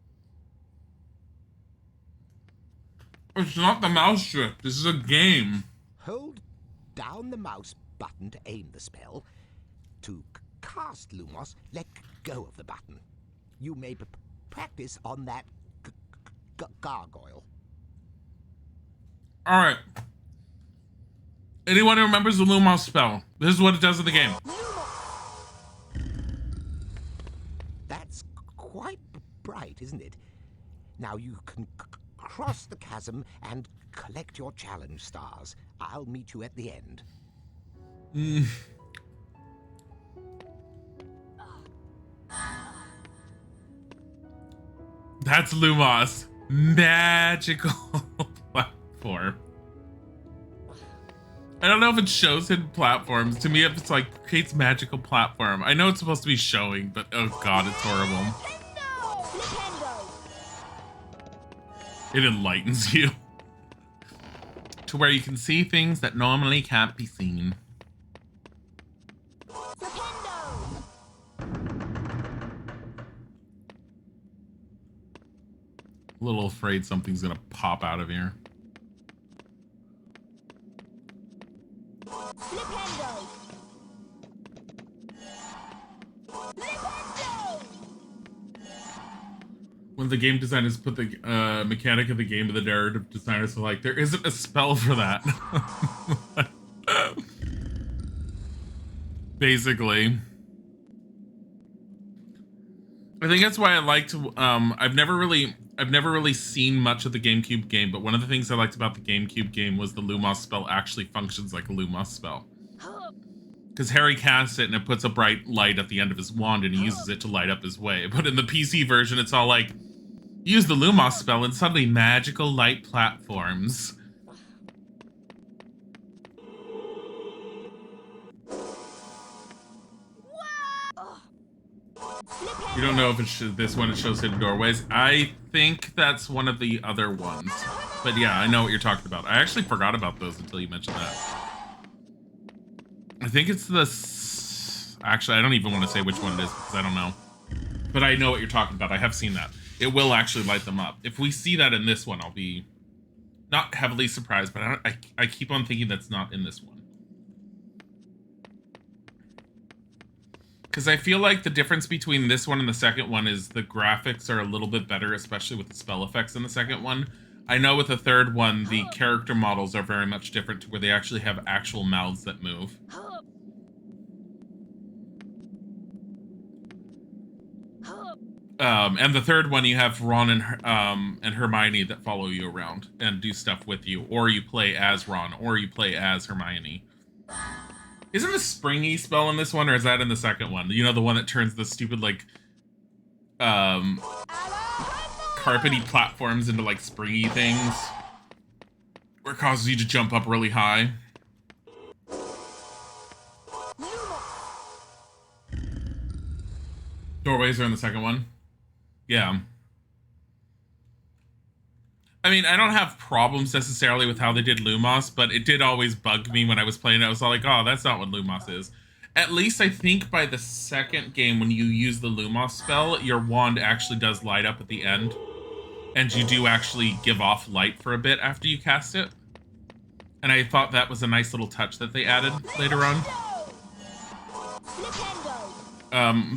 It's not the mouse trick. This is a game. Hold down the mouse button to aim the spell. To cast Lumos, let go of the button. You may practice on that gargoyle. All right. Anyone who remembers the Lumos spell, this is what it does in the game. That's quite bright, isn't it? Now you can cross the chasm and collect your challenge stars. I'll meet you at the end. That's Lumos. Magical platform. I don't know if it shows hidden platforms. To me, it's like creates magical platform. I know it's supposed to be showing, but oh god, it's horrible. It enlightens you to where you can see things that normally can't be seen. A little afraid something's gonna pop out of here. When the game designers put the mechanic of the game to the narrative designers are like, there isn't a spell for that. Basically. I think that's why I liked I've never really seen much of the GameCube game, but one of the things I liked about the GameCube game was the Lumos spell actually functions like a Lumos spell. Because Harry casts it and it puts a bright light at the end of his wand and he uses it to light up his way. But in the PC version, it's all like, use the Lumos spell and suddenly magical light platforms. You don't know if it's this one, it shows hidden doorways. I think that's one of the other ones. But yeah, I know what you're talking about. I actually forgot about those until you mentioned that. I think it's the... Actually, I don't even want to say which one it is because I don't know. But I know what you're talking about. I have seen that. It will actually light them up. If we see that in this one, I'll be not heavily surprised, but I keep on thinking that's not in this one. Because I feel like the difference between this one and the second one is the graphics are a little bit better, especially with the spell effects in the second one. I know with the third one, the character models are very much different to where they actually have actual mouths that move. And the third one, you have Ron and Hermione that follow you around and do stuff with you, or you play as Ron, or you play as Hermione. Isn't the springy spell in this one, or is that in the second one? You know, the one that turns the stupid, like, carpety platforms into, like, springy things, where it causes you to jump up really high. Doorways are in the second one. Yeah. I mean, I don't have problems necessarily with how they did Lumos, but it did always bug me when I was playing it. I was all like, oh, that's not what Lumos is. At least I think by the second game, when you use the Lumos spell, your wand actually does light up at the end. And you do actually give off light for a bit after you cast it. And I thought that was a nice little touch that they added later on.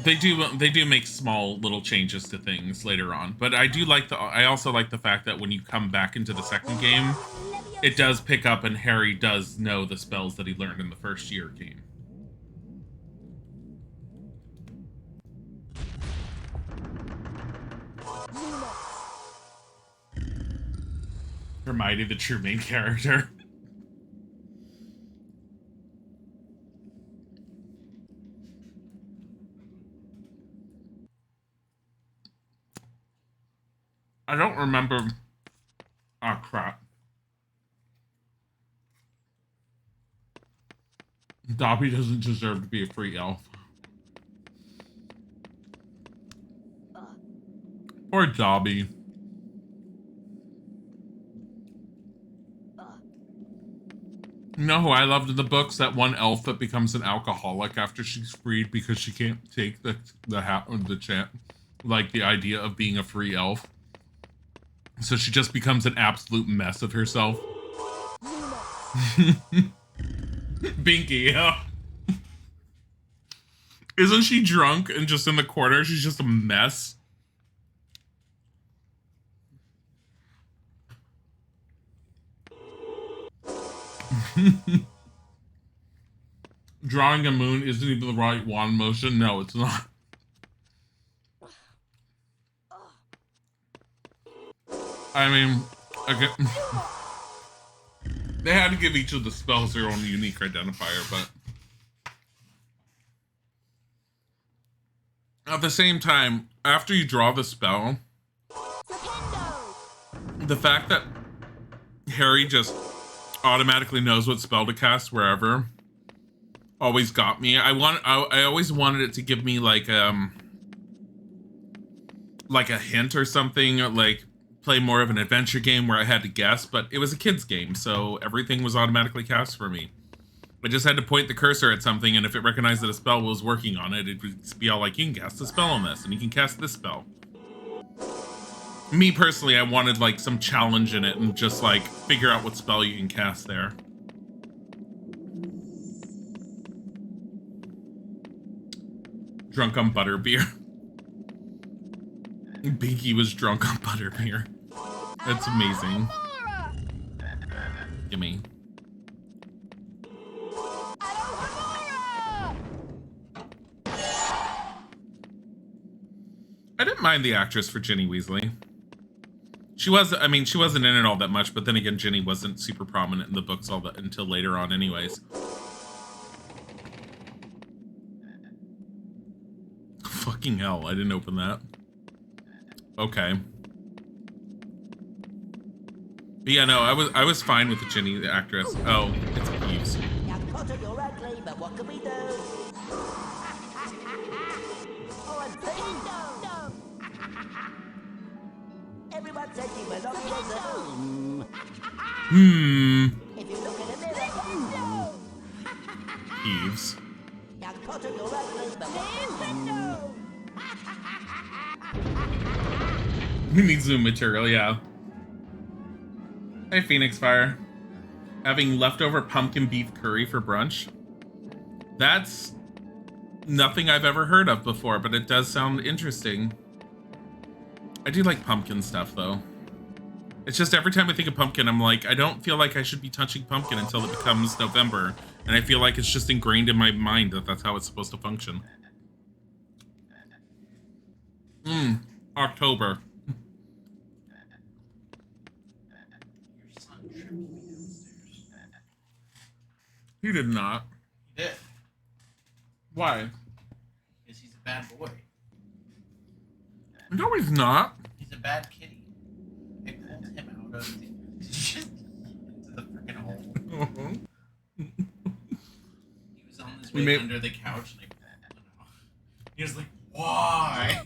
They do make small little changes to things later on, but I also like the fact that when you come back into the second game, it does pick up and Harry does know the spells that he learned in the first year game. Hermione, the true main character. I don't remember. Oh, crap. Dobby doesn't deserve to be a free elf. Poor Dobby. You know who I loved in the books? That one elf that becomes an alcoholic after she's freed because she can't take the idea of being a free elf. So she just becomes an absolute mess of herself. Binky, yeah. Isn't she drunk and just in the corner? She's just a mess. Drawing a moon isn't even the right wand motion. No, it's not. I mean, okay. They had to give each of the spells their own unique identifier, but at the same time, after you draw the spell, the fact that Harry just automatically knows what spell to cast wherever always got me. I always wanted it to give me like a hint or something, like play more of an adventure game where I had to guess, but it was a kid's game, so everything was automatically cast for me. I just had to point the cursor at something, and if it recognized that a spell was working on it, it would be all like, you can cast a spell on this, and you can cast this spell. Me personally, I wanted like some challenge in it and just like figure out what spell you can cast there. Drunk on butterbeer. Binky was drunk on butterbeer. That's amazing. Gimme. I didn't mind the actress for Ginny Weasley. She wasn't in it all that much, but then again, Ginny wasn't super prominent in the books until later on anyways. Fucking hell, I didn't open that. Okay. But yeah, no, I was fine with the Ginny, the actress. Oh, it's Peeves. Young Potter, you're ugly, but what can we do? Oh, and no. Everyone said you were not in the room. If you look in the mirror. Peeves. Young Potter, you're ugly, but what can we do? We need Zoom material, yeah. Hey, Phoenix Fire. Having leftover pumpkin beef curry for brunch. That's nothing I've ever heard of before, but it does sound interesting. I do like pumpkin stuff, though. It's just every time I think of pumpkin, I'm like, I don't feel like I should be touching pumpkin until it becomes November. And I feel like it's just ingrained in my mind that that's how it's supposed to function. October. He did not. He did. Why? Because he's a bad boy. No, he's not. He's a bad kitty. I pulled him out of the into the freaking hole. He was on his way under the couch, and I don't know. He was like, "Why?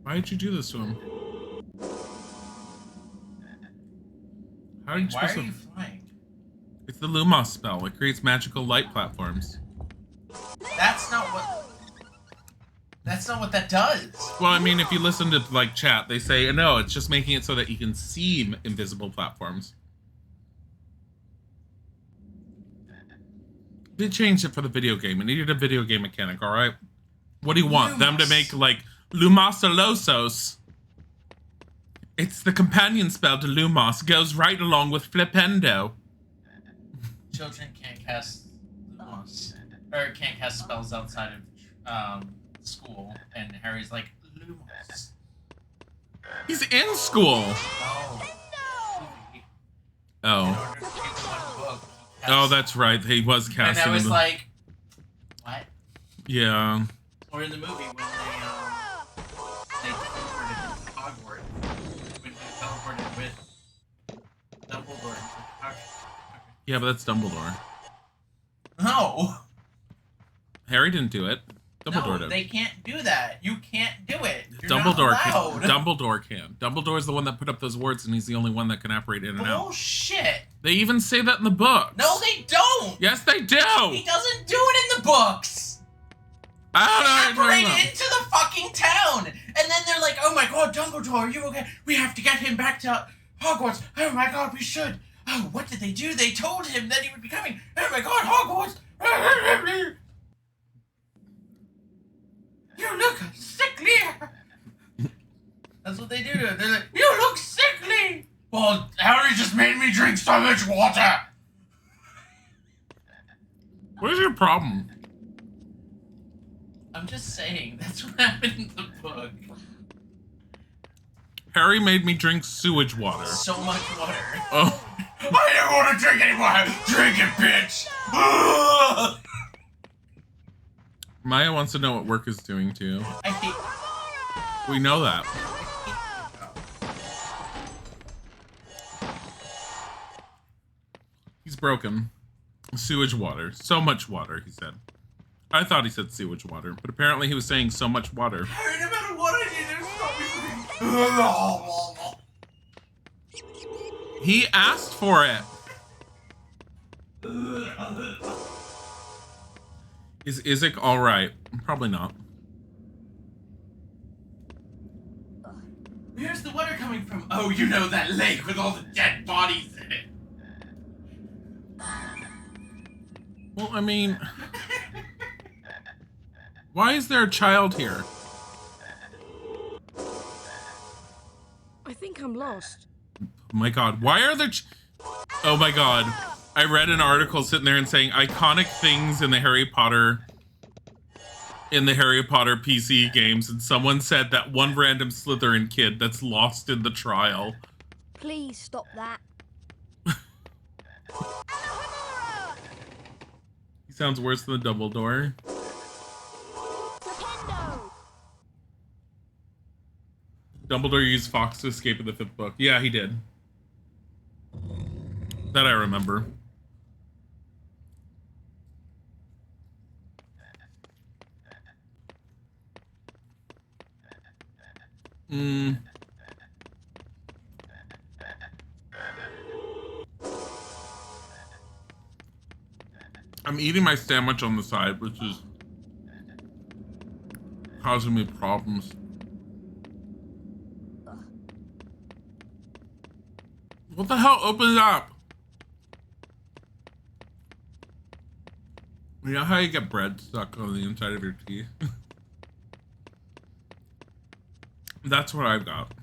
Why did you do this to him? How are you Why supposed are to... you flying?" It's the Lumos spell. It creates magical light platforms. That's not what that does. Well, I mean, if you listen to like chat, they say no. It's just making it so that you can see invisible platforms. They changed it for the video game. It needed a video game mechanic. All right. What do you want? Lumos. Them to make like Lumosalosos? It's the companion spell to Lumos. Goes right along with Flipendo. Children can't cast Lumos, or can't cast spells outside of school, and Harry's like, Lumos. He's in school. Oh. Oh, that's right. He was casting. And I was like, what? Yeah. Or in the movie when they teleported into Hogwarts, when he teleported with Dumbledore into Hogwarts. Yeah, but that's Dumbledore. No. Harry didn't do it. Dumbledore did. They can't do that. You can't do it. You're Dumbledore not can. allowed. Dumbledore can. Dumbledore's the one that put up those words, and he's the only one that can operate in and out. Bullshit. They even say that in the books. No, they don't. Yes, they do. He doesn't do it in the books. I don't Operate know. into the fucking town, and then they're like, "Oh my God, Dumbledore, are you okay? We have to get him back to Hogwarts. Oh my God, we should. Oh, what did they do? They told him that he would be coming. Oh my God, Hogwarts. You look sickly." That's what they do to him. They're like, "You look sickly." Well, Harry just made me drink so much water. What is your problem? I'm just saying, that's what happened in the book. Harry made me drink sewage water. So much water. Oh. I don't want to drink anymore. Drink it, bitch. Maya wants to know what work is doing to you. I hate. We know that. He's broken. Sewage water. So much water, he said. I thought he said sewage water, but apparently he was saying so much water. Harry, no matter what I do, there's something. He asked for it. Is Isaac all right? Probably not. Where's the water coming from? Oh, you know that lake with all the dead bodies in it. Well, I mean, why is there a child here? I think I'm lost. Oh my God, why are there? Oh my God, I read an article sitting there and saying iconic things in the Harry Potter PC games, and someone said that one random Slytherin kid that's lost in the trial. Please stop that. He sounds worse than the Dumbledore. Dumbledore used Fox to escape in the 5th book. Yeah, he did. That I remember. I'm eating my sandwich on the side, which is causing me problems. What the hell? Open it up. You know how you get bread stuck on the inside of your teeth? That's what I've got.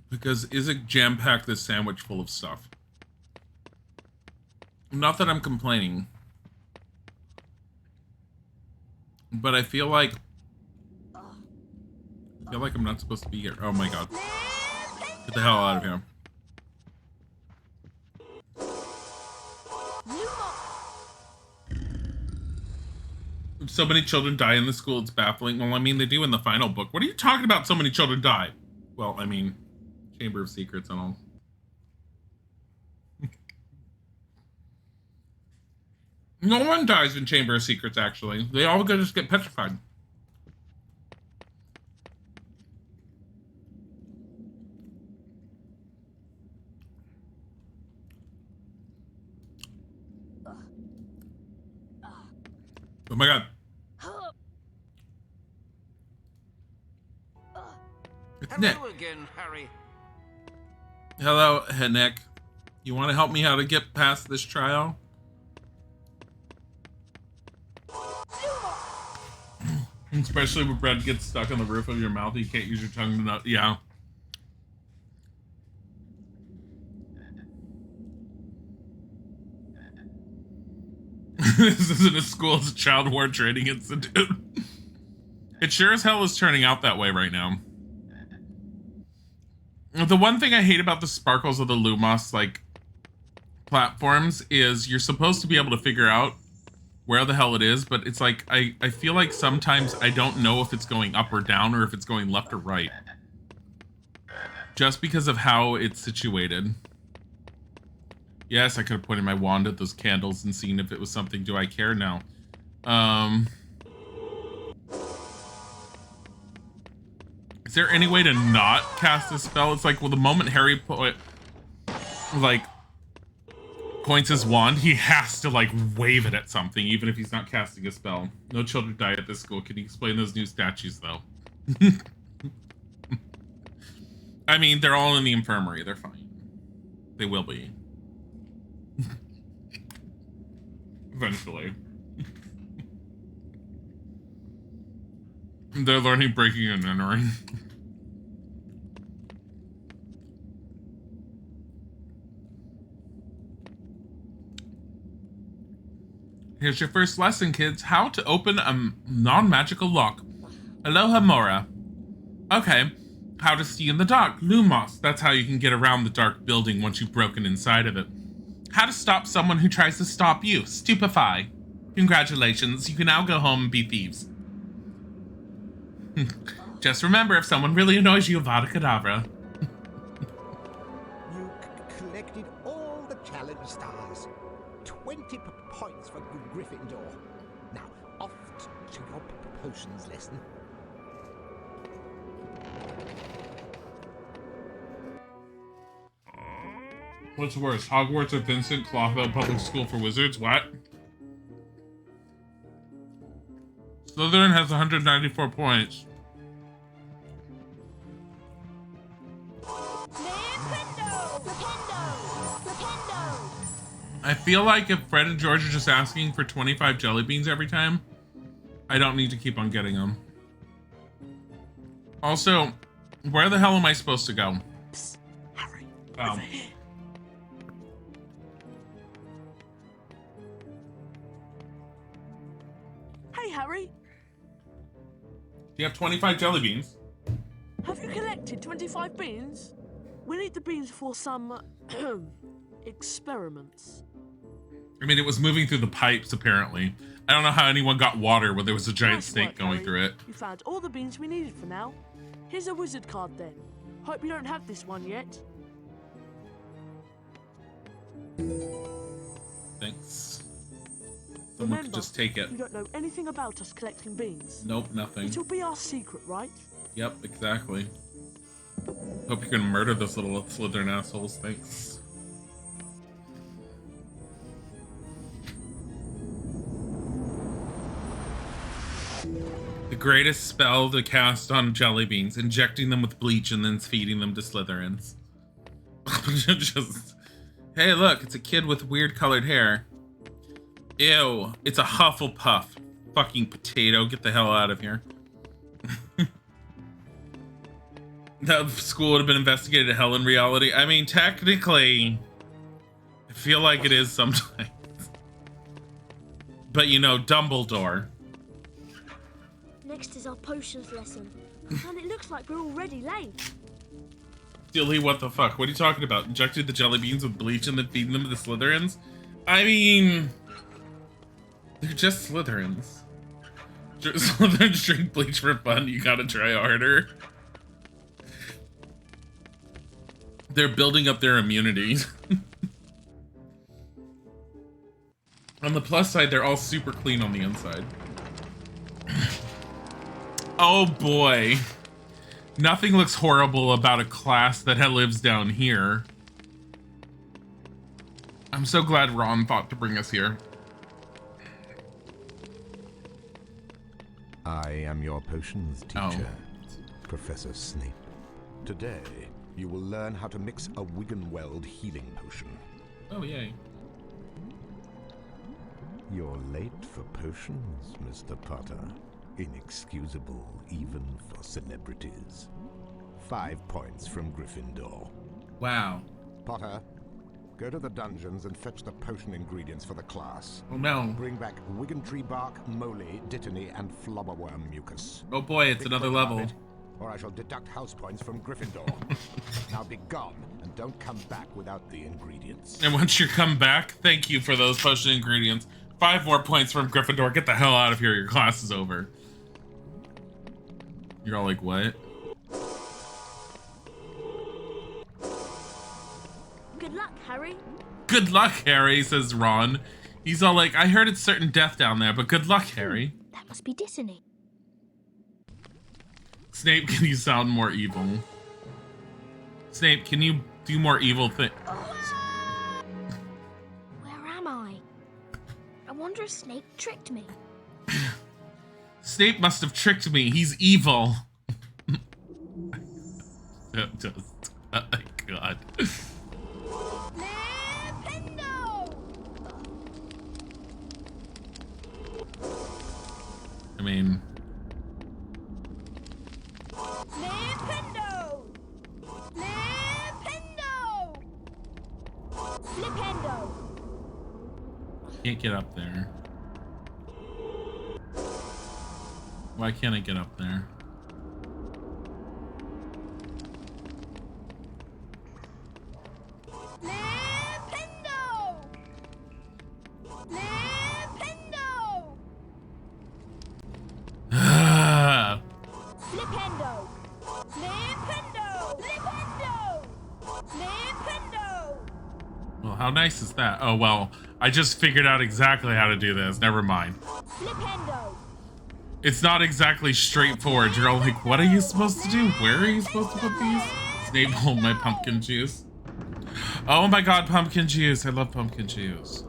Because Dilzik jam-packed this sandwich full of stuff. Not that I'm complaining. But I feel like I'm not supposed to be here. Oh my god. Get the hell out of here. So many children die in the school, it's baffling. Well, I mean, they do in the final book. What are you talking about, so many children die? Well, I mean, Chamber of Secrets and all. No one dies in Chamber of Secrets, actually. They all just get petrified. Oh my god. It's Nick. Hello again, Harry. Hello, Nick. You want to help me how to get past this trial? Especially when bread gets stuck on the roof of your mouth, you can't use your tongue to nut. Yeah. This isn't a school, it's a child war training institute. It sure as hell is turning out that way right now. The one thing I hate about the sparkles of the Lumos, like, platforms is you're supposed to be able to figure out where the hell it is, but it's like, I feel like sometimes I don't know if it's going up or down or if it's going left or right. Just because of how it's situated. Yes, I could have pointed my wand at those candles and seen if it was something. Do I care now? Is there any way to not cast a spell? It's like, well, the moment Harry points his wand, he has to like wave it at something, even if he's not casting a spell. No children die at this school. Can you explain those new statues, though? I mean, they're all in the infirmary. They're fine. They will be. Eventually. They're learning breaking and entering. Here's your first lesson, kids. How to open a non-magical lock. Aloha Mora. Okay. How to see in the dark. Lumos. That's how you can get around the dark building once you've broken inside of it. How to stop someone who tries to stop you. Stupefy. Congratulations. You can now go home and be thieves. Just remember, if someone really annoys you, Avada Kedavra. You collected all the challenge stars. 20 points for Gryffindor. Now, off to your potions lesson. What's worse, Hogwarts or Vincent Clotho Public School for Wizards? What? Slytherin has 194 points. I feel like if Fred and George are just asking for 25 jelly beans every time, I don't need to keep on getting them. Also, where the hell am I supposed to go? Psst, Harry, oh. Over here. Hey, Harry. Do you have 25 jelly beans? Have you collected 25 beans? We need the beans for some experiments. I mean, it was moving through the pipes, apparently. I don't know how anyone got water when there was a giant snake going Harry. through it. You found all the beans we needed for now. Here's a wizard card then. Hope you don't have this one yet. Thanks. Someone could just take it. You don't know anything about us collecting beans. Nope, nothing. It'll be our secret, right? Yep, exactly. Hope you can murder those little Slytherin assholes. Thanks. The greatest spell to cast on jelly beans, injecting them with bleach and then feeding them to Slytherins. Just, hey, look, it's a kid with weird colored hair. Ew, it's a Hufflepuff. Fucking potato, get the hell out of here. That school would have been investigated to hell in reality. I mean, technically, I feel like it is sometimes. But you know, Dumbledore. Next is our potions lesson. And it looks like we're already late. Dilly, what the fuck? What are you talking about? Injected the jelly beans with bleach and then feeding them to the Slytherins? I mean, they're just Slytherins. Slytherins drink bleach for fun. You gotta try harder. They're building up their immunity. On the plus side, they're all super clean on the inside. Oh boy. Nothing looks horrible about a class that lives down here. I'm so glad Ron thought to bring us here. I am your potions teacher, Professor Snape. Today, you will learn how to mix a Wiggenweld healing potion. Oh, yay. You're late for potions, Mr. Potter. Inexcusable, even for celebrities. 5 points from Gryffindor. Wow. Potter, go to the dungeons and fetch the potion ingredients for the class. Oh no. Bring back Wiggentree bark, moly, dittany, and flobberworm mucus. Oh boy, it's another level. Or I shall deduct house points from Gryffindor. Now be gone, and don't come back without the ingredients. And once you come back, thank you for those potion ingredients. 5 more points from Gryffindor. Get the hell out of here. Your class is over. You're all like, what? Good luck, Harry. Good luck, Harry, says Ron. He's all like, I heard it's certain death down there, but good luck, Harry. That must be Dittany. Snape, can you sound more evil? Snape, can you do more evil things? Where am I? I wonder if Snape tricked me. Snape must have tricked me. He's evil. Just, oh my god. I mean... Flipendo! Flipendo! Flipendo! Can't get up there. Why can't I get up there? Flipendo! Flipendo! Flipendo! Flipendo! Flipendo! Flipendo! Well, how nice is that? Oh, well, I just figured out exactly how to do this. Never mind. Flipendo! It's not exactly straightforward. You're all like, what are you supposed to do? Where are you supposed to put these? Snape, hold my pumpkin juice. Oh my god, pumpkin juice. I love pumpkin juice.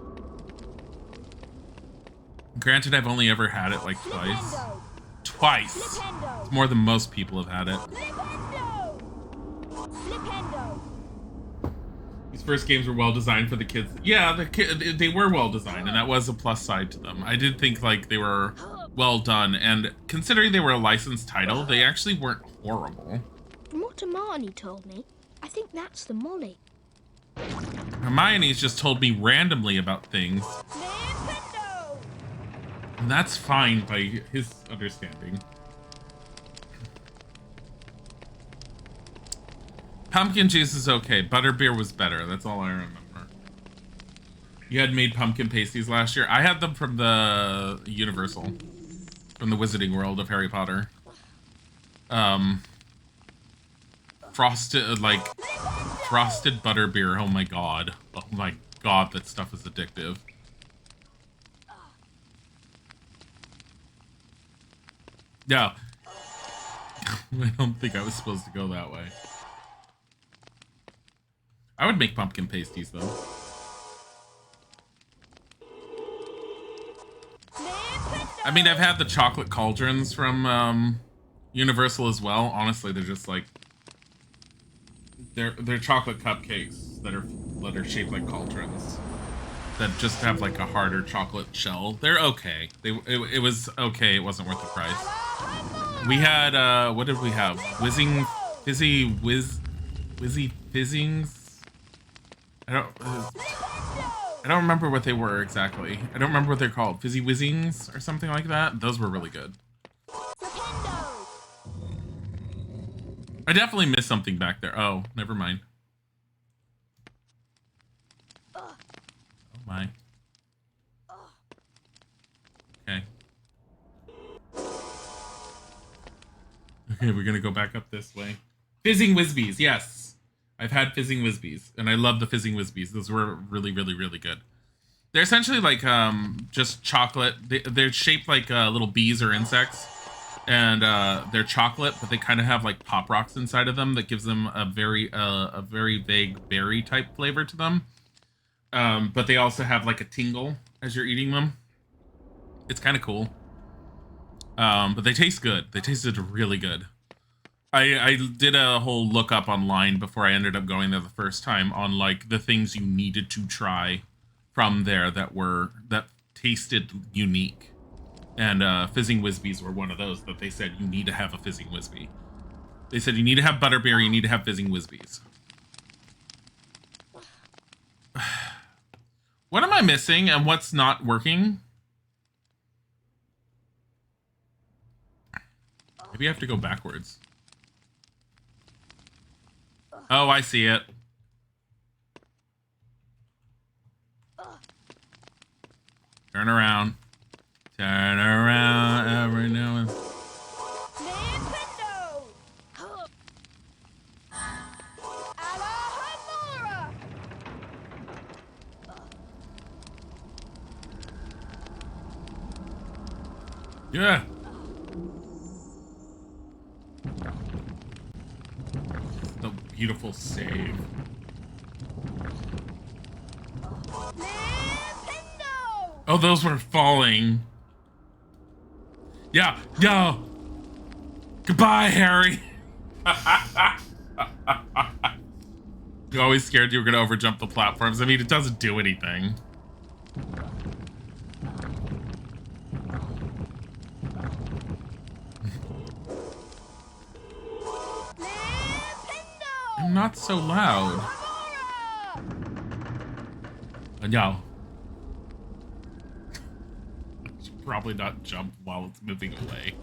Granted, I've only ever had it like twice. Twice! It's more than most people have had it. Flipendo! Flipendo! These first games were well designed for the kids. Yeah, they were well designed, and that was a plus side to them. I did think like they were well done, and considering they were a licensed title, they actually weren't horrible. From what Hermione told me, I think that's the Molly. Hermione's just told me randomly about things. And that's fine by his understanding. Pumpkin juice is okay. Butterbeer was better. That's all I remember. You had made pumpkin pasties last year. I had them from the Universal. From the Wizarding World of Harry Potter. Frosted butterbeer. Oh my god. Oh my god, that stuff is addictive. Yeah. I don't think I was supposed to go that way. I would make pumpkin pasties, though. I mean, I've had the chocolate cauldrons from Universal as well. Honestly, they're just like they're chocolate cupcakes that are shaped like cauldrons. That just have like a harder chocolate shell. They're okay. It was okay. It wasn't worth the price. We had what did we have? Whizzing fizzy fizzings. I don't remember what they were exactly. I don't remember what they're called. Fizzy whizzings or something like that. Those were really good. I definitely missed something back there. Oh, never mind. Oh my. Okay. Okay, we're gonna go back up this way. Fizzing Whizbees, yes. I've had Fizzing Whizbees, and I love the Fizzing Whizbees. Those were really, really, really good. They're essentially like just chocolate. They're shaped like little bees or insects, and they're chocolate, but they kind of have like pop rocks inside of them that gives them a very vague berry type flavor to them. But they also have like a tingle as you're eating them. It's kind of cool. But they taste good. They tasted really good. I did a whole look up online before I ended up going there the first time on like the things you needed to try from there that tasted unique. And Fizzing Whizbees were one of those that they said you need to have a Fizzing Whizbee. They said you need to have Butterberry, you need to have Fizzing Whizbees. What am I missing and what's not working? Maybe I have to go backwards. Oh, I see it. Turn around. Turn around every now and then. Yeah. The beautiful save. Oh, those were falling. Yeah, yo. Goodbye, Harry. You always scared you were gonna overjump the platforms. I mean, it doesn't do anything. I'm not so loud. No. Should probably not jump while it's moving away.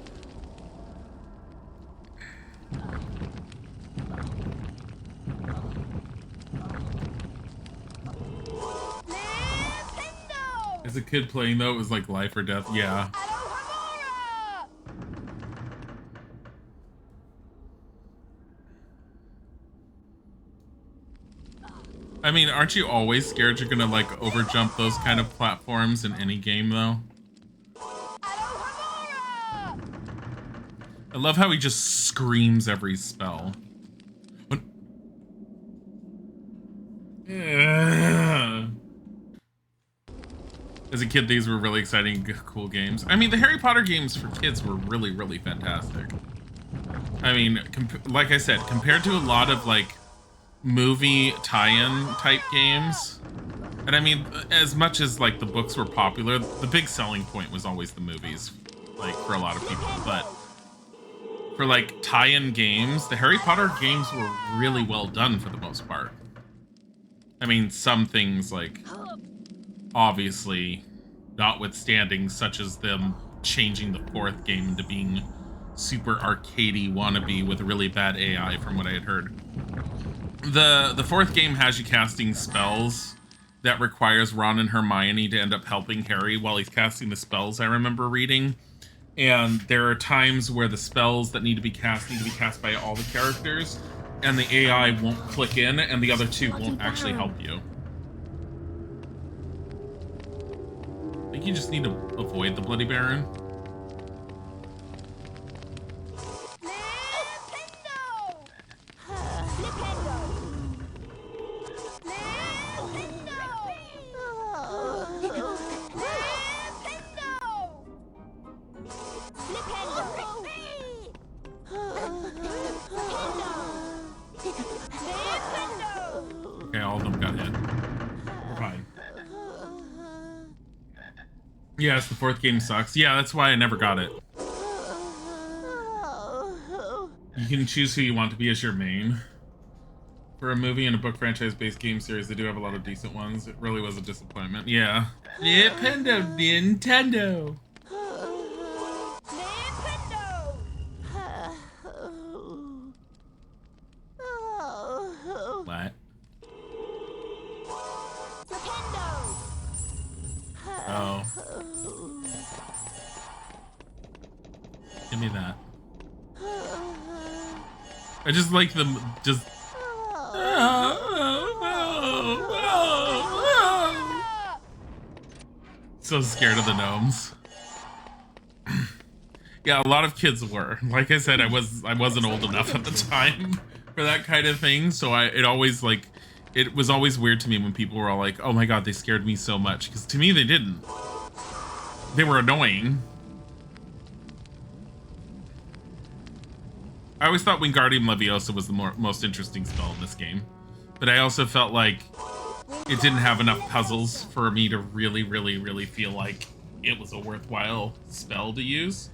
As a kid playing though, it was like life or death. Yeah. I mean, aren't you always scared you're gonna like overjump those kind of platforms in any game though? I love how he just screams every spell. What? As a kid, these were really exciting, cool games. I mean, the Harry Potter games for kids were really, really fantastic. I mean, like I said, compared to a lot of like movie tie-in type games, and I mean, as much as like the books were popular, the big selling point was always the movies, like for a lot of people. But for like tie-in games, the Harry Potter games were really well done for the most part. I mean, some things like obviously notwithstanding, such as them changing the fourth game into being super arcadey wannabe with really bad AI from what I had heard. The fourth game has you casting spells that requires Ron and Hermione to end up helping Harry while he's casting the spells, I remember reading. And there are times where the spells that need to be cast by all the characters, and the AI won't click in, and the other two won't actually help you. I think you just need to avoid the Bloody Baron. Okay, all of them got hit. We're fine. Yes, the fourth game sucks. Yeah, that's why I never got it. You can choose who you want to be as your main. For a movie and a book franchise-based game series, they do have a lot of decent ones. It really was a disappointment. Yeah. Nintendo. What? Oh. Give me that. I just like them just... So scared of the gnomes. Yeah, a lot of kids were. Like I said, I wasn't old enough at the time for that kind of thing, so it was always weird to me when people were all like, "Oh my god, they scared me so much," because to me they didn't. They were annoying. I always thought Wingardium Leviosa was the most interesting spell in this game, but I also felt like it didn't have enough puzzles for me to really, really, really feel like it was a worthwhile spell to use.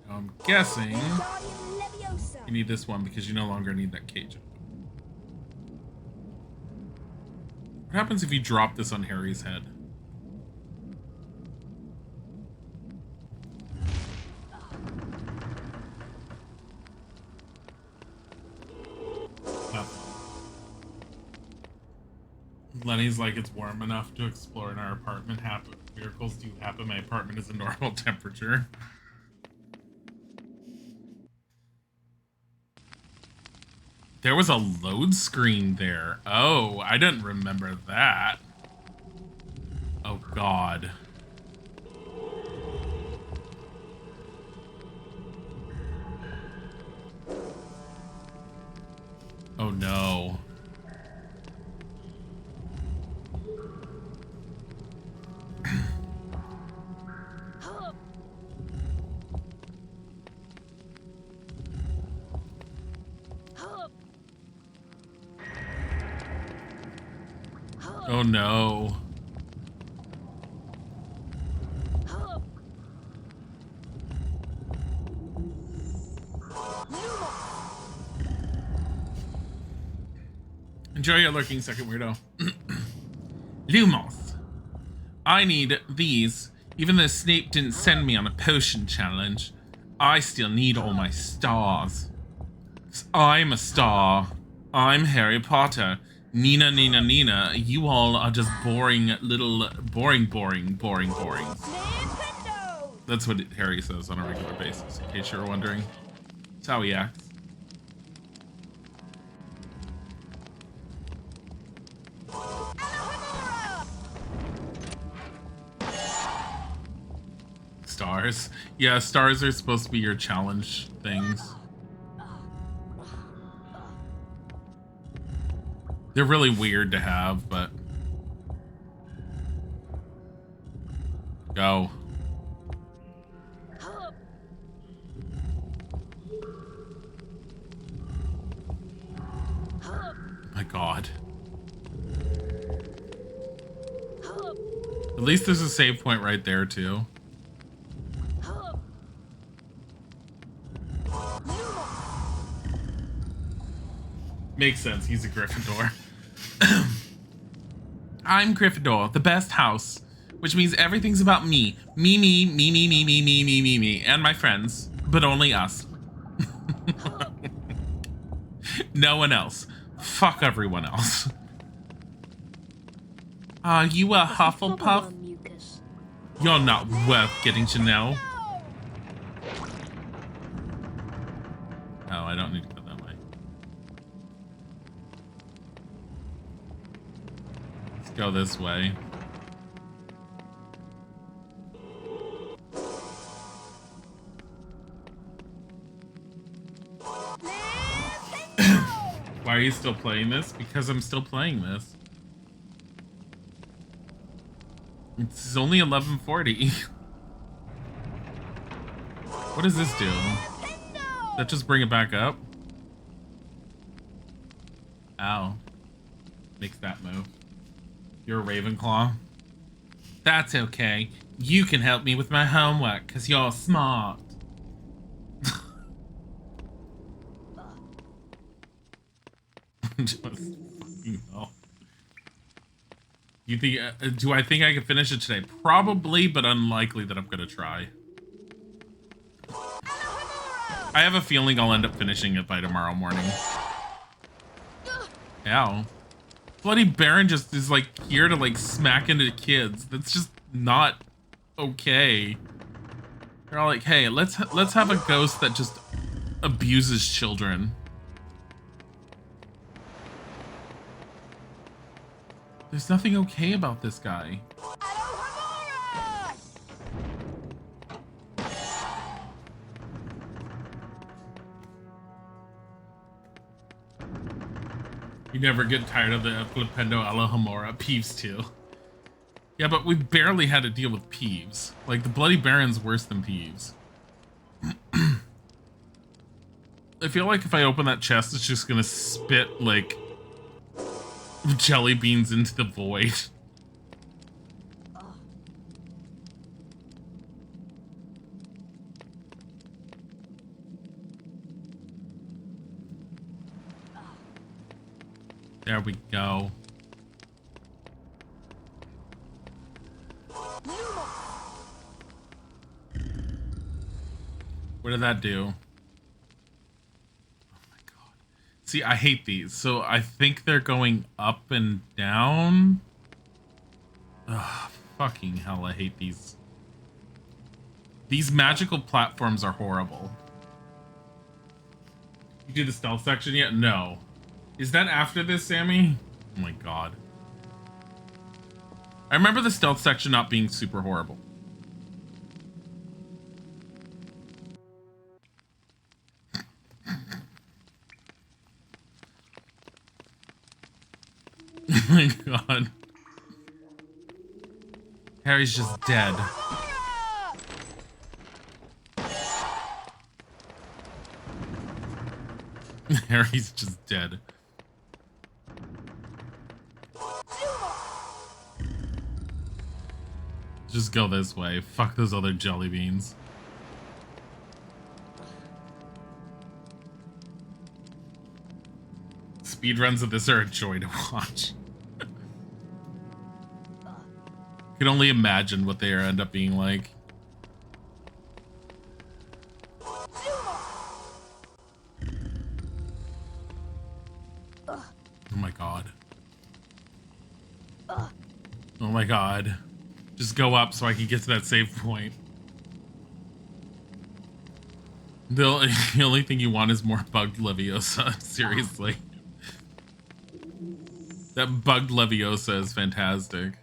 I'm guessing you need this one because you no longer need that cage. What happens if you drop this on Harry's head? Lenny's like, it's warm enough to explore in our apartment. Miracles do happen. My apartment is a normal temperature. There was a load screen there. Oh, I didn't remember that. Oh, God. Oh, no. Oh no. Enjoy your lurking, second weirdo. Lumos. I need these. Even though Snape didn't send me on a potion challenge, I still need all my stars. 'Cause I'm a star. I'm Harry Potter. Nina, Nina, Nina, you all are just boring little... Boring. That's what Harry says on a regular basis, in case you were wondering. That's how he acts. Stars. Yeah, stars are supposed to be your challenge things. They're really weird to have, but... Go. My God. At least there's a save point right there, too. Makes sense, he's a Gryffindor. I'm Gryffindor, the best house, which means everything's about me. Me, and my friends, but only us. No one else. Fuck everyone else. Are you a Hufflepuff? You're not worth getting to know. Oh, I don't need to go that way. Let's go this way. Why are you still playing this? Because I'm still playing this. It's only 11:40. What does this do? that just bring it back up? Ow. Makes that move. You're a Ravenclaw? That's okay. You can help me with my homework, because you're smart. Just fucking hell. You think, do I think I can finish it today? Probably, but unlikely that I'm going to try. I have a feeling I'll end up finishing it by tomorrow morning. Ow. Bloody Baron just is like here to like smack into kids. That's just not okay. They're all like, hey, let's have a ghost that just abuses children. There's nothing okay about this guy. You never get tired of the Flipendo Alohomora. Peeves too. Yeah, but we barely had to deal with Peeves. Like, the Bloody Baron's worse than Peeves. I feel like if I open that chest, it's just gonna spit, like, jelly beans into the void. There we go. What did that do? Oh my god. See, I hate these. So I think they're going up and down. Ugh, fucking hell, I hate these. These magical platforms are horrible. You do the stealth section yet? No. Is that after this, Sammy? Oh my god. I remember the stealth section not being super horrible. Oh my god. Harry's just dead. Harry's just dead. Just go this way. Fuck those other jelly beans. Speedruns of this are a joy to watch. I can only imagine what they end up being like. Oh my god. Oh my god. Just go up so I can get to that save point. The only thing you want is more bugged Leviosa. Seriously. That bugged Leviosa is fantastic.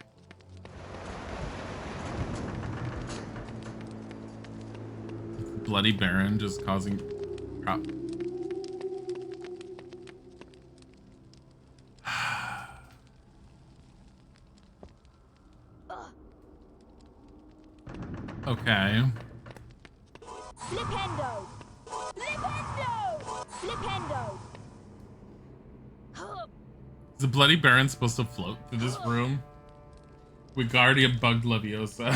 Bloody Baron just causing... Okay. Flipendo! Flipendo! Flipendo! Is the Bloody Baron supposed to float through this room? Wingardium bugged Leviosa.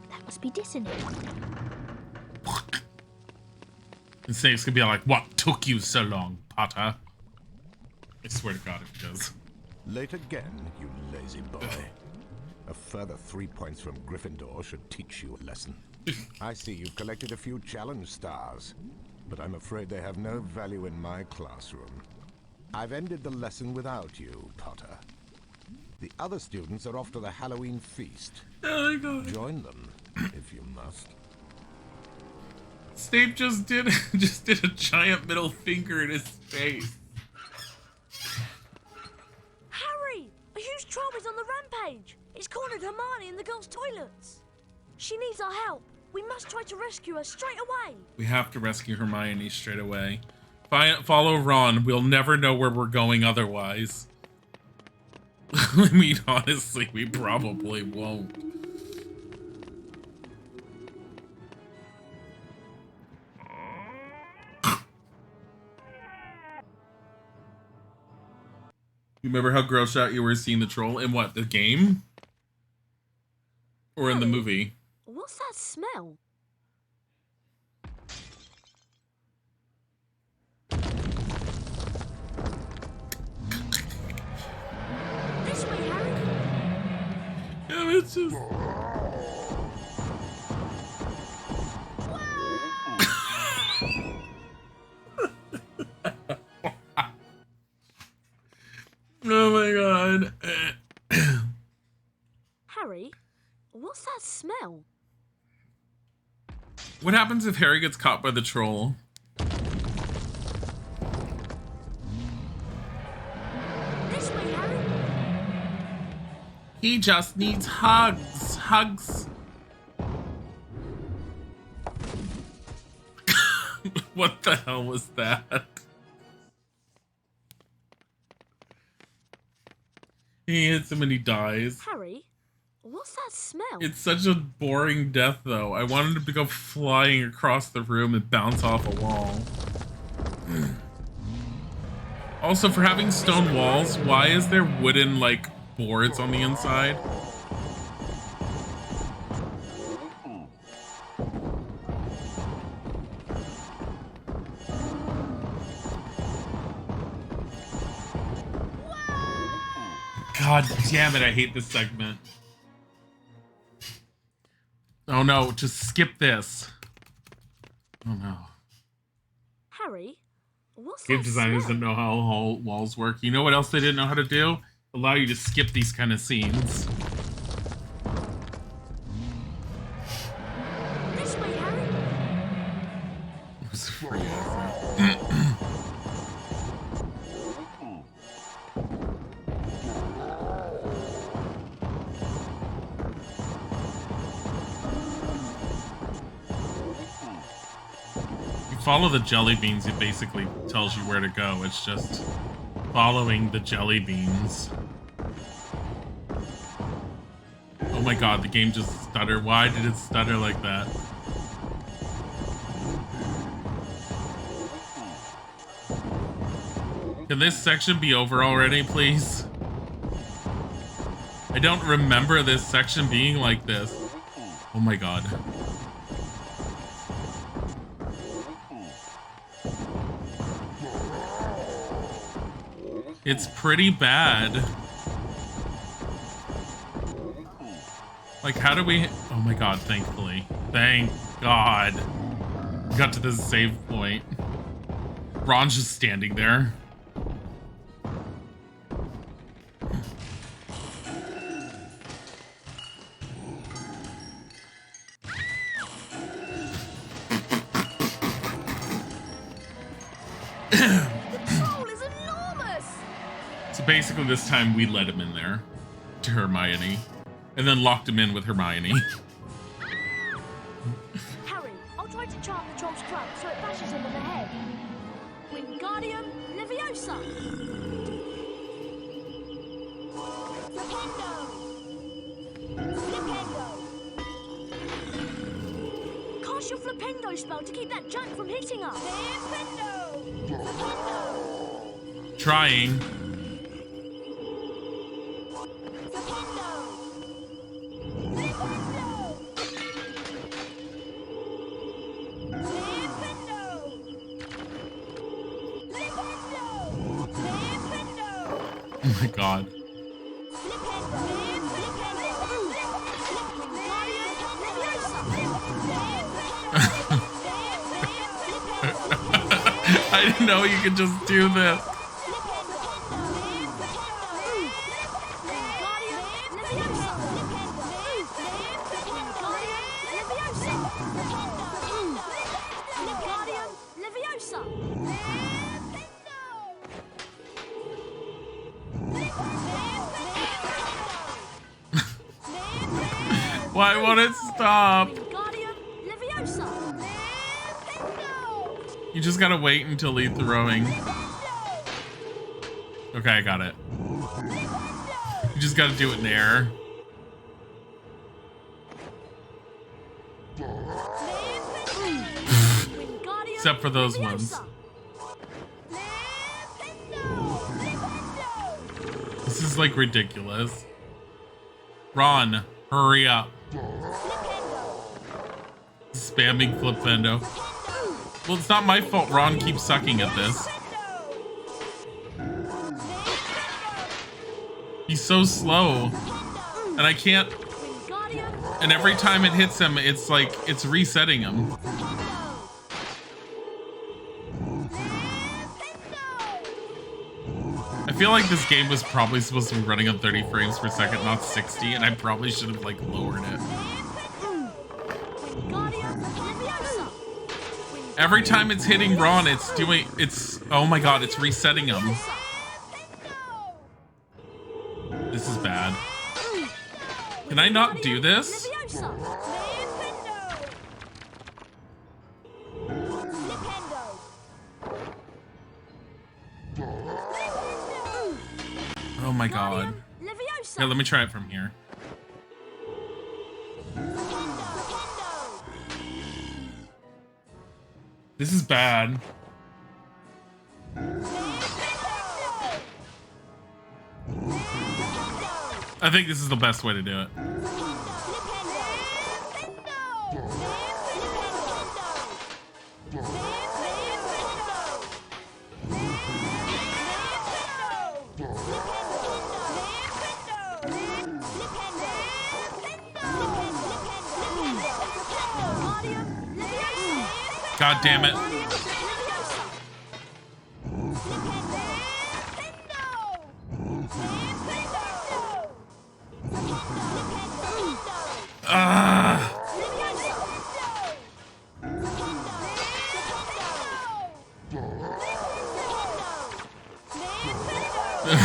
That must be dissonant. And Snape's gonna be like, what took you so long, Potter? I swear to God it does. Late again, you lazy boy. A further 3 points from Gryffindor should teach you a lesson. I see you've collected a few challenge stars, but I'm afraid they have no value in my classroom. I've ended the lesson without you, Potter. The other students are off to the Halloween feast. Oh my god. Join them, if you must. Snape just did a giant middle finger in his face. Harry! A huge troll is on the rampage! It's cornered Hermione in the girls' toilets! She needs our help! We must try to rescue her straight away! We have to rescue Hermione straight away. Follow Ron. We'll never know where we're going otherwise. I mean, honestly, we probably won't. You remember how grossed out you were seeing the troll in what, the game? Or in the movie? What's that smell? This way, Harry. Yeah, it's just... Oh my god. Harry, what's that smell? What happens if Harry gets caught by the troll? This way, Harry. He just needs hugs. Hugs. What the hell was that? He hits him and he dies. Harry, what's that smell? It's such a boring death, though. I wanted him to go flying across the room and bounce off a wall. Also, for having stone walls, why is there wooden, like, boards on the inside? God damn it, I hate this segment. Oh no, just skip this. Oh no. Harry, what's Game that designers smell? didn't know how walls work. You know what else they didn't know how to do? Allow you to skip these kind of scenes. This way, Harry. It was free. Follow the jelly beans, it basically tells you where to go. It's just following the jelly beans. Oh my god, the game just stuttered. Why did it stutter like that? Can this section be over already, please? I don't remember this section being like this. Oh my god. It's pretty bad. Like, how do we... Oh my god, thankfully. Thank god. We got to this save point. Ron's just standing there. Basically, this time we let him in there to Hermione and then locked him in with Hermione. Harry, I'll try to charm the troll's crab so it bashes him in the head. Wingardium Leviosa! Flipendo! Flipendo! Cast your Flipendo spell to keep that junk from hitting us! Flipendo! Flipendo! Trying. Oh my god. I didn't know you could just do this. Why won't it stop? You just gotta wait until he's throwing. Okay, I got it. You just gotta do it in the air. Except for those ones. This is like ridiculous. Ron, hurry up. Spamming Flipendo. Well, it's not my fault Ron keeps sucking at this. He's so slow. And I can't... And every time it hits him, it's like, it's resetting him. I feel like this game was probably supposed to be running on 30 frames per second, not 60, and I probably should have, like, lowered it. Every time it's hitting Ron, it's doing, it's, oh my god, it's resetting him. This is bad. Can I not do this? Oh my god. Yeah, let me try it from here. This is bad. I think this is the best way to do it. God damn it.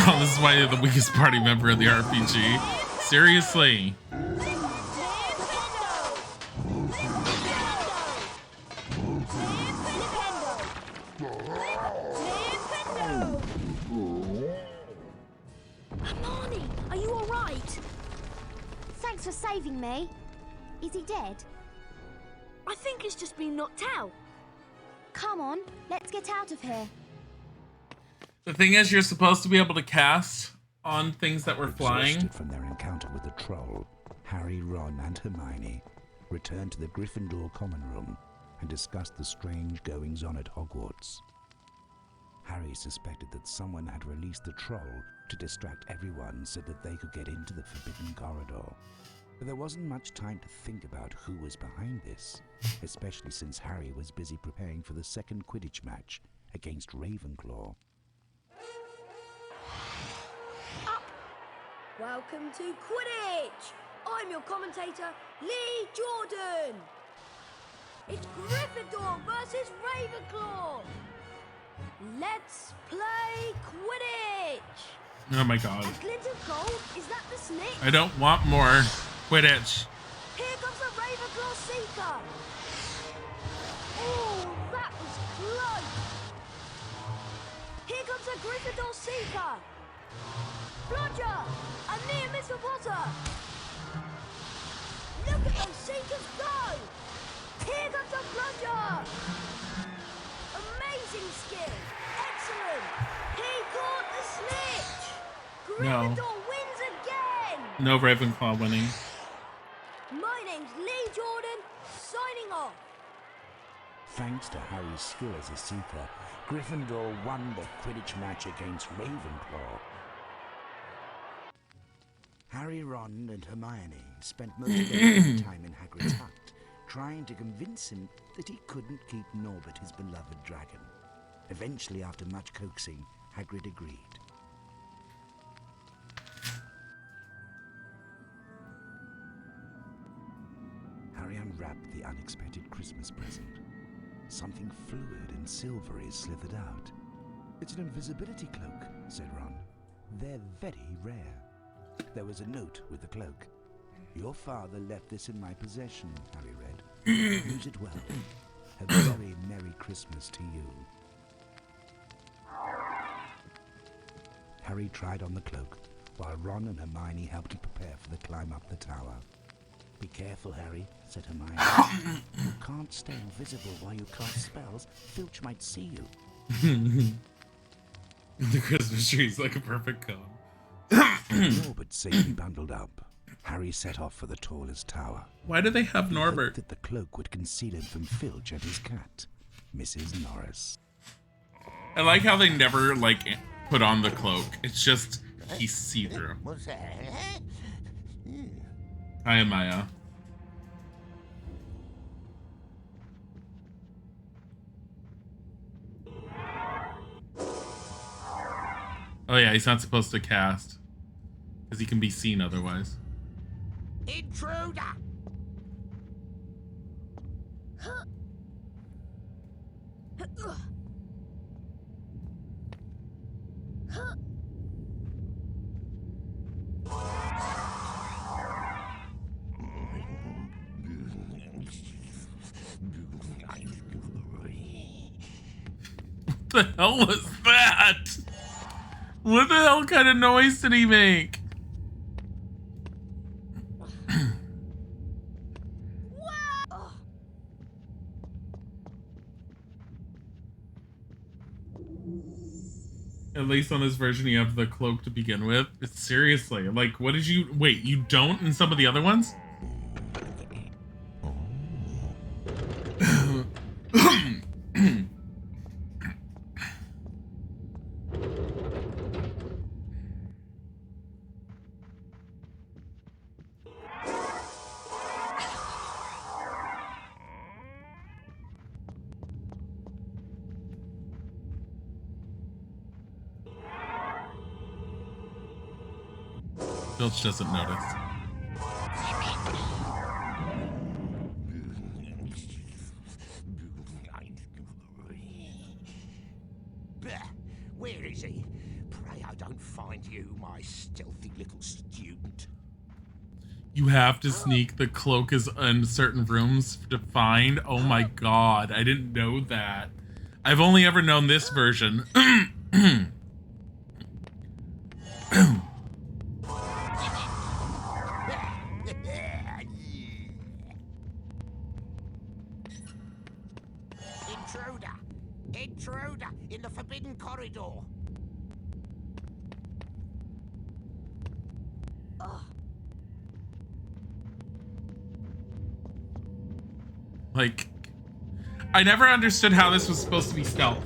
Oh, this is why you're the weakest party member of the RPG. Seriously. Hermione, are you all right? Thanks for saving me. Is he dead? I think he's just been knocked out. Come on, let's get out of here. The thing is, you're supposed to be able to cast on things that were flying. Exhausted from their encounter with the troll, Harry, Ron, and Hermione returned to the Gryffindor common room and discussed the strange goings-on at Hogwarts. Harry suspected that someone had released the troll to distract everyone so that they could get into the forbidden corridor. But there wasn't much time to think about who was behind this, especially since Harry was busy preparing for the second Quidditch match against Ravenclaw. Welcome to Quidditch! I'm your commentator, Lee Jordan! It's Gryffindor versus Ravenclaw! Let's play Quidditch! Oh my god. A glint of gold? Is that the snake? I don't want more Quidditch. Here comes a Ravenclaw Seeker! Oh, that was close! Here comes a Gryffindor Seeker! Blodger! A near miss for Potter! Look at those Seekers go! Here comes a Blodger! Amazing skill! Excellent! He caught the snitch! Gryffindor wins again! No Ravenclaw winning. My name's Lee Jordan, signing off. Thanks to Harry's skill as a seeker, Gryffindor won the Quidditch match against Ravenclaw. Harry, Ron, and Hermione spent most of their free time in Hagrid's hut, trying to convince him that he couldn't keep Norbert, his beloved dragon. Eventually, after much coaxing, Hagrid agreed. Harry unwrapped the unexpected Christmas present. Something fluid and silvery slithered out. "It's an invisibility cloak," said Ron. "They're very rare." There was a note with the cloak. "Your father left this in my possession," Harry read. "Use it well. A very Merry Christmas to you." Harry tried on the cloak, while Ron and Hermione helped him prepare for the climb up the tower. "Be careful, Harry," said Hermione. "You can't stay invisible while you cast spells. Filch might see you." The Christmas tree is like a perfect cone. Norbert safely bundled up, Harry set off for the tallest tower. Why do they have He Norbert? hoped that the cloak would conceal him from Filch and his cat, Mrs. Norris. I like how they never, like, put on the cloak. It's just, he's see-through. What's that? Hi, Maya. Oh yeah, he's not supposed to cast. Because he can be seen otherwise. Intruder! What the hell was that? What the hell kind of noise did he make? At least on this version you have the cloak to begin with. It's seriously, like, what did you... Wait, you don't in some of the other ones? Filch doesn't notice. Where is he? Pray I don't find you, my stealthy little student. You have to sneak the cloak is in certain rooms to find. Oh my god, I didn't know that. I've only ever known this version. Intruder! Intruder in the forbidden corridor! Like, I never understood how this was supposed to be stealth.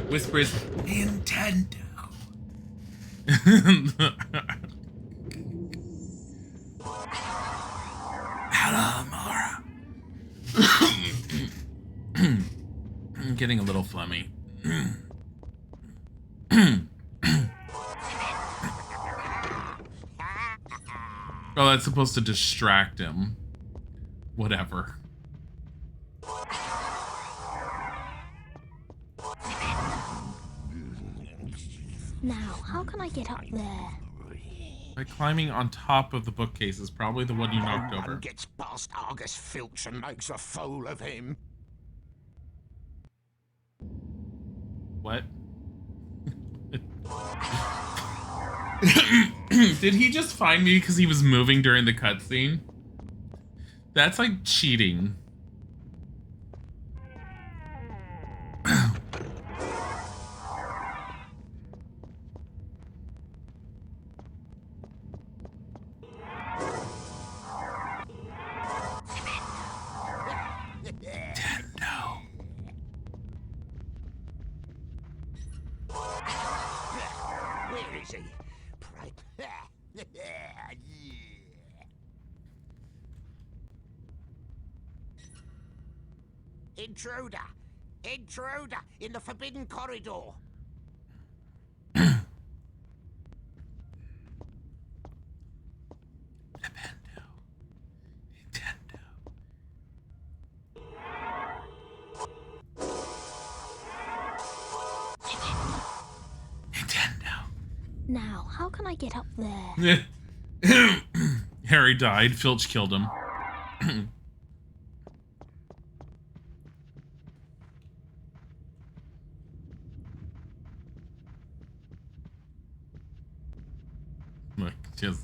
Whispers, Nintendo. Hello, Mara. I'm getting a little phlegmy. Oh, that's supposed to distract him. Whatever. Now, how can I get up there? By climbing on top of the bookcase is probably the one you knocked No one over. gets past Argus Filch and makes a fool of him. What? Did he just find me because he was moving during the cutscene? That's like cheating. Nintendo. Where is he? Pray. Intruder! Intruder in the forbidden corridor! Now, how can I get up there? Harry died. Filch killed him. Look, just...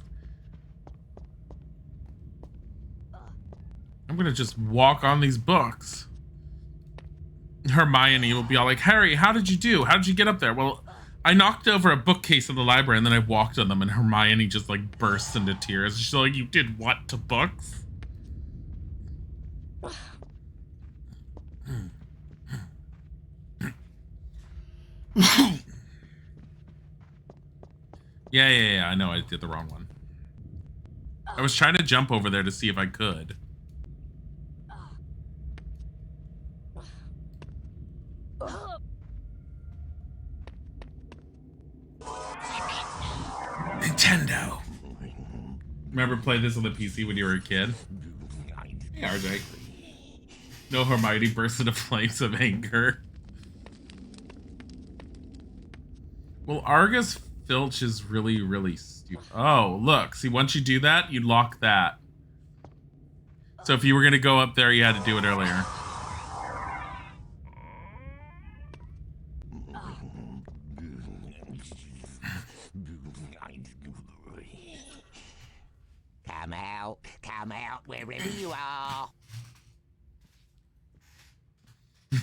I'm gonna just walk on these books. Hermione will be all like, Harry, how did you do? How did you get up there? Well, I knocked over a bookcase in the library and then I walked on them, and Hermione just like bursts into tears. She's like, you did what to books? Yeah, I know I did the wrong one. I was trying to jump over there to see if I could. Nintendo. Remember playing this on the PC when you were a kid? Hey, RJ. No, Hermione bursts into flames of anger. Well, Argus Filch is really, really stupid. Oh, look. See, once you do that, you lock that. So if you were going to go up there, you had to do it earlier. Come out, wherever you are.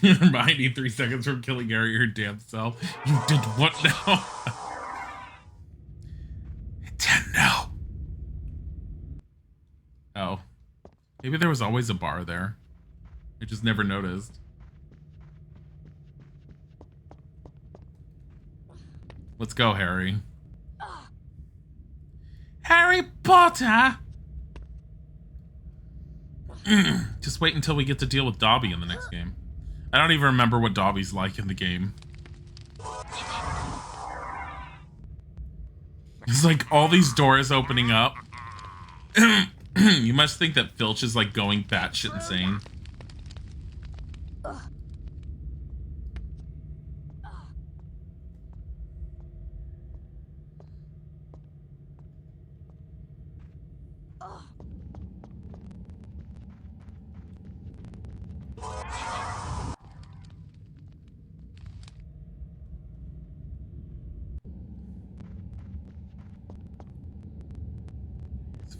Hermione, 3 seconds from killing Harry, your damn self. You did what now? Nintendo. Oh. Maybe there was always a bar there. I just never noticed. Let's go, Harry. Harry Potter! Just wait until we get to deal with Dobby in the next game. I don't even remember what Dobby's like in the game. It's like all these doors opening up. You must think that Filch is like going batshit insane.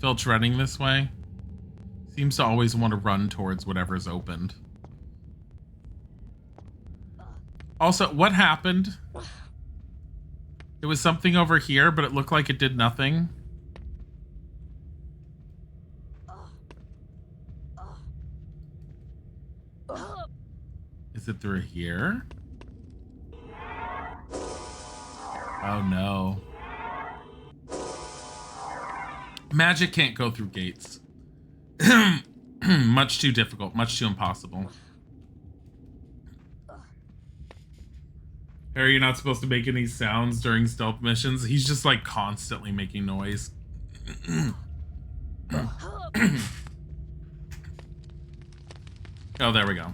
Filch running this way? Seems to always want to run towards whatever's opened. Also, what happened? It was something over here, but it looked like it did nothing. Is it through here? Oh no. Magic can't go through gates. Much too difficult, much too impossible. Harry, you're not supposed to make any sounds during stealth missions. He's just like constantly making noise. Oh, there we go.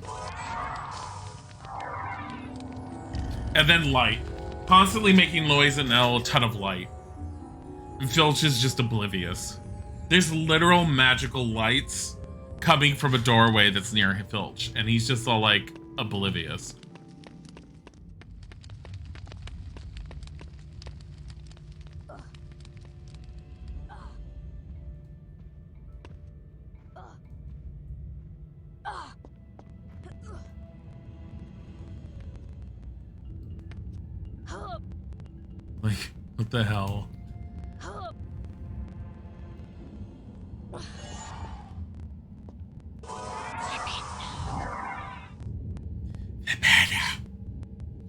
And then light. Constantly making noise and now a ton of light. And Filch is just oblivious. There's literal magical lights coming from a doorway that's near Filch, and he's just all like oblivious. Like, what the hell?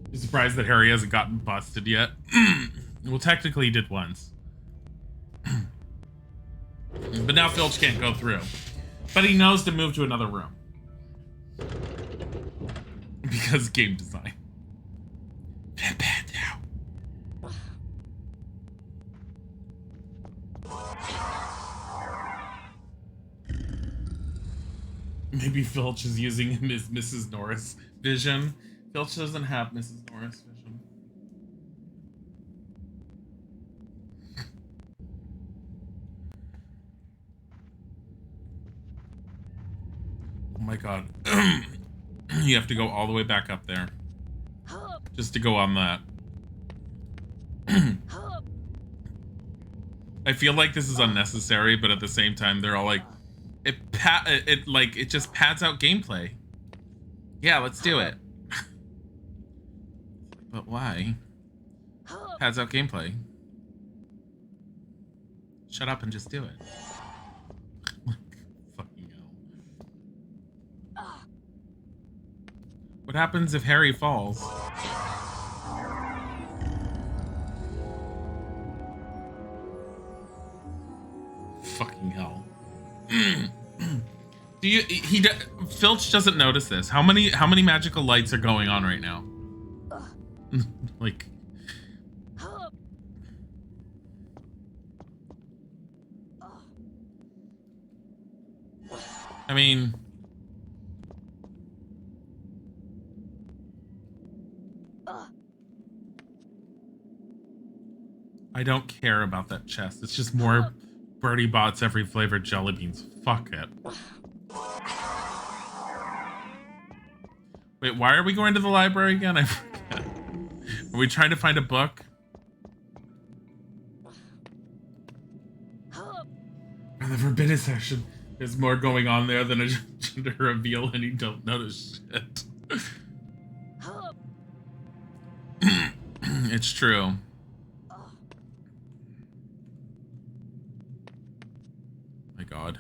I'm surprised that Harry hasn't gotten busted yet. Well, technically he did once. But now Filch can't go through. But he knows to move to another room. Because game design. Maybe Filch is using him as Mrs. Norris vision. Filch doesn't have Mrs. Norris vision. Oh my god. You have to go all the way back up there. Just to go on that. I feel like this is unnecessary, but at the same time, they're all like, it just pads out gameplay. Yeah, let's do it. But why? Pads out gameplay. Shut up and just do it. Fucking hell. What happens if Harry falls? Fucking hell. Filch doesn't notice this. How many magical lights are going on right now? Like, I mean, I don't care about that chest. It's just more Birdie Bots every flavored jelly beans. Fuck it. Wait, why are we going to the library again? I forget. Are we trying to find a book? The forbidden session. There's more going on there than a gender reveal, and you don't notice shit. It's true. My God.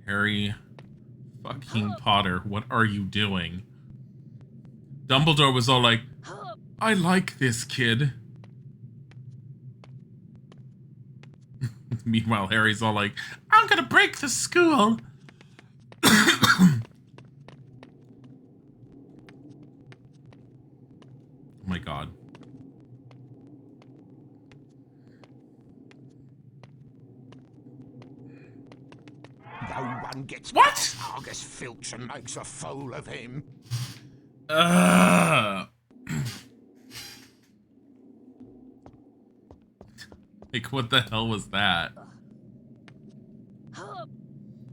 Harry fucking Potter, what are you doing? Dumbledore was all like, I like this kid. Meanwhile, Harry's all like, I'm gonna break the school. Oh my God. No one gets what? Argus Filch and makes a fool of him. Like, what the hell was that?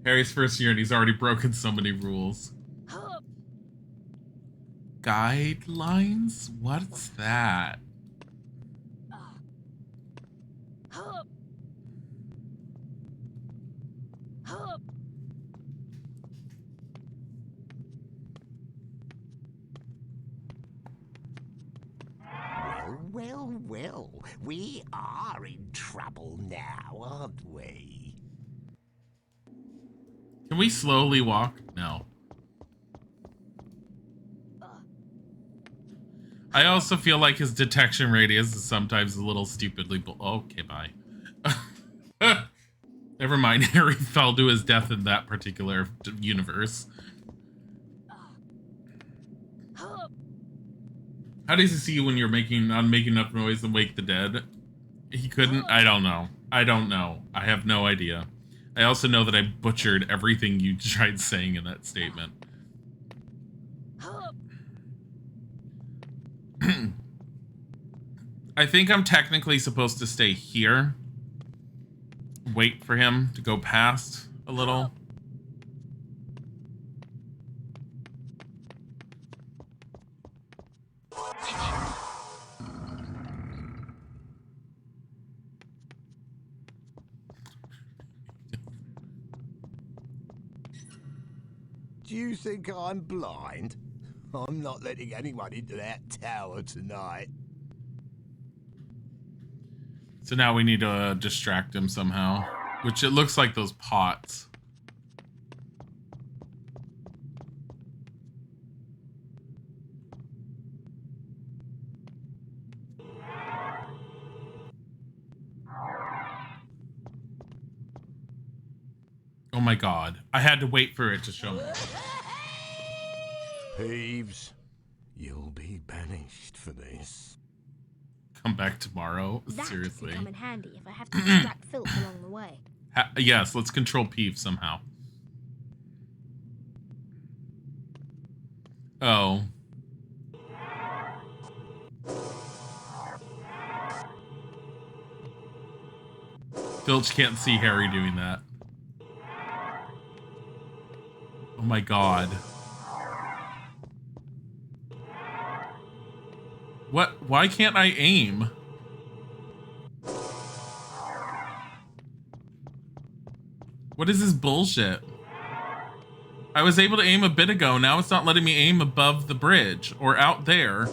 Harry's first year and he's already broken so many rules. Guidelines? What's that? Well, we are in trouble now, aren't we? Can we slowly walk? No. I also feel like his detection radius is sometimes a little stupidly okay, bye. Never mind, Harry fell to his death in that particular universe. How does he see you when you're not making enough noise and wake the dead? He couldn't? I don't know. I don't know. I have no idea. I also know that I butchered everything you tried saying in that statement. I think I'm technically supposed to stay here. Wait for him to go past a little. Do you think I'm blind? I'm not letting anyone into that tower tonight. So now we need to distract him somehow, which it looks like those pots. Oh my God. I had to wait for it to show me. Peeves, you'll be banished for this. Come back tomorrow? That Seriously. could come in handy if I have to distract Filch along the way. Yes, let's control Peeves somehow. Oh. Filch can't see Harry doing that. Oh my God. What? Why can't I aim? What is this bullshit? I was able to aim a bit ago. Now it's not letting me aim above the bridge or out there.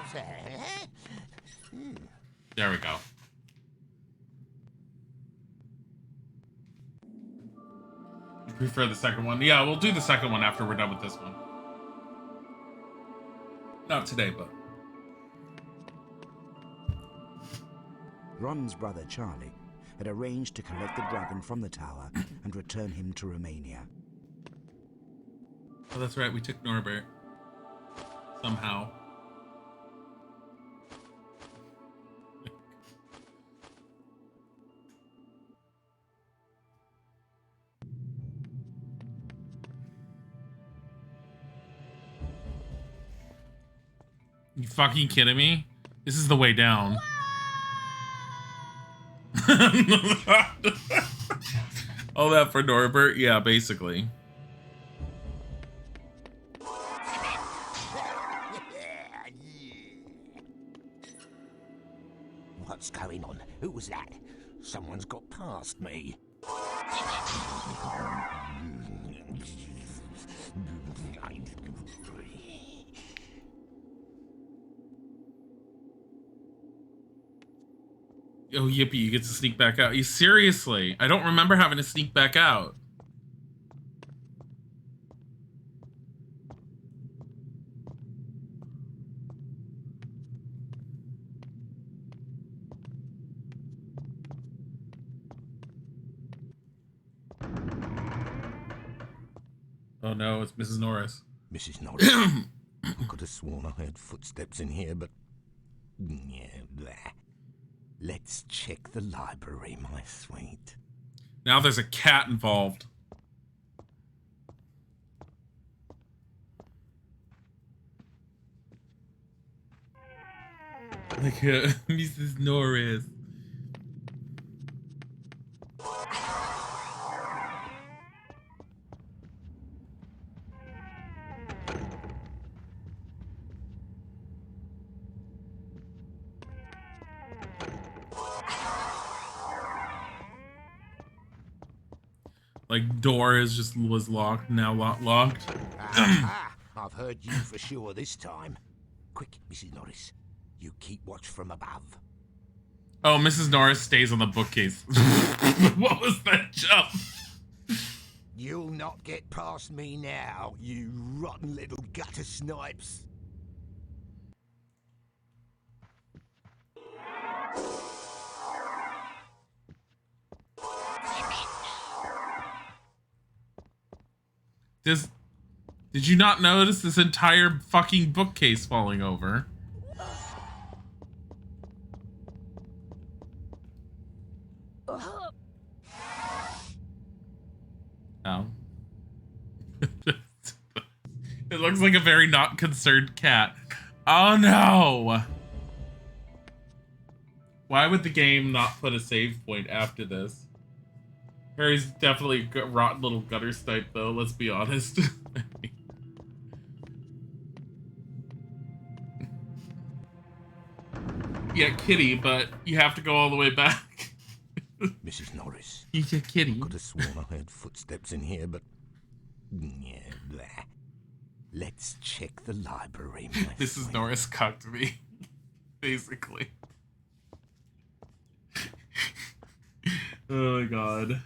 Potter. There we go. You prefer the second one? Yeah, we'll do the second one after we're done with this one. Not today, but... Ron's brother Charlie had arranged to collect the dragon from the tower and return him to Romania. Oh, that's right. We took Norbert. Somehow. You fucking kidding me? This is the way down. All that for Norbert? Yeah, basically. What's going on? Who was that? Someone's got past me. Oh, yippee, you get to sneak back out. You seriously? I don't remember having to sneak back out. Oh no, it's Mrs. Norris. Mrs. Norris. I could have sworn I heard footsteps in here, but... yeah, blah. Let's check the library, my sweet. Now there's a cat involved. Like Mrs. Norris. Like door is just was locked, now locked. I've heard you for sure this time. Quick, Mrs. Norris. You keep watch from above. Oh, Mrs. Norris stays on the bookcase. What was that jump? You'll not get past me now, you rotten little gutter snipes. Did you not notice this entire fucking bookcase falling over? Oh. It looks like a very not concerned cat. Oh no! Why would the game not put a save point after this? Harry's definitely a rotten little gutter snipe, though, let's be honest. Yeah, kitty, but you have to go all the way back. Mrs. Norris. He's a kitty. I could have sworn I heard footsteps in here, but... yeah, blah. Let's check the library, my Mrs. Norris cucked me. Basically. Oh my god.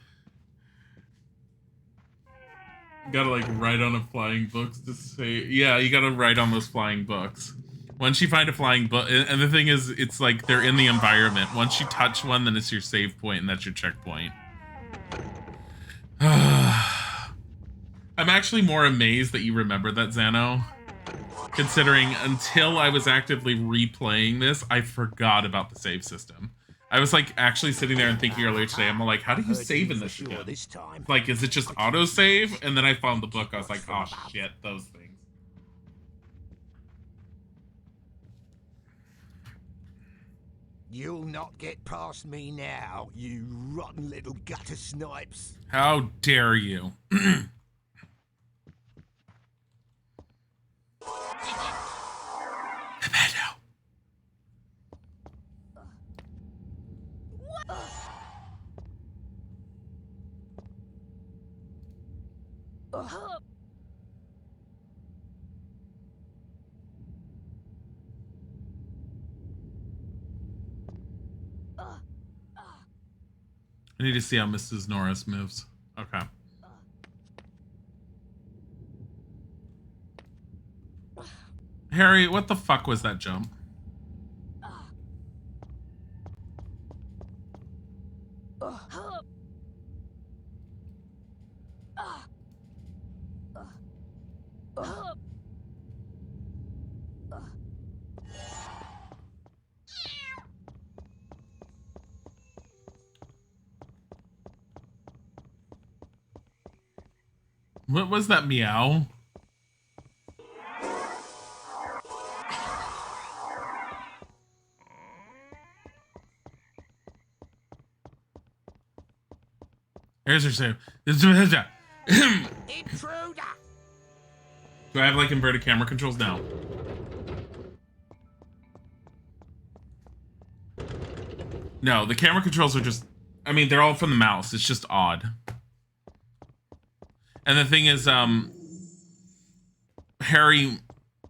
You gotta like write on a flying books to say, yeah, you gotta write on those flying books. Once you find a flying book, and the thing is, it's like they're in the environment. Once you touch one, then it's your save point, and that's your checkpoint. I'm actually more amazed that you remember that, Xano. Considering until I was actively replaying this, I forgot about the save system. I was like actually sitting there and thinking earlier today, I'm like, how do you save in this again? Like, is it just autosave? And then I found the book, I was like, oh shit, those things. You'll not get past me now, you rotten little gutter snipes. How dare you? I need to see how Mrs. Norris moves. Okay. Harry, what the fuck was that jump? What was that meow? Here's your save. Intruder! Do I have like inverted camera controls now? No, the camera controls are just, I mean, they're all from the mouse. It's just odd. And the thing is, Harry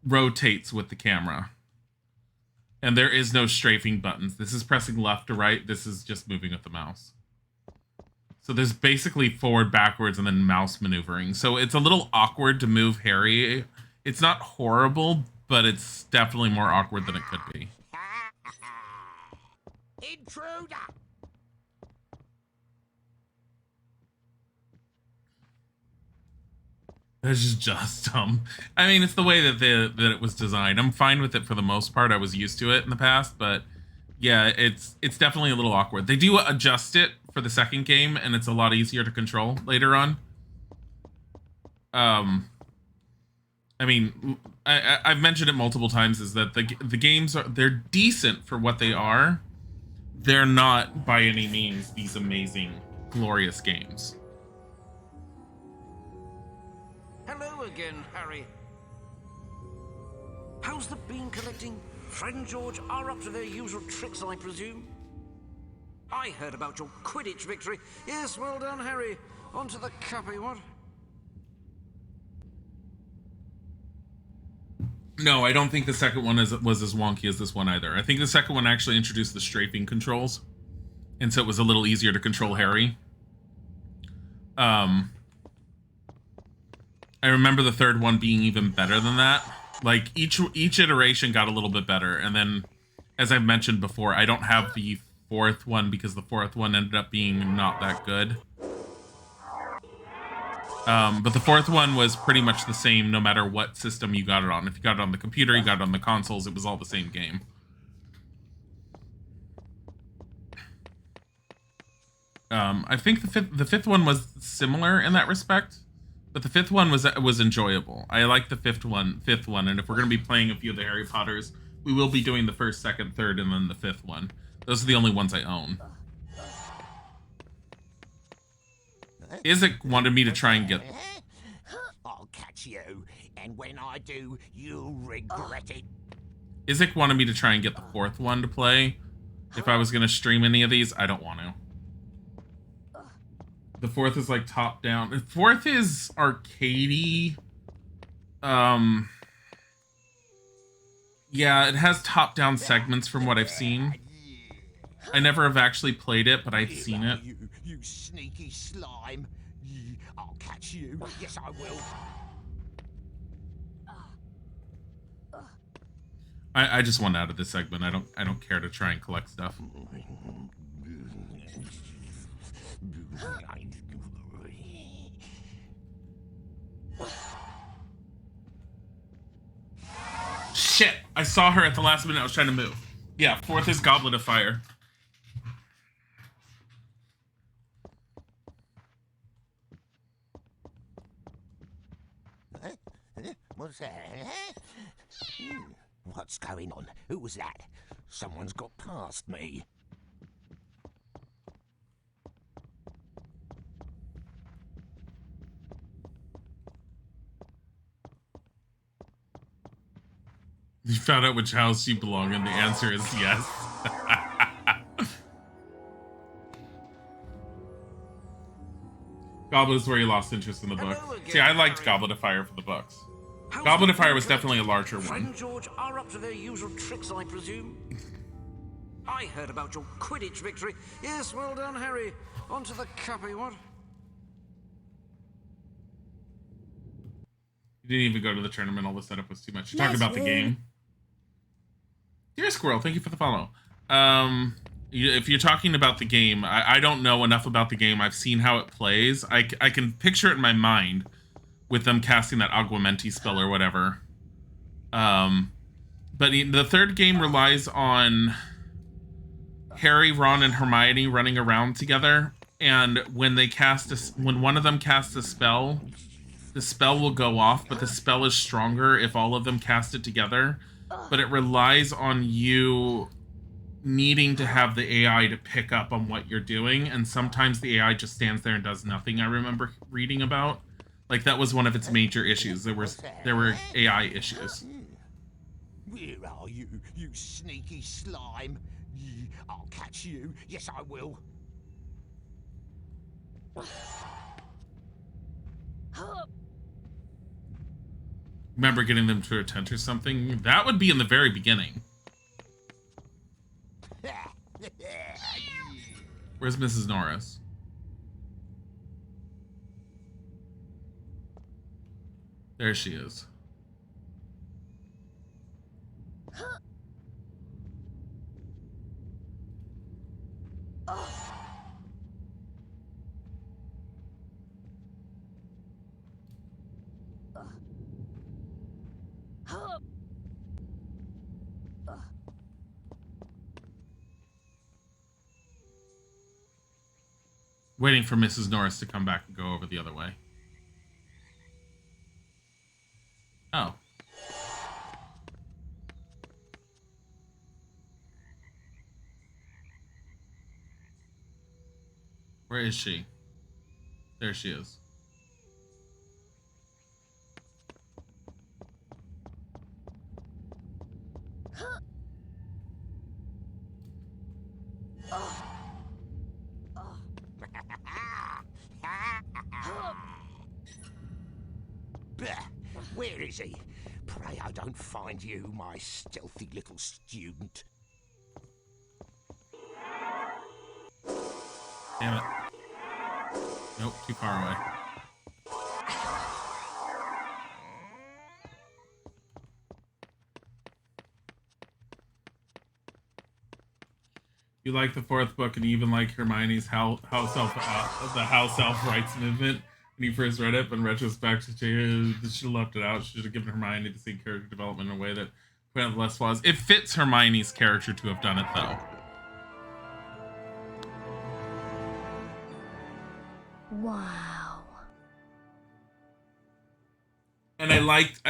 rotates with the camera. And there is no strafing buttons. This is pressing left or right. This is just moving with the mouse. So there's basically forward, backwards, and then mouse maneuvering. So it's a little awkward to move Harry. It's not horrible, but it's definitely more awkward than it could be. Intruder! This is just I mean, it's the way that that it was designed. I'm fine with it for the most part. I was used to it in the past, but yeah, it's definitely a little awkward. They do adjust it for the second game, and it's a lot easier to control later on. I mean, I've mentioned it multiple times, is that the games they're decent for what they are. They're not by any means these amazing, glorious games. Hello again, Harry. How's the bean collecting? Friend George are up to their usual tricks, I presume? I heard about your Quidditch victory. Yes, well done, Harry. On to the cuppy, what? No, I don't think the second one was as wonky as this one either. I think the second one actually introduced the strafing controls, and so it was a little easier to control Harry. I remember the third one being even better than that. Like, each iteration got a little bit better, and then, as I mentioned before, I don't have the fourth one because the fourth one ended up being not that good. But the fourth one was pretty much the same no matter what system you got it on. If you got it on the computer, you got it on the consoles, it was all the same game. I think the fifth one was similar in that respect, but the fifth one was enjoyable. I like the fifth one, and if we're going to be playing a few of the Harry Potters, we will be doing the first, second, third, and then the fifth one. Those are the only ones I own. Isaac wanted me to try and get... I'll catch you, and when I do, you'll regret it. Isaac wanted me to try and get the fourth one to play. If I was going to stream any of these, I don't want to. The fourth is like top down. The fourth is arcadey. Yeah, it has top down segments from what I've seen. I never have actually played it, but I've seen it. You sneaky slime. I'll catch you. Yes, I will. I just want out of this segment. I don't care to try and collect stuff. Shit! I saw her at the last minute. I was trying to move. Yeah, fourth is Goblet of Fire. What's that? What's going on? Who was that? Someone's got past me. You found out which house you belong in. The answer is yes. Goblet is where you lost interest in the book. See, I liked Goblet of Fire for the books. Goblet of Fire was definitely a larger one. Friend George are up to their usual tricks, I presume? I heard about your Quidditch victory. Yes, well done, Harry. onto the cuppy what? You didn't even go to the tournament. All the setup was too much. You're talking about the game. Dear Squirrel, thank you for the follow. If you're talking about the game, I don't know enough about the game. I've seen how it plays. I can picture it in my mind with them casting that Aguamenti spell or whatever. But the third game relies on Harry, Ron, and Hermione running around together. And when when one of them casts a spell, the spell will go off, but the spell is stronger if all of them cast it together. But it relies on you needing to have the AI to pick up on what you're doing, and sometimes the AI just stands there and does nothing. I remember reading about, like, that was one of its major issues. There were AI issues. Where are you, you sneaky slime? I'll catch you. Yes, I will. Remember getting them to a tent or something? That would be in the very beginning. Where's Mrs. Norris? There she is. Waiting for Mrs. Norris to come back and go over the other way. Oh. Where is she? There she is. Where is he? Pray I don't find you, my stealthy little student. Damn it. Nope, too far away. You like the fourth book, and you even like Hermione's house elf rights movement when you first read it, but in retrospect, she should have left it out. She should have given Hermione to see character development in a way that put out less flaws. It fits Hermione's character to have done it, though. Wow. And I like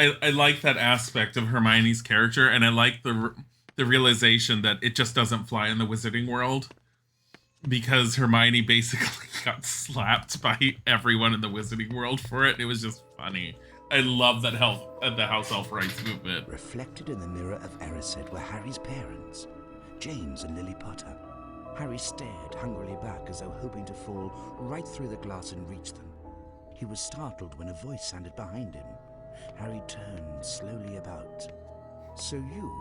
that aspect of Hermione's character, and I like the realization that it just doesn't fly in the wizarding world, because Hermione basically got slapped by everyone in the wizarding world for it. It was just funny. I love that the house elf rights movement. Reflected in the mirror of Erised were Harry's parents, James and Lily Potter. Harry stared hungrily back as though hoping to fall right through the glass and reach them. He was startled when a voice sounded behind him. Harry turned slowly about. So you,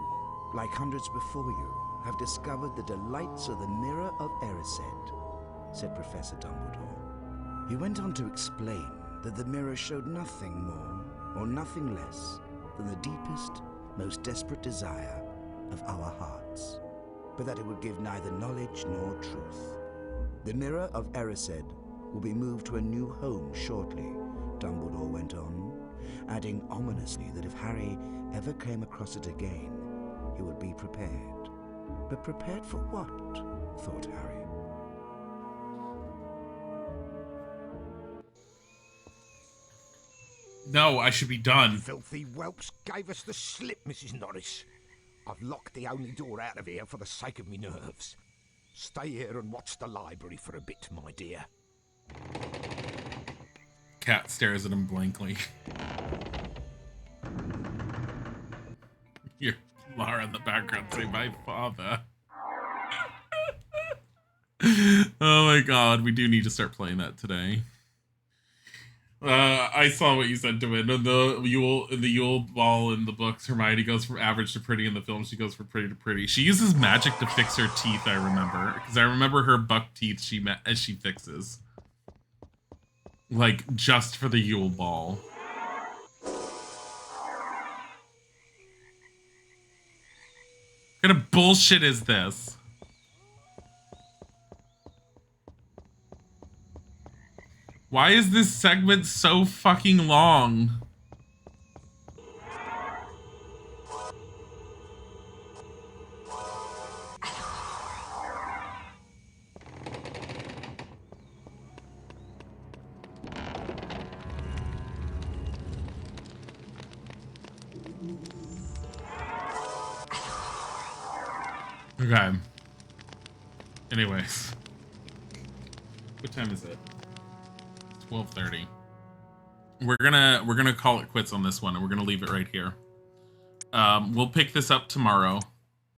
like hundreds before you, have discovered the delights of the mirror of Erised, said Professor Dumbledore. He went on to explain that the mirror showed nothing more or nothing less than the deepest, most desperate desire of our hearts, but that it would give neither knowledge nor truth. The mirror of Erised will be moved to a new home shortly, Dumbledore went on, adding ominously that if Harry ever came across it again, he would be prepared. But prepared for what? Thought Harry. No, I should be done. Filthy whelps gave us the slip, Mrs. Norris. I've locked the only door out of here for the sake of me nerves. Stay here and watch the library for a bit, my dear. Cat stares at him blankly. You're Lara in the background saying, "My father." Oh my god, we do need to start playing that today. I saw what you said to it. The Yule Ball in the books, Hermione goes from average to pretty. In the film, she goes from pretty to pretty. She uses magic to fix her teeth, I remember. Because I remember her buck teeth she fixes. Like, just for the Yule Ball. What kind of bullshit is this? Why is this segment so fucking long? Okay. Anyways. What time is it? 12:30. We're gonna call it quits on this one, and we're gonna leave it right here. We'll pick this up tomorrow.